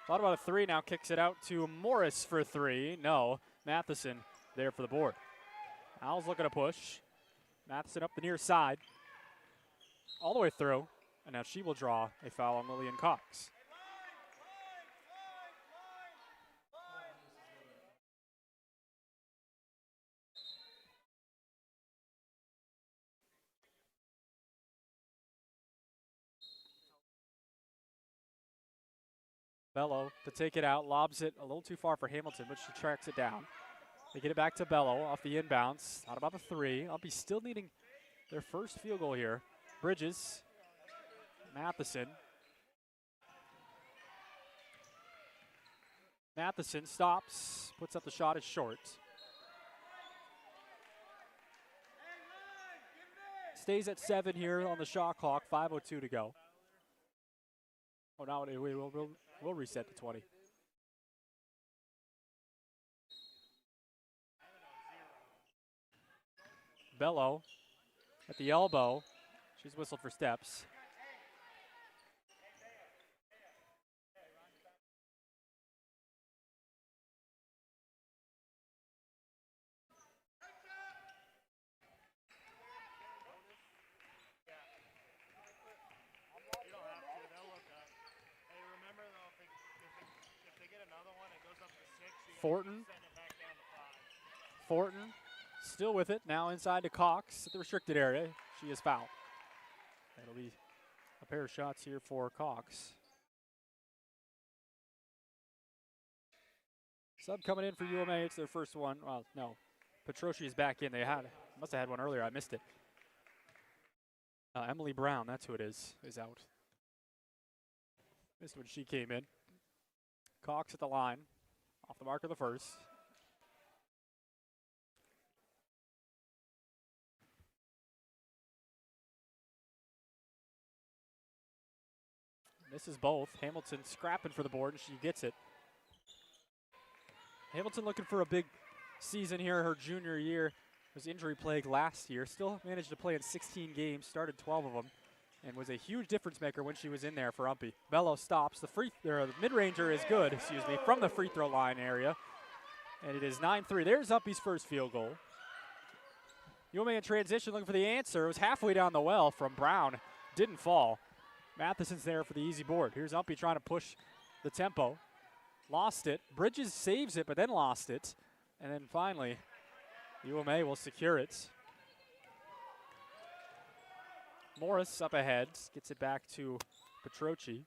Thought about a three, now kicks it out to Morris for three. No, Matheson there for the board. Owls looking to push. Matheson up the near side. All the way through, and now she will draw a foul on Lillian Cox. Bello to take it out, lobs it a little too far for Hamilton, but she tracks it down. They get it back to Bello off the inbounds. Thought about the three. I'll be still needing their first field goal here. Bridges, Matheson. Matheson stops, puts up the shot, it's short. Stays at 7 here on the shot clock, 5:02 to go. Oh, now we'll reset to 20. Bello at the elbow. She's whistled for steps. Fortin still with it, now inside to Cox at the restricted area. She is fouled. That'll be a pair of shots here for Cox. Sub coming in for UMA, it's their first one. Well, no, Petroci is back in. They must have had one earlier, I missed it. Emily Brown, that's who it is out. Missed when she came in. Cox at the line, off the mark of the first. Misses both. Hamilton scrapping for the board, and she gets it. Hamilton looking for a big season here. Her junior year was injury plagued last year. Still managed to play in 16 games, started 12 of them, and was a huge difference maker when she was in there for UMPI. Bello stops. The mid-ranger is good, from the free throw line area. And it is 9-3. There's UMPI's first field goal. UMA in transition looking for the answer. It was halfway down the well from Brown. Didn't fall. Matheson's there for the easy board. Here's UMPI trying to push the tempo. Lost it. Bridges saves it, but then lost it. And then finally, UMA will secure it. Morris up ahead. Gets it back to Petroci.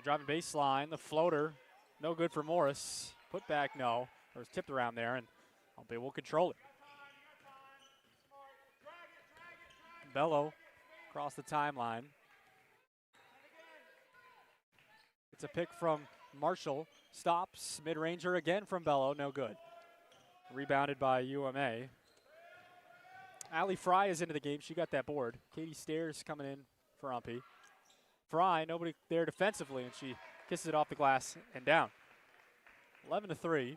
Driving baseline. The floater. No good for Morris. Put back, no. Or it's tipped around there, and UMPI will control it. Bello across the timeline. It's a pick from Marshall. Stops. Mid-ranger again from Bello. No good. Rebounded by UMA. Allie Fry is into the game. She got that board. Katie Stairs coming in for UMPI. Fry, nobody there defensively, and she kisses it off the glass and down. 11-3.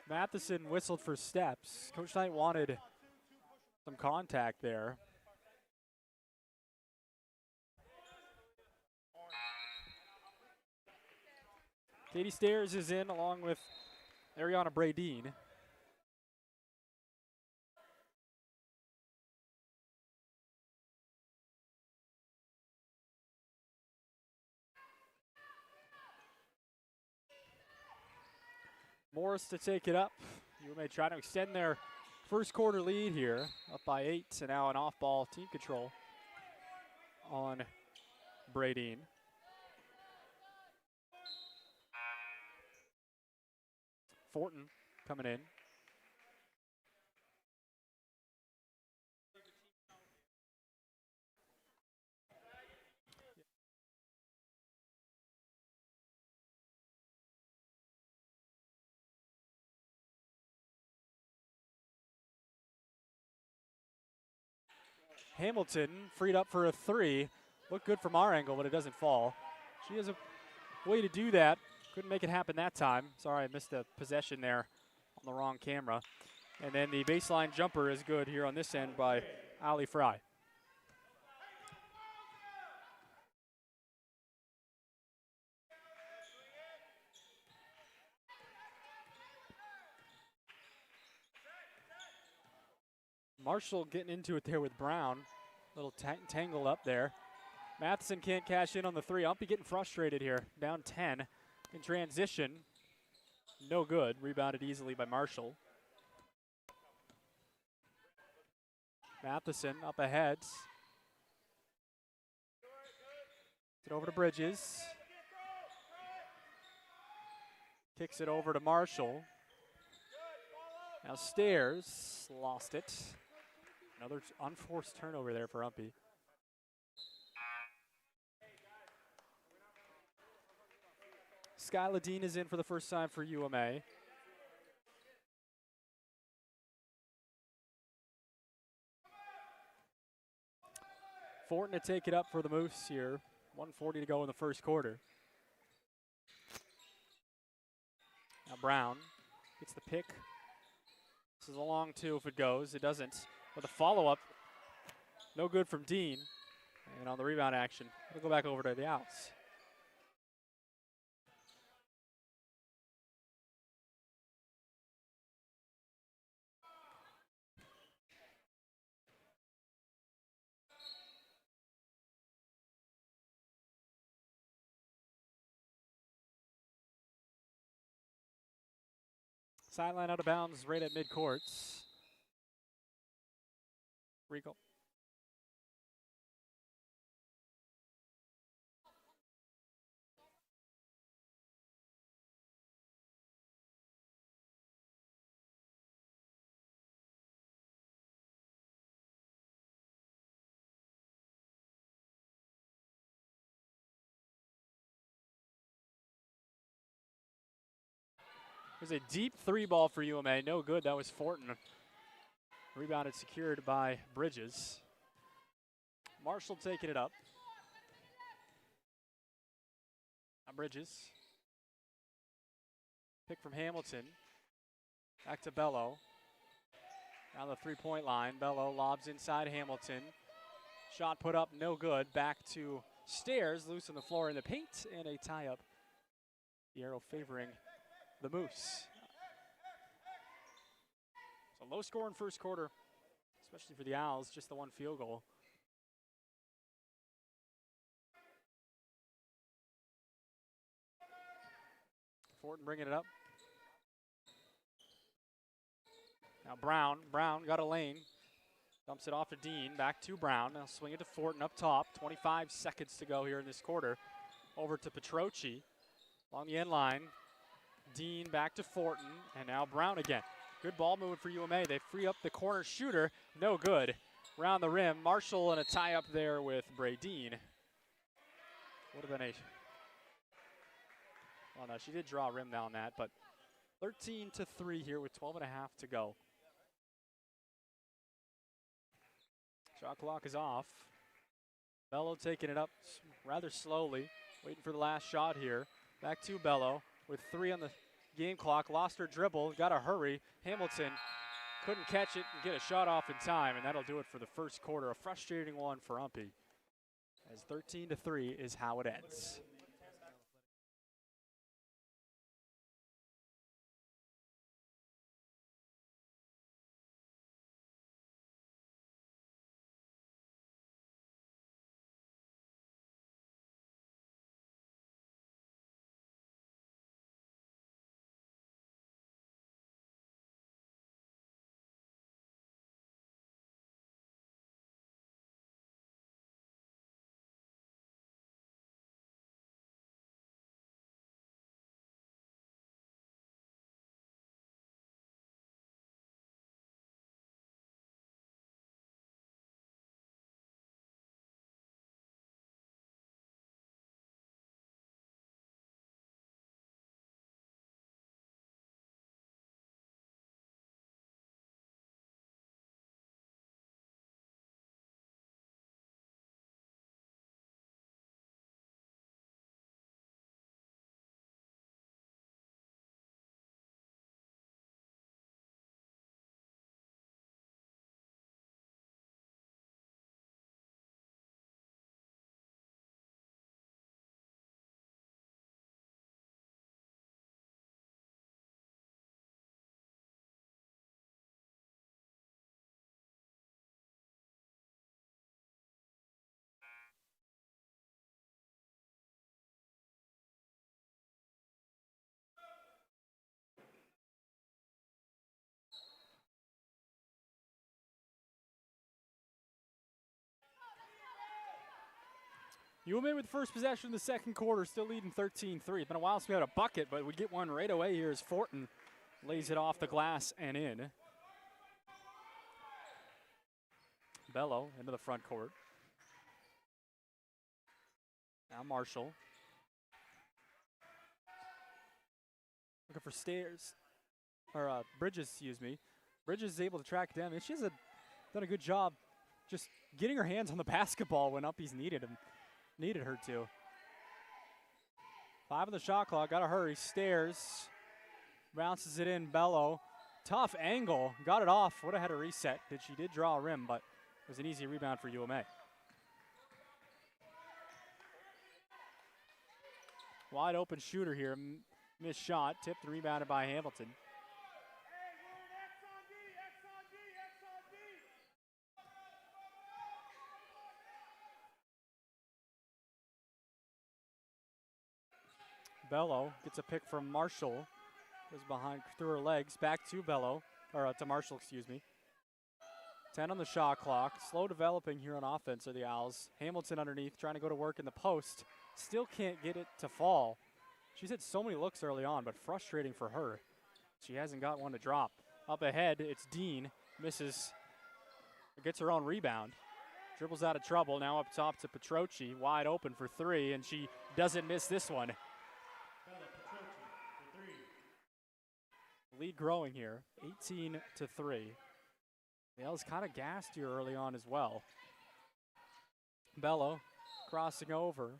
Matheson whistled for steps. Coach Knight wanted some contact there. Katie Stairs is in along with Ariana Bradeen. Morris to take it up. UMA trying to extend their first quarter lead here, up by 8, and now an off-ball team control on Bradeen. Fortin coming in. Hamilton freed up for a 3. Looked good from our angle, but it doesn't fall. She has a way to do that. Couldn't make it happen that time. Sorry, I missed a possession there on the wrong camera. And then the baseline jumper is good here on this end by Ali Fry. Marshall getting into it there with Brown. Little tangle up there. Matheson can't cash in on the 3. UMPI getting frustrated here. Down 10 in transition. No good. Rebounded easily by Marshall. Matheson up ahead. Gets it over to Bridges. Kicks it over to Marshall. Now Stairs lost it. Another unforced turnover there for UMPI. Skyla Dean is in for the first time for UMA. Fortin to take it up for the Moose here. 1:40 to go in the first quarter. Now Brown gets the pick. This is a long 2 if it goes. It doesn't. But the follow-up, no good from Dean. And on the rebound action, we'll go back over to the Owls. Sideline out of bounds right at midcourts. Rico. There's a deep 3 ball for UMA. No good. That was Fortin. Rebounded, secured by Bridges. Marshall taking it up. Now Bridges. Pick from Hamilton. Back to Bello. Around the three-point line, Bello lobs inside Hamilton. Shot put up, no good. Back to Stairs, loose on the floor in the paint, and a tie-up. The arrow favoring the Moose. So low score in first quarter, especially for the Owls, just the one field goal. Fortin bringing it up. Now Brown got a lane. Dumps it off to Dean, back to Brown. Now swing it to Fortin up top. 25 seconds to go here in this quarter. Over to Petroci along the end line. Dean back to Fortin, and now Brown again. Good ball movement for UMA. They free up the corner shooter. No good. Round the rim. Marshall and a tie up there with Bradeen. Would have been a... Well, no, she did draw a rim down that, but 13-3 here with 12 and a half to go. Shot clock is off. Bello taking it up rather slowly, waiting for the last shot here. Back to Bello with 3 on the game clock. Lost her dribble, got to hurry. Hamilton couldn't catch it and get a shot off in time, and that'll do it for the first quarter. A frustrating one for UMPI, as 13-3 is how it ends. UMA with the first possession in the second quarter, still leading 13-3. It's been a while since we had a bucket, but we get one right away here as Fortin lays it off the glass and in. Bello into the front court. Now Marshall. Looking for Bridges, excuse me. Bridges is able to track it down, and she's done a good job just getting her hands on the basketball when UMPI's needed her to. 5 on the shot clock, gotta hurry. Stairs, bounces it in, Bello. Tough angle, got it off, would have had a reset. She did draw a rim, but it was an easy rebound for UMA. Wide open shooter here, missed shot, tipped and rebounded by Hamilton. Bello gets a pick from Marshall. Goes behind through her legs. Back to Bello, or to Marshall, excuse me. 10 on the shot clock. Slow developing here on offense are the Owls. Hamilton underneath, trying to go to work in the post. Still can't get it to fall. She's had so many looks early on, but frustrating for her. She hasn't got one to drop. Up ahead, it's Dean. Misses. Gets her own rebound. Dribbles out of trouble. Now up top to Petroci. Wide open for 3, and she doesn't miss this one. Lead growing here, 18-3. The Owls kind of gassed here early on as well. Bello crossing over.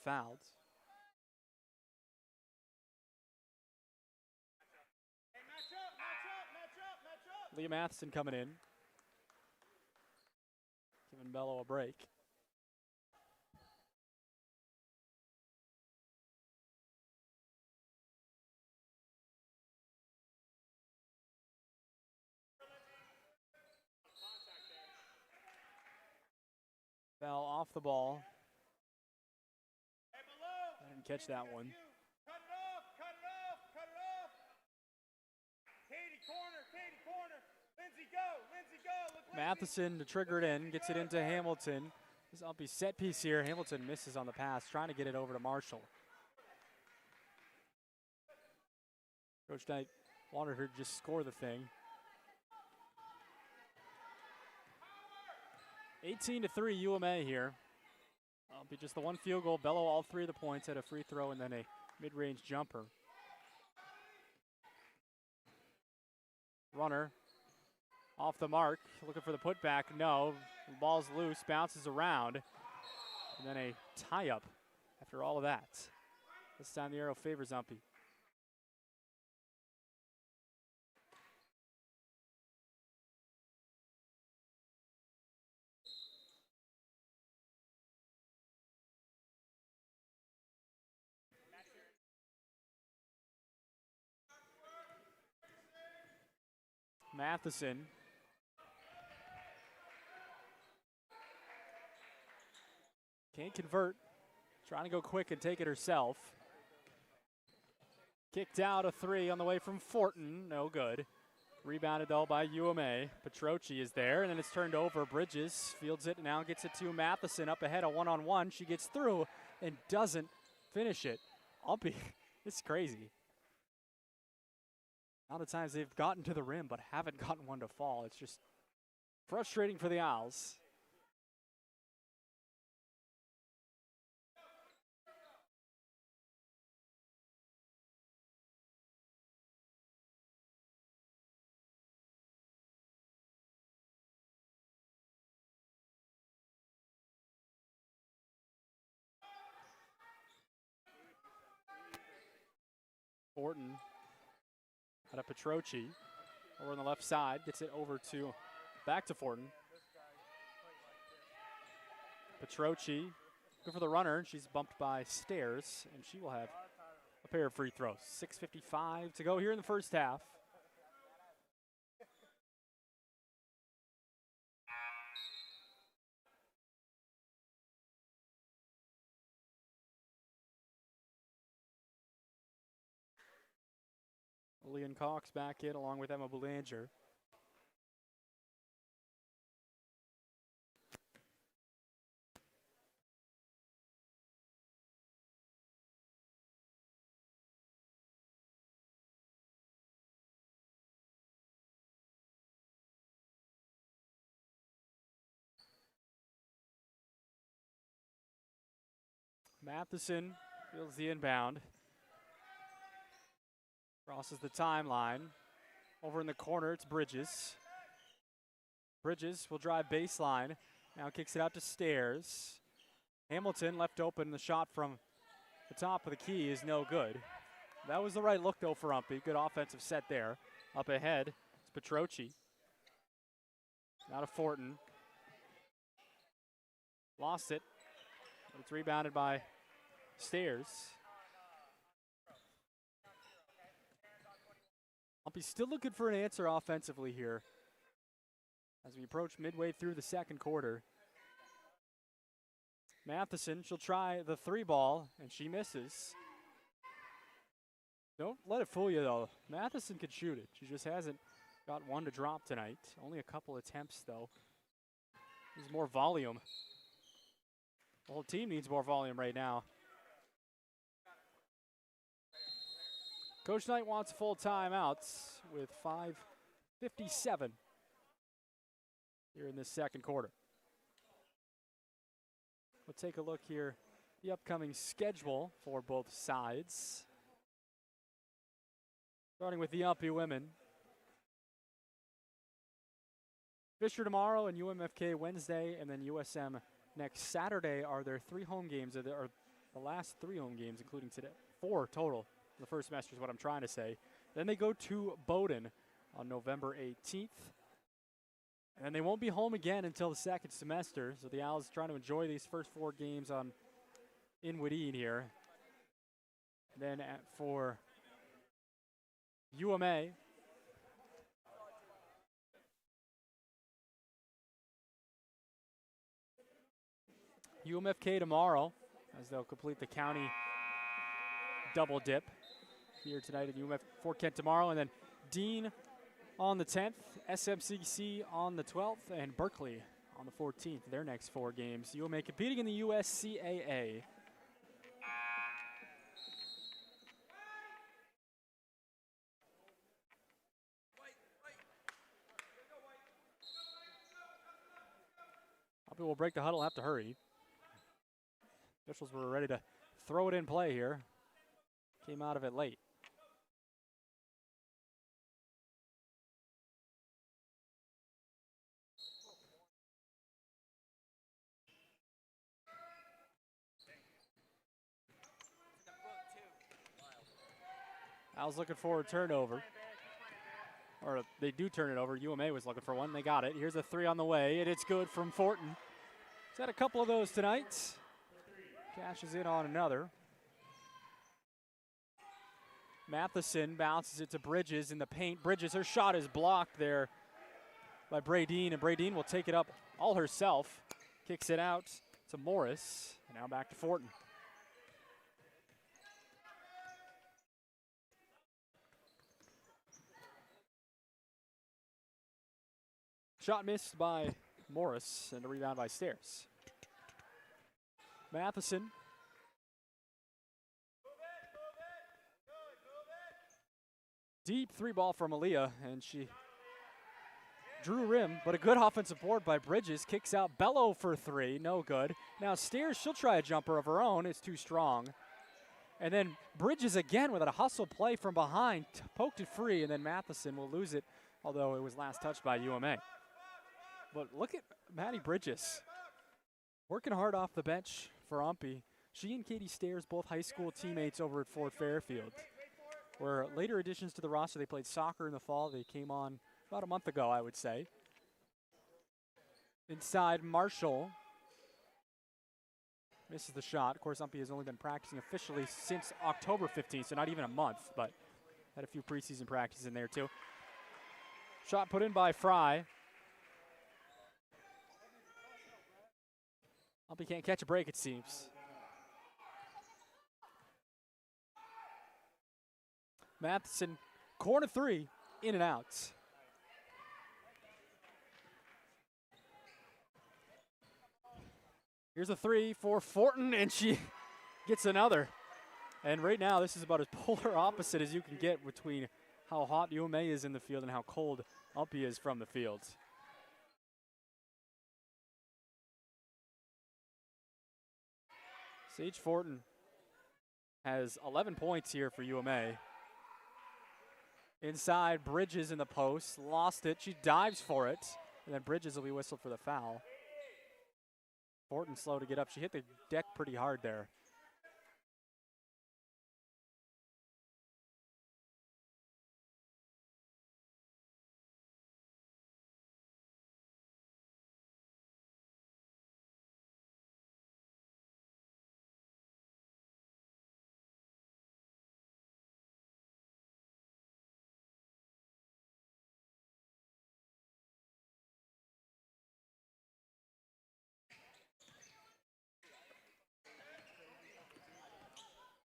Fouled. Leah Matheson coming in. Giving Bello a break. Fell off the ball. I didn't catch that one. Matheson to trigger it in, gets it into Hamilton. This UMPI set piece here. Hamilton misses on the pass, trying to get it over to Marshall. Coach Knight wanted her to just score the thing. 18-3 UMA here. UMPI just the one field goal. Bello all 3 of the points, had a free throw and then a mid-range jumper. Runner off the mark, looking for the putback. No, the ball's loose, bounces around, and then a tie-up after all of that. This time the arrow favors UMPI. Matheson. Can't convert. Trying to go quick and take it herself. Kicked out a 3 on the way from Fortin. No good. Rebounded though by UMA. Petroci is there, and then it's turned over. Bridges fields it and now gets it to Matheson up ahead, a one-on-one. She gets through and doesn't finish it. UMPI, it's crazy. A lot of times they've gotten to the rim but haven't gotten one to fall. It's just frustrating for the Owls. Fortin out of Petroci over on the left side, gets it over to, back to Fortin. Petroci, good for the runner. She's bumped by Stairs, and she will have a pair of free throws. 6:55 to go here in the first half. Leon Cox back in along with Emma Belanger. Matheson feels the inbound. Crosses the timeline. Over in the corner, it's Bridges. Bridges will drive baseline. Now kicks it out to Stairs. Hamilton left open. The shot from the top of the key is no good. That was the right look, though, for UMPI. Good offensive set there. Up ahead, it's Petroci. Now to Fortin. Lost it. But it's rebounded by Stairs. UMPI still looking for an answer offensively here as we approach midway through the second quarter. Matheson, she'll try the 3 ball, and she misses. Don't let it fool you, though. Matheson could shoot it. She just hasn't got one to drop tonight. Only a couple attempts, though. Needs more volume. The whole team needs more volume right now. Coach Knight wants full timeouts with 5:57 here in this second quarter. We'll take a look here, the upcoming schedule for both sides. Starting with the UMPI women. Fisher tomorrow and UMFK Wednesday, and then USM next Saturday are their 3 home games, or the last 3 home games, including today. 4 total. The first semester is what I'm trying to say. Then they go to Bowdoin on November 18th. And they won't be home again until the second semester, so the Owls trying to enjoy these first 4 games in Wieden here. And then for UMA, UMFK tomorrow, as they'll complete the county double dip here tonight at UMF Fort Kent tomorrow, and then Dean on the 10th, SMCC on the 12th, and Berkeley on the 14th, their next 4 games. UMA competing in the USCAA. We'll break the huddle, have to hurry. Officials were ready to throw it in play here. Came out of it late. I was looking for a turnover. Or they do turn it over. UMA was looking for one. They got it. Here's a 3 on the way, and it's good from Fortin. He's had a couple of those tonight. Cashes in on another. Matheson bounces it to Bridges in the paint. Bridges, her shot is blocked there by Bradeen, and Bradeen will take it up all herself. Kicks it out to Morris, and now back to Fortin. Shot missed by Morris, and a rebound by Stairs. Matheson. Deep 3-ball from Aaliyah, and she drew rim, but a good offensive board by Bridges. Kicks out Bello for 3, no good. Now Stairs, she'll try a jumper of her own, it's too strong. And then Bridges again with a hustle play from behind, poked it free, and then Matheson will lose it, although it was last touched by UMA. But look at Maddie Bridges, working hard off the bench for UMPI. She and Katie Stairs, both high school teammates over at Fort Fairfield. Were later additions to the roster. They played soccer in the fall. They came on about a month ago, I would say. Inside, Marshall misses the shot. Of course, UMPI has only been practicing officially since October 15th, so not even a month, but had a few preseason practices in there too. Shot put in by Fry. UMPI can't catch a break, it seems. Matheson, corner 3, in and out. Here's a 3 for Fortin, and she gets another. And right now, this is about as polar opposite as you can get between how hot UMA is in the field and how cold UMPI is from the field. Sage Fortin has 11 points here for UMA. Inside, Bridges in the post, lost it. She dives for it, and then Bridges will be whistled for the foul. Fortin slow to get up. She hit the deck pretty hard there.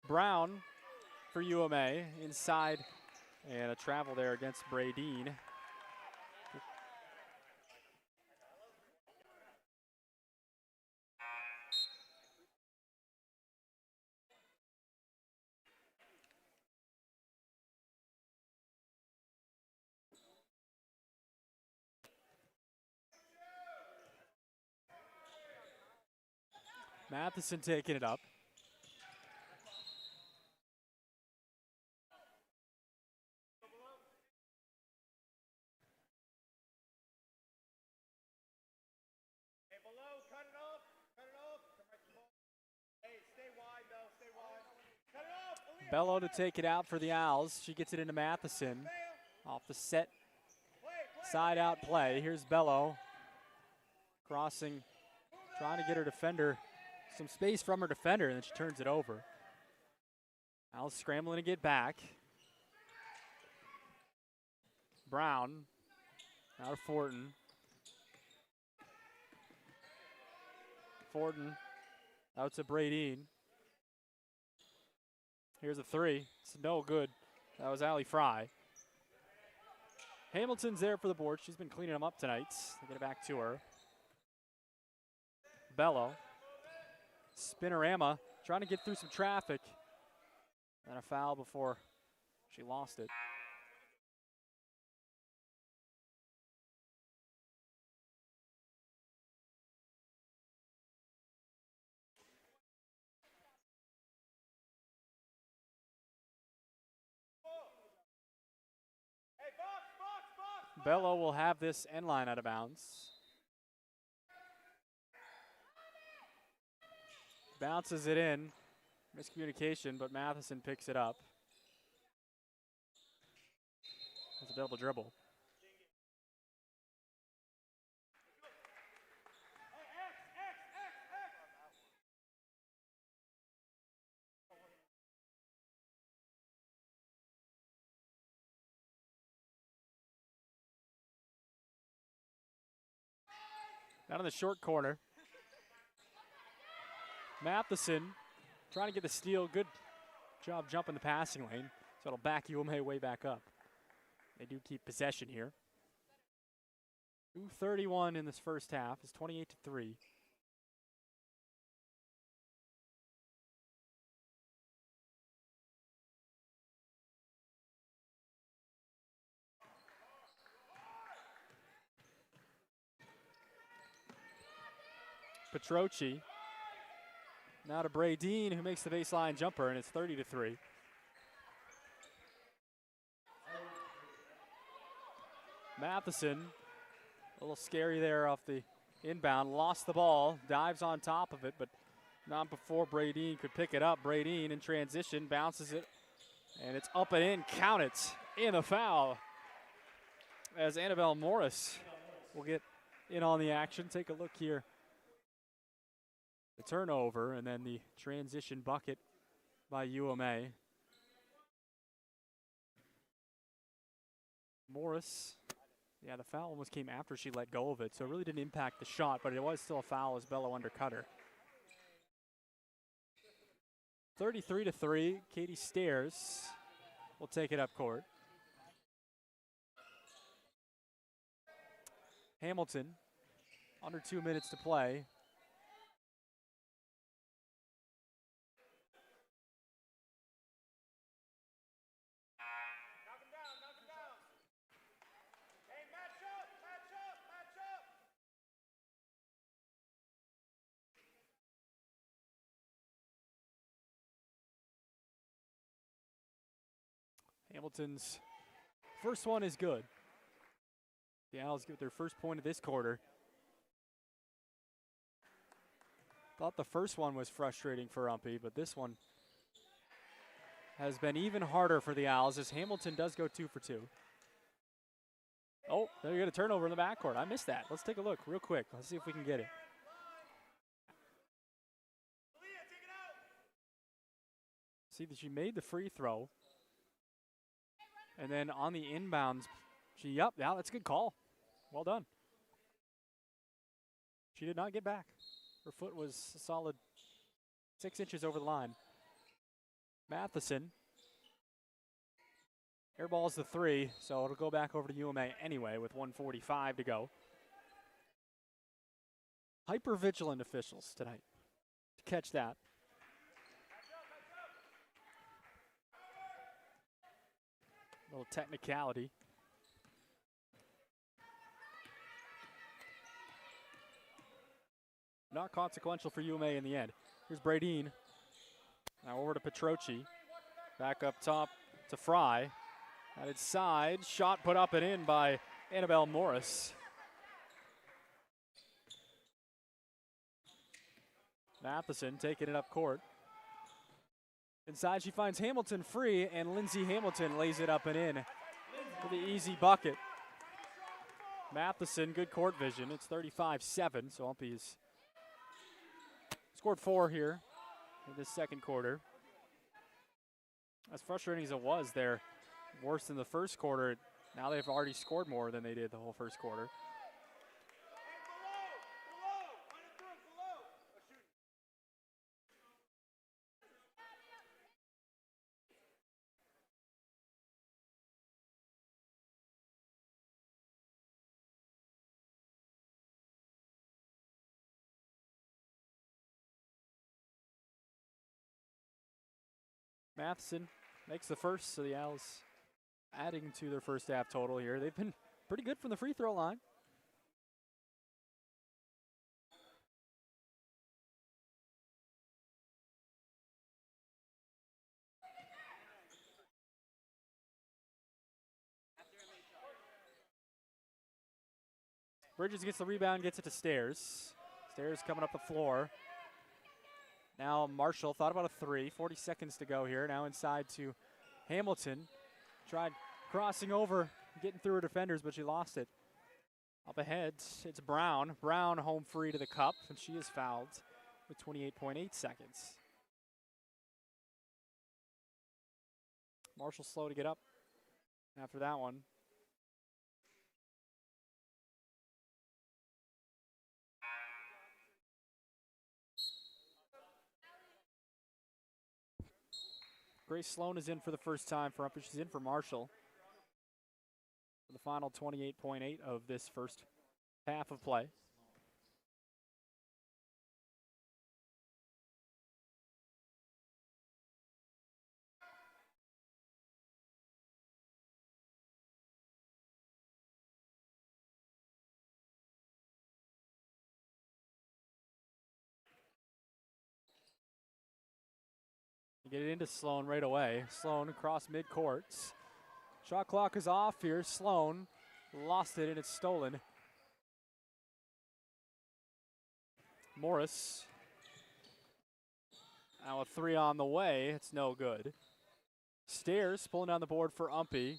Brown for UMA inside, and a travel there against Bradeen. Matheson taking it up. Bello to take it out for the Owls. She gets it into Matheson off the set Side out play. Here's Bello. Crossing, trying to get her defender some space from her defender, and then she turns it over. Al's scrambling to get back. Brown, out of Fortin. Fortin, out to Bradeen. Here's a three. It's no good. That was Allie Fry. Hamilton's there for the board. She's been cleaning them up tonight. They get it back to her. Bello. Spinorama trying to get through some traffic. And a foul before she lost it. Bello will have this end line out of bounds. Bounces it in. Miscommunication, but Matheson picks it up. That's a double dribble. Down in the short corner. Matheson trying to get the steal. Good job jumping the passing lane. So it'll back UMA way back up. They do keep possession here. 2:31 in this first half. It's 28-3. Petroci. Now to Bradeen, who makes the baseline jumper, and it's 30-3. Matheson, a little scary there off the inbound, lost the ball, dives on top of it, but not before Bradeen could pick it up. Bradeen in transition, bounces it, and it's up and in. Count it, in a foul. As Annabelle Morris will get in on the action. Take a look here. The turnover and then the transition bucket by UMA. Morris, yeah, the foul almost came after she let go of it, so it really didn't impact the shot, but it was still a foul as Bello undercut her. 33-3, Katie Stairs will take it up court. Hamilton, under 2 minutes to play. Hamilton's first one is good. The Owls get their first point of this quarter. Thought the first one was frustrating for UMPI, but this one has been even harder for the Owls as Hamilton does go 2 for 2. Oh, there you get a turnover in the backcourt. I missed that. Let's take a look real quick. Let's see if we can get it. See that she made the free throw. And then on the inbounds, yeah, that's a good call. Well done. She did not get back. Her foot was a solid 6 inches over the line. Matheson. Airball's the 3, so it'll go back over to UMA anyway with 1:45 to go. Hyper-vigilant officials tonight to catch that. A little technicality. Not consequential for UMA in the end. Here's Bradeen. Now over to Petroci. Back up top to Fry. At its side, shot put up and in by Annabelle Morris. Matheson taking it up court. Inside she finds Hamilton free, and Lindsay Hamilton lays it up and in for the easy bucket. Matheson, good court vision. It's 35-7, so UMPI's scored 4 here in this second quarter. As frustrating as it was, they're worse than the first quarter. Now they've already scored more than they did the whole first quarter. Matheson makes the first, so the Owls adding to their first half total here. They've been pretty good from the free throw line. Bridges gets the rebound, gets it to Stairs. Stairs coming up the floor. Now Marshall thought about a 3, 40 seconds to go here. Now inside to Hamilton. Tried crossing over, getting through her defenders, but she lost it. Up ahead, it's Brown. Brown home free to the cup, and she is fouled with 28.8 seconds. Marshall slow to get up after that one. Grace Sloan is in for the first time for UMPI. She's in for Marshall for the final 28.8 of this first half of play. Get it into Sloan right away. Sloan across midcourt. Shot clock is off here. Sloan lost it and it's stolen. Morris. Now a 3 on the way. It's no good. Stairs pulling down the board for UMPI.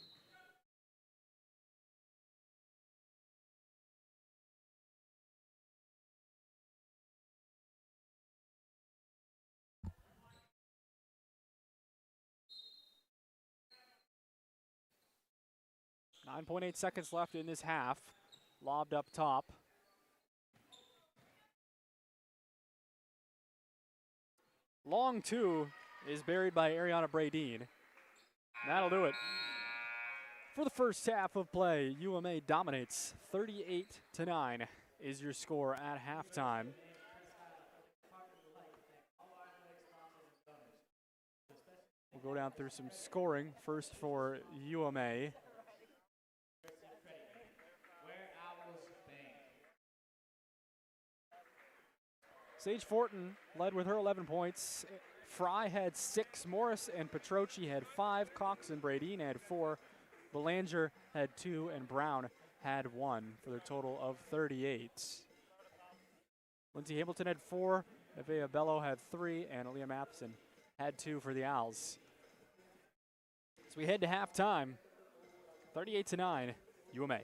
.8 seconds left in this half. Lobbed up top. Long 2 is buried by Ariana Bradeen. That'll do it. For the first half of play, UMA dominates 38-9 is your score at halftime. We'll go down through some scoring. First for UMA. Sage Fortin led with her 11 points. Fry had 6. Morris and Petroci had 5. Cox and Bradeen had 4. Belanger had 2. And Brown had 1 for their total of 38. Lindsay Hamilton had 4. Evea Bello had 3. And Aaliyah Matheson had 2 for the Owls. So we head to halftime. 38-9, UMA.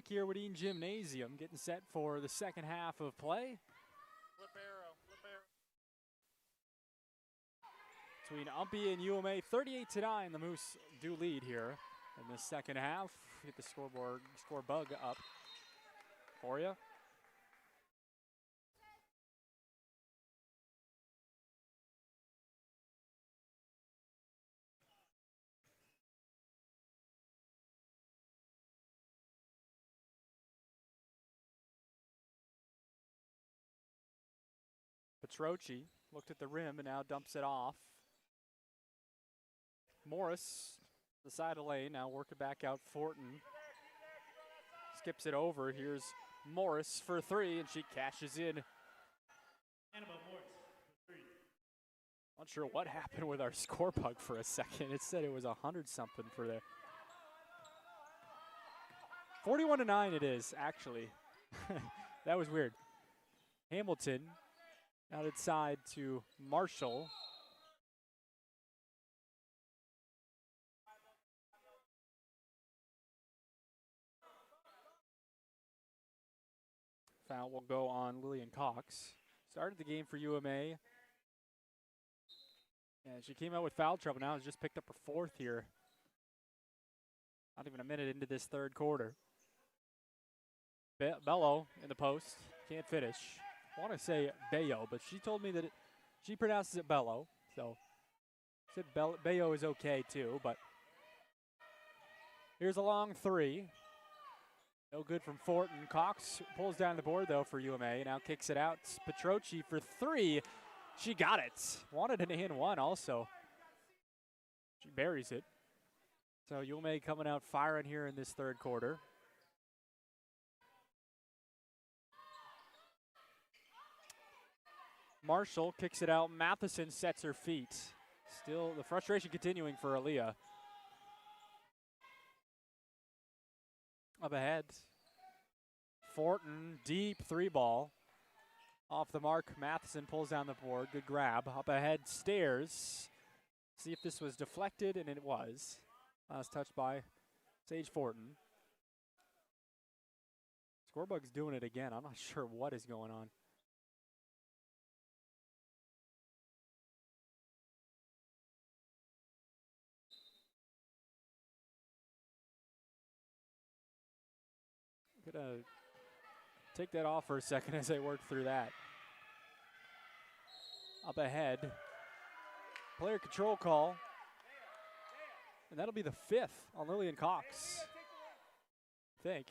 back here at Wieden Gymnasium, getting set for the second half of play. Between UMPI and UMA, 38-9, the Moose do lead here in the second half. Get the score bug up for you. Petrochi looked at the rim and now dumps it off. Morris, the side of the lane, now working back out. Fortin skips it over. Here's Morris for three, and she cashes in. Not sure what happened with our score bug for a second. It said it was 100-something for there. 41-9 it is, actually. That was weird. Hamilton out inside to Marshall. Foul will go on Lillian Cox. Started the game for UMA. And she came out with foul trouble now. Has just picked up her fourth here. Not even a minute into this third quarter. Bello in the post. Can't finish. I want to say Bayo, but she told me that she pronounces it Bello. So said Bayo is okay too, but here's a long three. No good from Fortin. Cox pulls down the board though for UMA. Now kicks it out. Petrochi for three. She got it. Wanted an and one also. She buries it. So UMA coming out firing here in this third quarter. Marshall kicks it out. Matheson sets her feet. Still the frustration continuing for Aaliyah. Up ahead. Fortin, deep three ball. Off the mark, Matheson pulls down the board. Good grab. Up ahead, Stairs. See if this was deflected, and it was. Last touch by Sage Fortin. Scorebug's doing it again. I'm not sure what is going on. Gonna take that off for a second as I work through that. Up ahead, player control call, and that'll be the fifth on Lillian Cox, I think.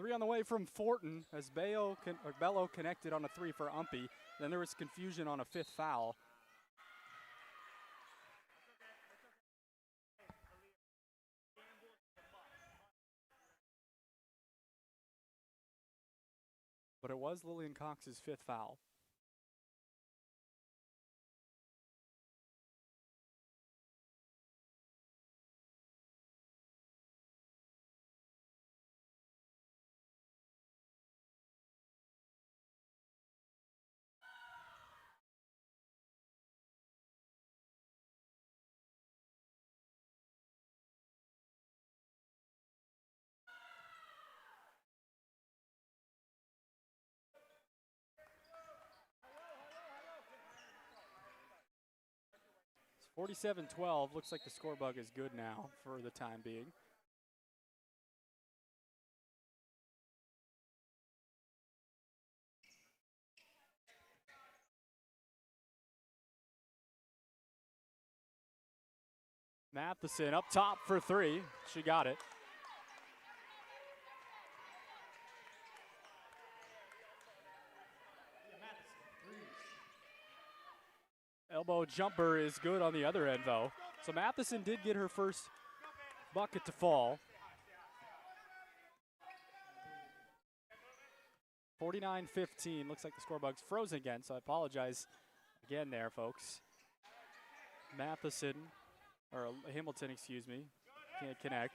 Three on the way from Fortin as Bello connected on a three for UMPI. Then there was confusion on a fifth foul. But it was Lillian Cox's fifth foul. It's 47-12. Looks like the score bug is good now for the time being. Matheson up top for three. She got it. Elbow jumper is good on the other end, though. So Matheson did get her first bucket to fall. 49-15. Looks like the score bug's frozen again, so I apologize again there, folks. Matheson, or Hamilton, excuse me, can't connect.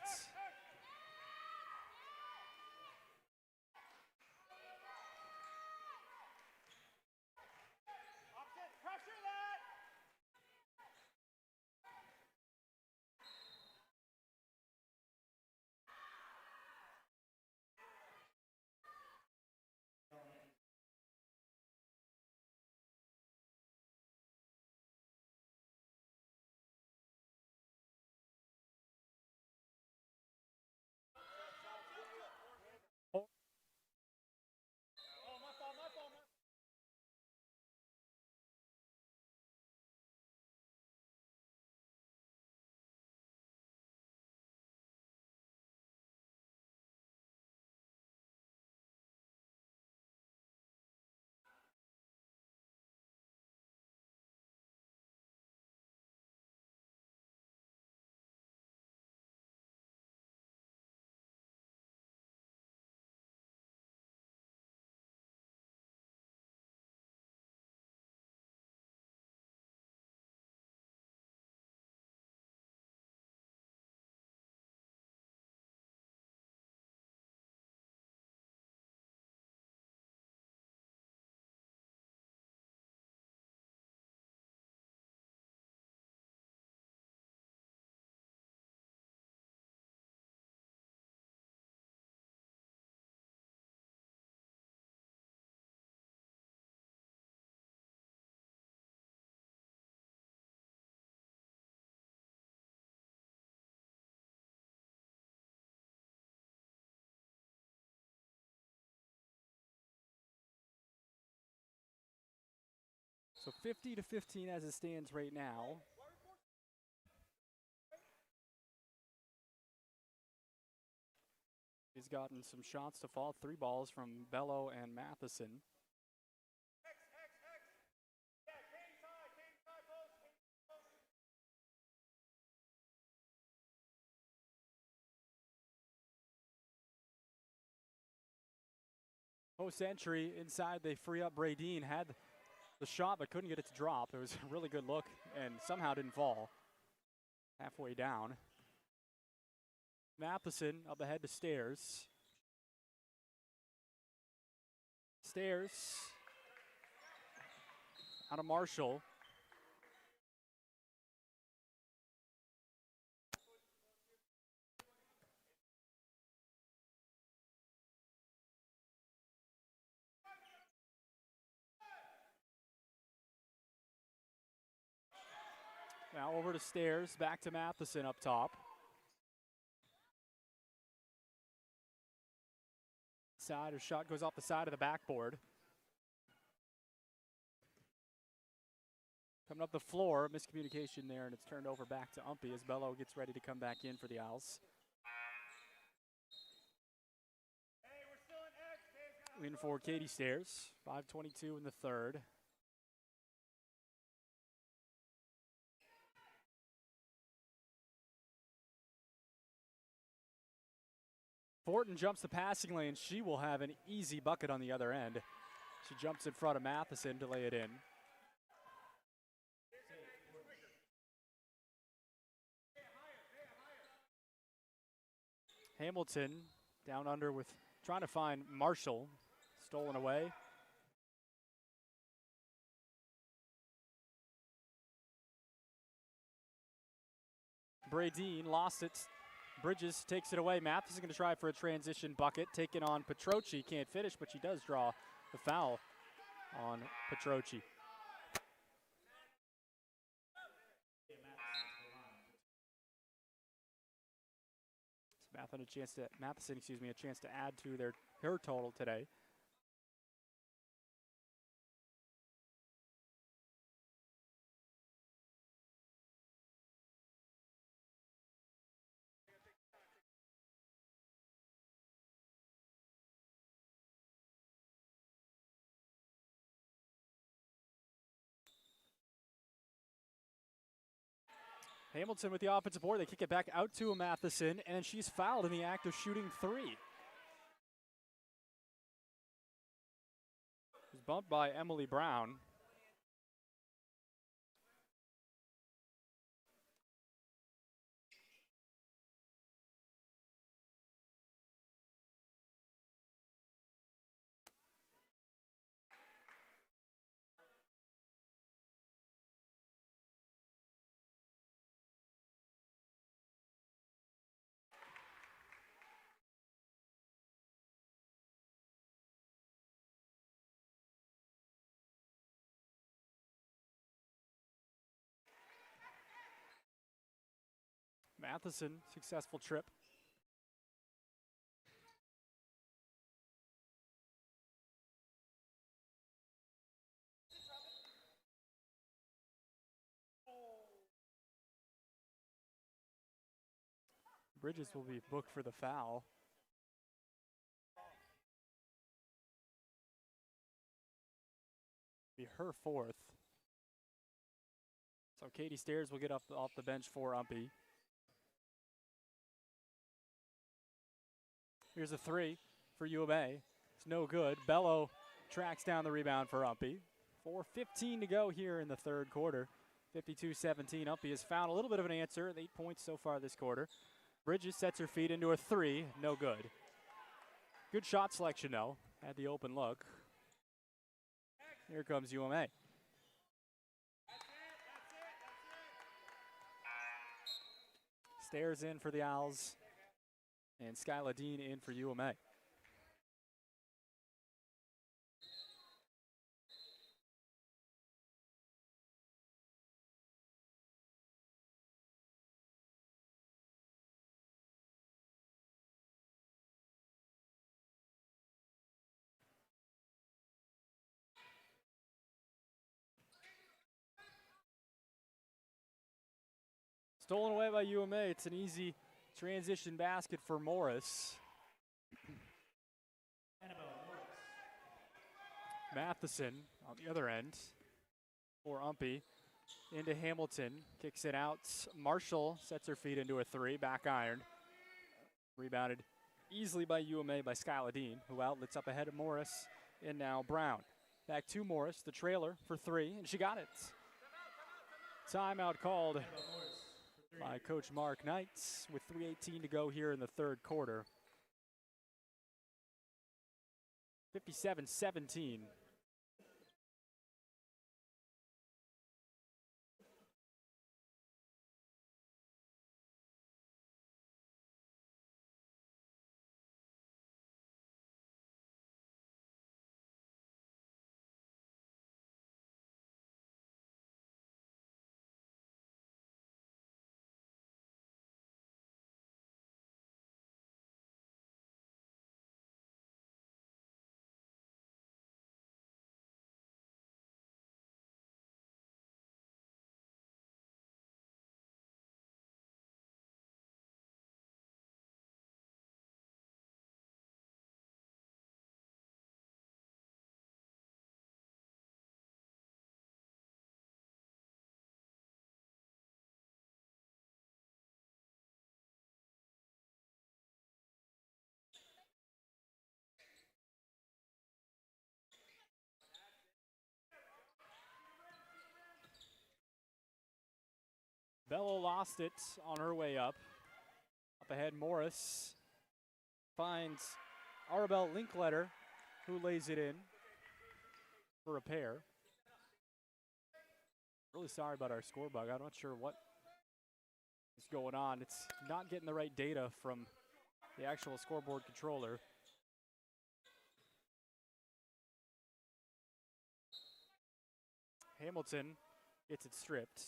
So 50-15 as it stands right now. He's gotten some shots to fall, 3 balls from Bello and Matheson. Post entry inside, they free up Bradeen. Had the shot but couldn't get it to drop. It was a really good look and somehow didn't fall. Halfway down. Matheson up ahead to Stairs. Stairs out of Marshall. Now over to Stairs, back to Matheson up top. Side, a shot goes off the side of the backboard. Coming up the floor, miscommunication there, and it's turned over back to UMPI as Bello gets ready to come back in for the Owls. in for Katie Stairs. 5:22 in the third. Fortin jumps the passing lane. She will have an easy bucket on the other end. She jumps in front of Matheson to lay it in. Hamilton down under with trying to find Marshall. Stolen away. Bradeen lost it. Bridges takes it away. Matheson going to try for a transition bucket. Taken on Petroci. Can't finish, but she does draw the foul on Petroci. Matheson, a chance to add to her total today. Hamilton with the offensive board. They kick it back out to Matheson, and she's fouled in the act of shooting three. She's bumped by Emily Brown. Matheson, successful trip. Bridges will be booked for the foul. Be her fourth. So Katie Stairs will get off the bench for UMPI. Here's a three for U of A. It's no good. Bello tracks down the rebound for UMPI. 4:15 to go here in the third quarter. 52-17. UMPI has found a little bit of an answer. 8 points so far this quarter. Bridges sets her feet into a three. No good. Good shot selection, though. Had the open look. Here comes UMA. Stairs in for the Owls. And Skyla Dean in for UMA. Stolen away by UMA. It's an easy transition basket for Morris. Matheson on the other end for UMPI. Into Hamilton. Kicks it out. Marshall sets her feet into a three. Back iron. Rebounded easily by UMA by Skyla Dean, who outlets up ahead of Morris. And now Brown. Back to Morris, the trailer for three, and she got it. Timeout called by Coach Mark Knights with 3:18 to go here in the third quarter. 57-17. Bello lost it on her way up. Up ahead, Morris finds Arabelle Linkletter, who lays it in for a pair. Really sorry about our score bug. I'm not sure what is going on. It's not getting the right data from the actual scoreboard controller. Hamilton gets it stripped.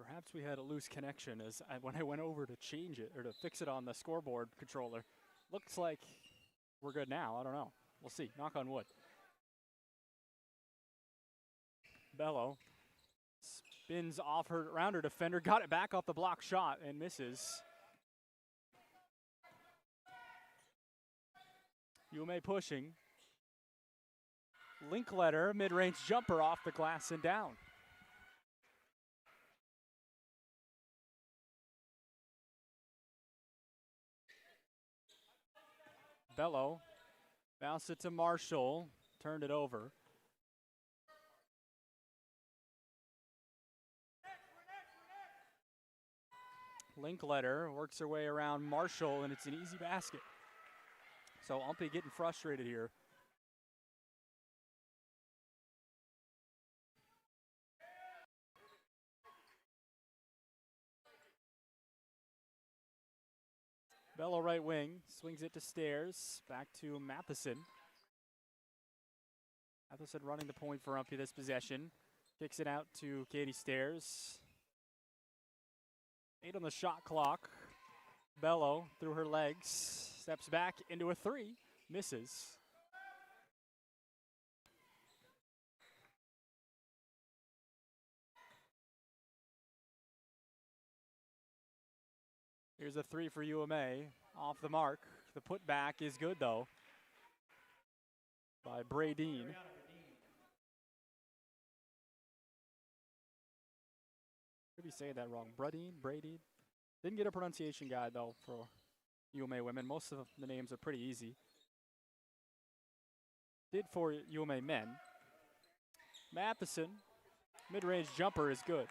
Perhaps we had a loose connection when I went over to change it or to fix it on the scoreboard controller. Looks like we're good now. I don't know. We'll see. Knock on wood. Bello spins off around her defender, got it back off the block shot and misses. UMA pushing. Linkletter, mid-range jumper off the glass and down. Bello bounced it to Marshall, turned it over. Linkletter works her way around Marshall, and it's an easy basket. So UMPI getting frustrated here. Bello right wing, swings it to Stairs, back to Matheson. Matheson running the point for UMPI this possession. Kicks it out to Katie Stairs. 8 on the shot clock. Bello through her legs, steps back into a 3, misses. Here's a 3 for UMA, off the mark. The putback is good though, by Bradeen. Could be saying that wrong. Bradeen. Didn't get a pronunciation guide though for UMA women. Most of the names are pretty easy. Did for UMA men. Matheson, mid-range jumper is good.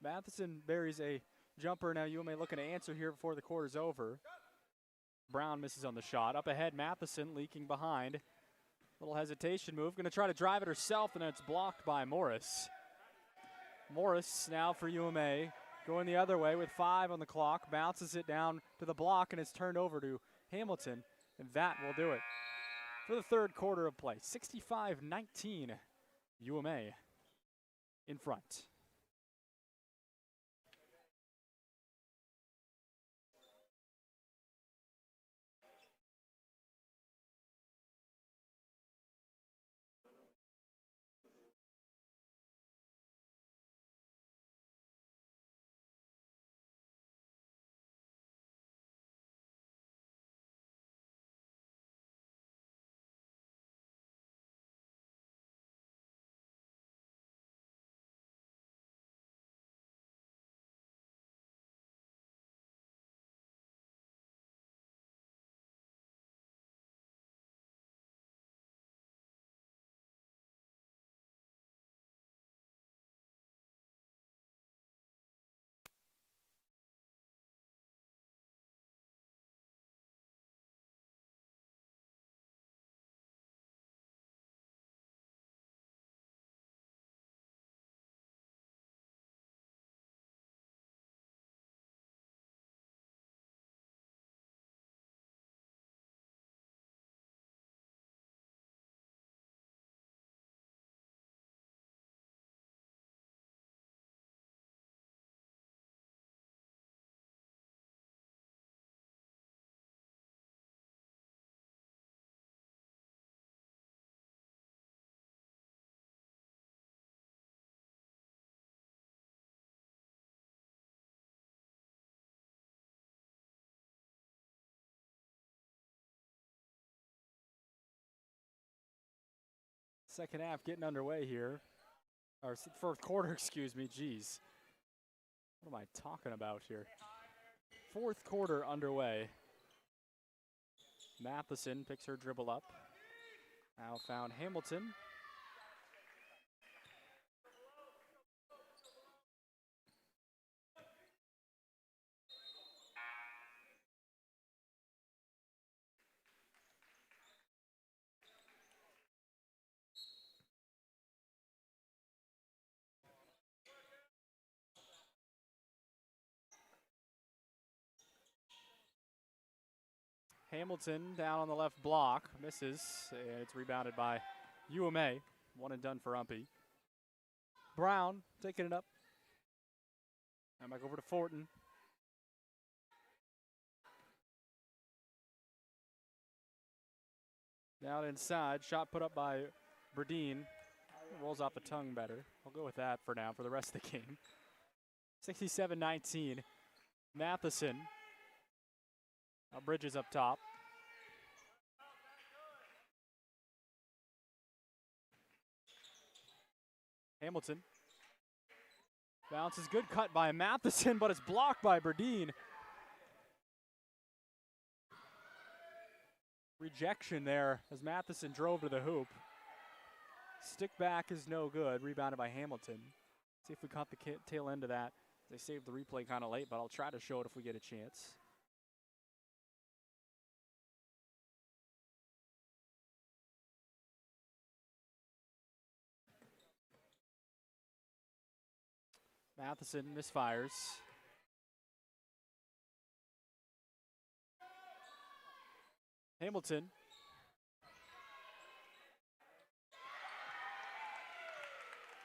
Matheson buries a jumper. Now UMA looking to answer here before the quarter's over. Brown misses on the shot. Up ahead, Matheson leaking behind. Little hesitation move. Going to try to drive it herself, and it's blocked by Morris. Morris now for UMA. Going the other way with 5 on the clock. Bounces it down to the block, and it's turned over to Hamilton. And that will do it for the third quarter of play. 65-19, UMA in front. Second half getting underway here. Or fourth quarter, excuse me. Jeez. What am I talking about here? Fourth quarter underway. Matheson picks her dribble up. Now found Hamilton. Hamilton down on the left block, misses, and it's rebounded by UMA. One and done for UMPI. Brown taking it up. And back over to Fortin. Down inside, shot put up by Berdine. Rolls off the tongue better. I'll go with that for now for the rest of the game. 67-19. Matheson. Now Bridges up top. Hamilton. Bounces, good cut by Matheson, but it's blocked by Berdine. Rejection there as Matheson drove to the hoop. Stick back is no good. Rebounded by Hamilton. See if we caught the tail end of that. They saved the replay kind of late, but I'll try to show it if we get a chance. Matheson misfires. Hamilton.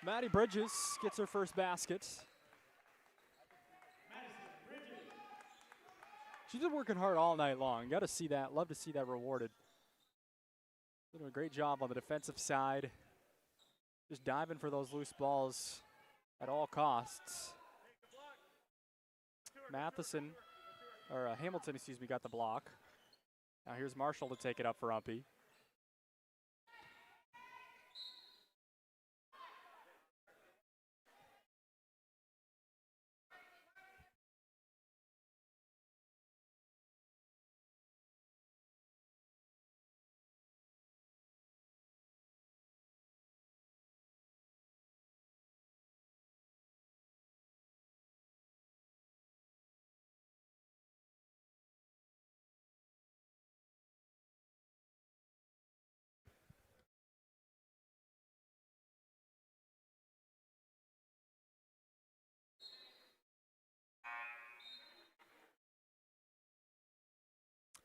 Maddie Bridges gets her first basket. She's been working hard all night long. Got to see that. Love to see that rewarded. Doing a great job on the defensive side. Just diving for those loose balls at all costs. Hamilton, excuse me, got the block. Now here's Marshall to take it up for UMPI.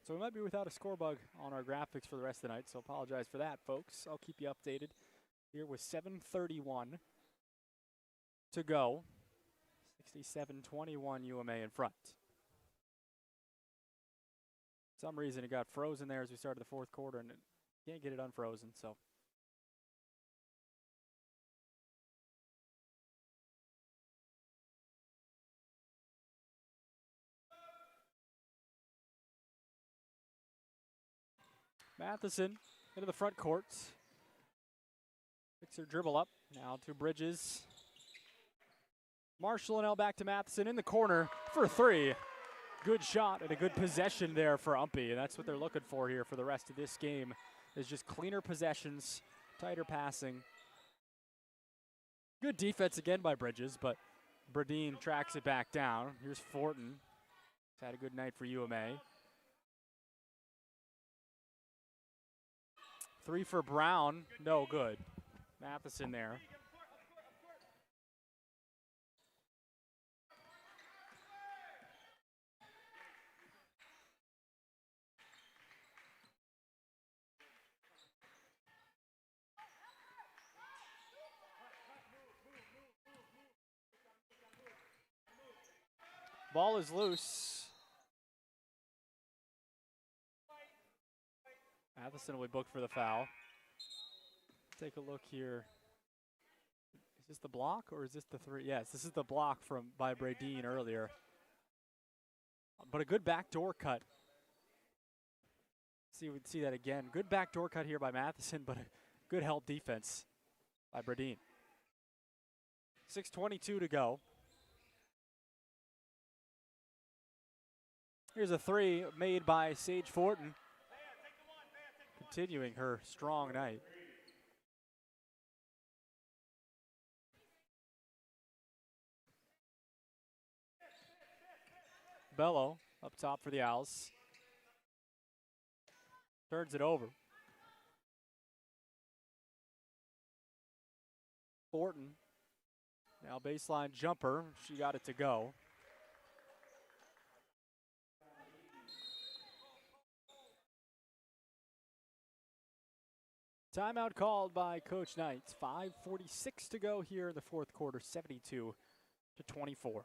So we might be without a score bug on our graphics for the rest of the night, so apologize for that, folks. I'll keep you updated here with 7:31 to go. 67-21 UMA in front. For some reason it got frozen there as we started the fourth quarter, and it can't get it unfrozen, so. Matheson into the front court. Picks her dribble up. Now to Bridges. Marshall and L back to Matheson in the corner for three. Good shot and a good possession there for UMPI. And that's what they're looking for here for the rest of this game, is just cleaner possessions, tighter passing. Good defense again by Bridges, but Berdine tracks it back down. Here's Fortin. He's had a good night for UMA. Three for Brown, no good. Matheson there. Ball is loose. Matheson will be booked for the foul. Take a look here. Is this the block or is this the three? Yes, this is the block by Bradine earlier. But a good backdoor cut. We'd see that again. Good backdoor cut here by Matheson, but a Good help defense by Bradeen. 6:22 to go. Here's a three made by Sage Fortin, continuing her strong night. Bello up top for the Owls. Turns it over. Fortin, now baseline jumper. She got it to go. Timeout called by Coach Knight. 5:46 to go here in the fourth quarter, 72-24.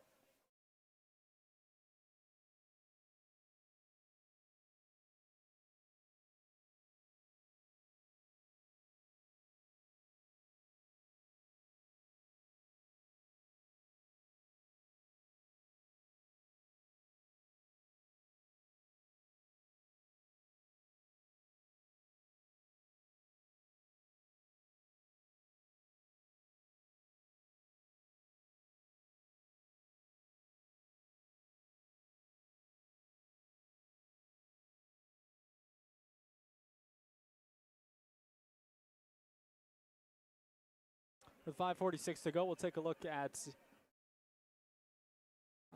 With 5:46 to go, we'll take a look at,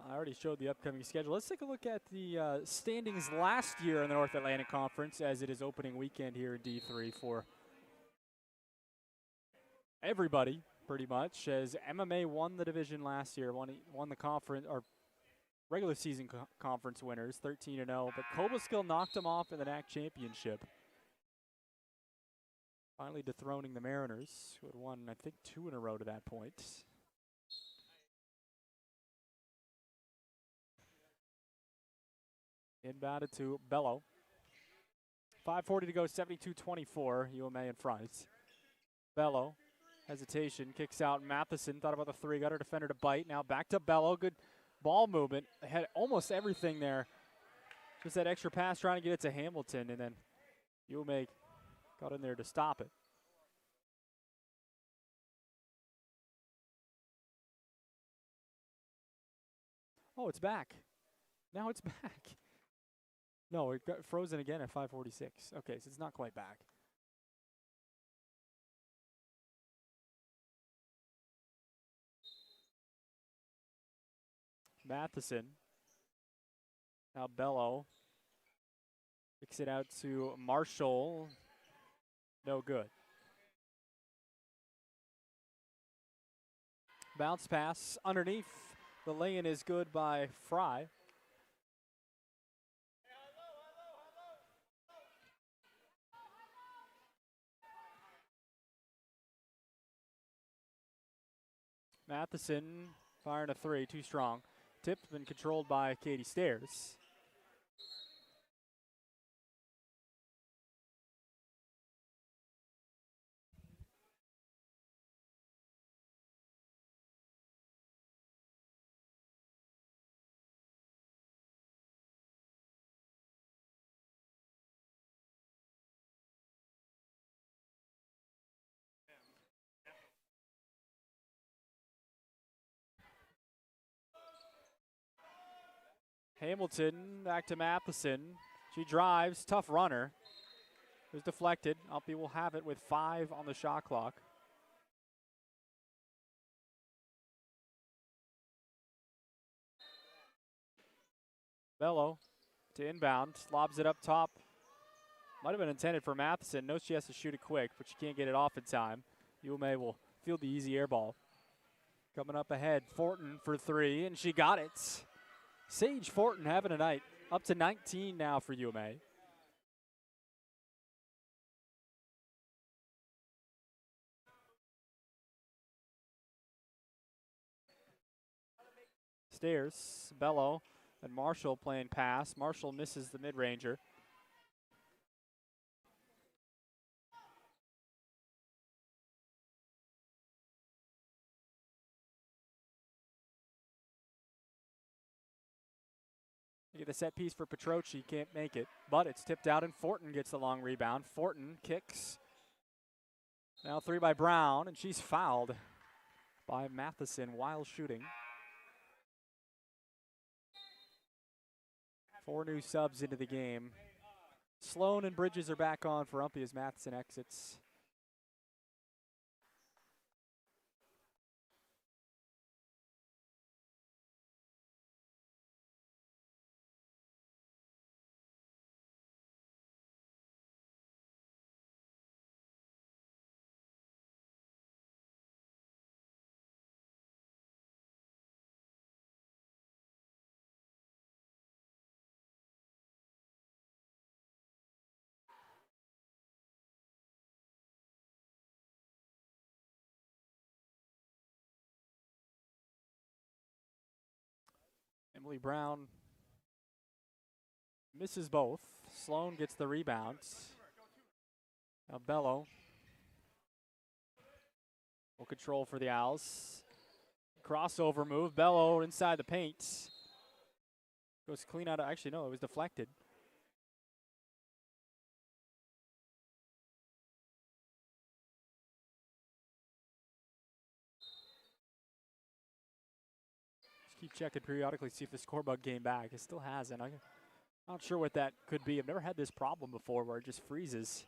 I already showed the upcoming schedule. Let's take a look at the standings last year in the North Atlantic Conference, as it is opening weekend here in D3 for everybody, pretty much, as MMA won the division last year, won the conference, or regular season conference winners, 13-0, but Cobleskill knocked them off in the NAC championship. Finally dethroning the Mariners, who had won, I think, 2 in a row to that point. Inbounded to Bello. 5:40 to go, 72-24, UMA in front. Bello, hesitation, kicks out. Matheson thought about the three, got her defender to bite. Now back to Bello, good ball movement. Had almost everything there. Just that extra pass trying to get it to Hamilton, and then UMA got in there to stop it. Oh, it's back. Now it's back. No, it got frozen again at 5:46. Okay, so it's not quite back. Matheson. Now Bello kicks it out to Marshall. No good. Bounce pass underneath. The lay-in is good by Fry. Matheson firing a three, too strong. Tip's been controlled by Katie Stairs. Hamilton back to Matheson. She drives, tough runner. It was deflected. UMPI will have it with 5 on the shot clock. Bello to inbound, lobs it up top. Might have been intended for Matheson. Knows she has to shoot it quick, but she can't get it off in time. UMA will field the easy air ball. Coming up ahead, Fortin for 3, and she got it. Sage Fortin having a night. Up to 19 now for UMA. Stairs, Bello, and Marshall playing pass. Marshall misses the mid-ranger. You get the set piece for Petroci, can't make it, but it's tipped out and Fortin gets the long rebound. Fortin kicks, Now 3 by Brown, and she's fouled by Matheson while shooting. 4 new subs into the game. Sloan and Bridges are back on for UMPI as Matheson exits. Emily Brown misses both. Sloan gets the rebound. Now Bello will control for the Owls. Crossover move. Bello inside the paint. Goes clean out of, actually no, it was deflected. Just keep checking periodically, see if the score bug came back. It still hasn't. I'm not sure what that could be. I've never had this problem before where it just freezes.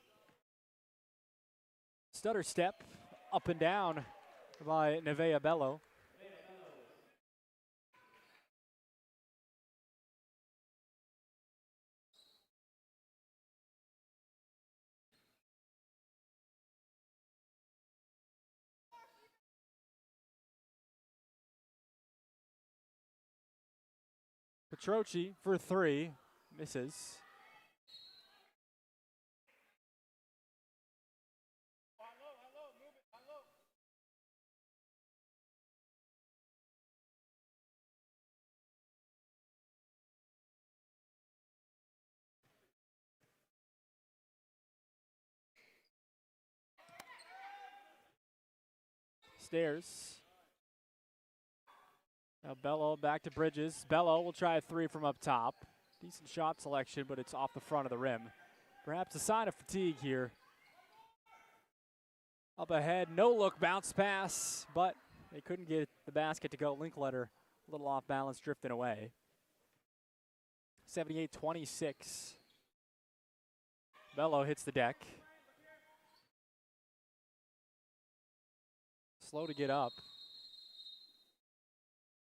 Stutter step up and down by Nevaeh Bello. Petroci for 3, misses. Stairs. Now Bello back to Bridges. Bello will try a 3 from up top. Decent shot selection, but it's off the front of the rim. Perhaps a sign of fatigue here. Up ahead, no look bounce pass, but they couldn't get the basket to go. Linkletter a little off balance, drifting away. 78-26. Bello hits the deck. Slow to get up.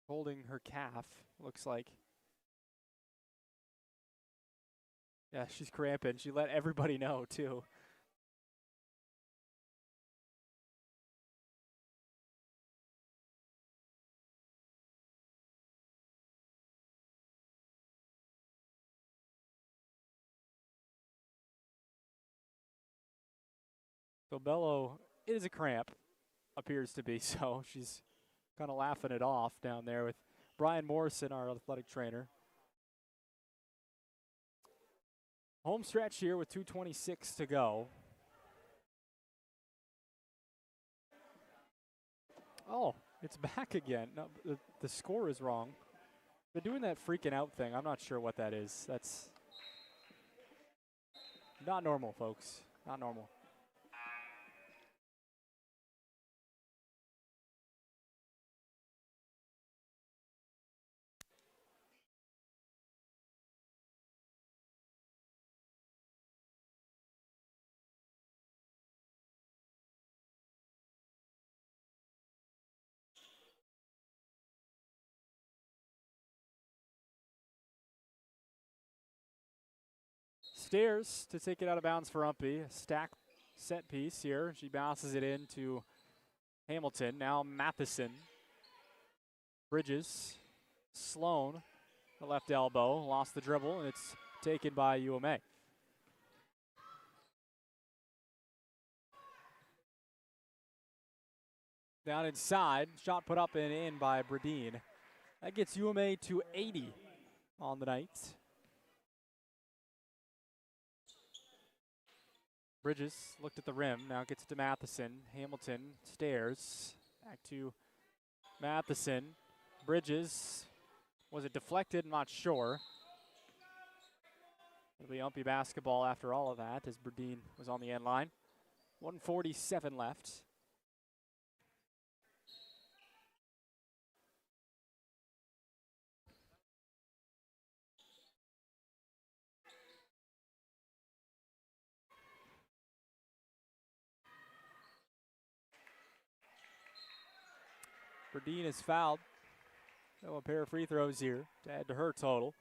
Holding her calf, looks like. Yeah, she's cramping. She let everybody know, too. So Bello, it is a cramp, appears to be, so she's kind of laughing it off down there with Brian Morrison, our athletic trainer. Home stretch here with 2:26 to go. Oh, it's back again. No, the score is wrong. They're doing that freaking out thing. I'm not sure what that is. That's not normal, folks. Not normal. Stairs to take it out of bounds for UMPI. Stack set piece here. She bounces it into Hamilton. Now Matheson. Bridges. Sloan. The left elbow. Lost the dribble, and it's taken by UMA. Down inside. Shot put up and in by Bradeen. That gets UMA to 80 on the night. Bridges looked at the rim, now gets it to Matheson. Hamilton, Stairs, back to Matheson. Bridges, was it deflected? I'm not sure. It'll be UMPI basketball after all of that as Bradeen was on the end line. 1:47 left. Berdine is fouled. So a pair of free throws here to add to her total.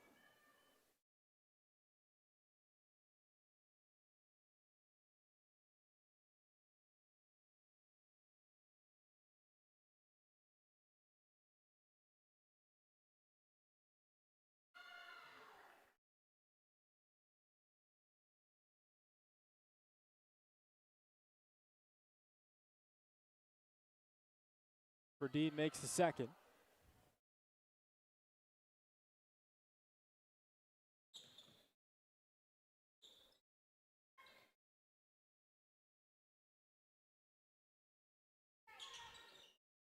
Berdine makes the second.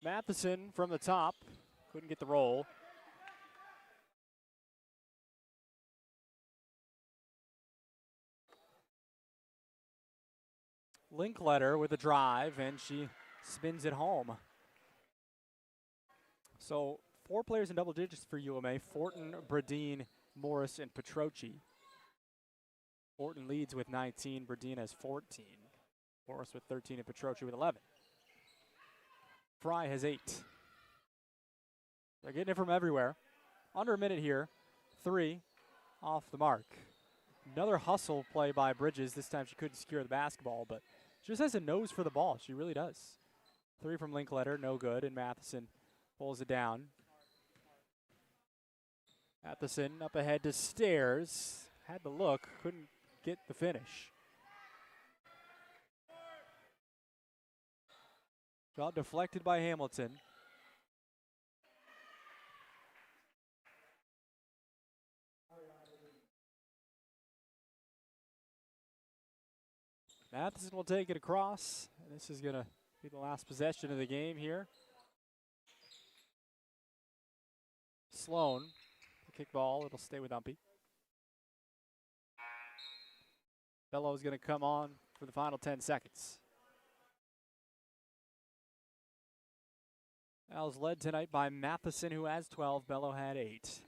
Matheson from the top. Couldn't get the roll. Linkletter with a drive, and she spins it home. So 4 players in double digits for UMA: Fortin, Bredin, Morris, and Petroci. Fortin leads with 19, Bredin has 14. Morris with 13, and Petroci with 11. Fry has 8. They're getting it from everywhere. Under a minute here. 3 off the mark. Another hustle play by Bridges. This time she couldn't secure the basketball, but she just has a nose for the ball. She really does. 3 from Linkletter, no good, and Matheson pulls it down. Matheson up ahead to Stairs. Had the look, couldn't get the finish. Shot deflected by Hamilton. Matheson will take it across. And this is going to be the last possession of the game here. Sloan, the kick ball, it'll stay with UMPI. Bello is going to come on for the final 10 seconds. Owls led tonight by Matheson, who has 12. Bello had 8.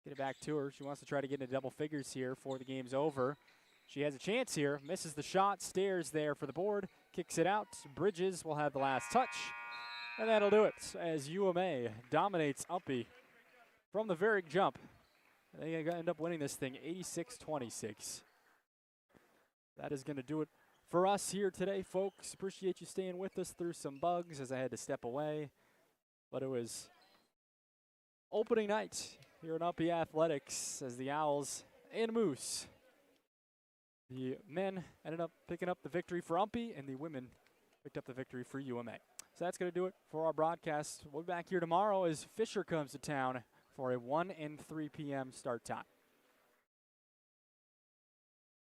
Get it back to her. She wants to try to get into double figures here before the game's over. She has a chance here. Misses the shot. Stairs there for the board. Kicks it out. Bridges will have the last touch. And that'll do it as UMA dominates UMPI from the very jump. They end up winning this thing 86-26. That is going to do it for us here today, folks. Appreciate you staying with us through some bugs as I had to step away. But it was opening night here in UMPI Athletics as the Owls and Moose. The men ended up picking up the victory for UMPI, and the women picked up the victory for UMA. So that's going to do it for our broadcast. We'll be back here tomorrow as Fisher comes to town for a 1 and 3 p.m. start time.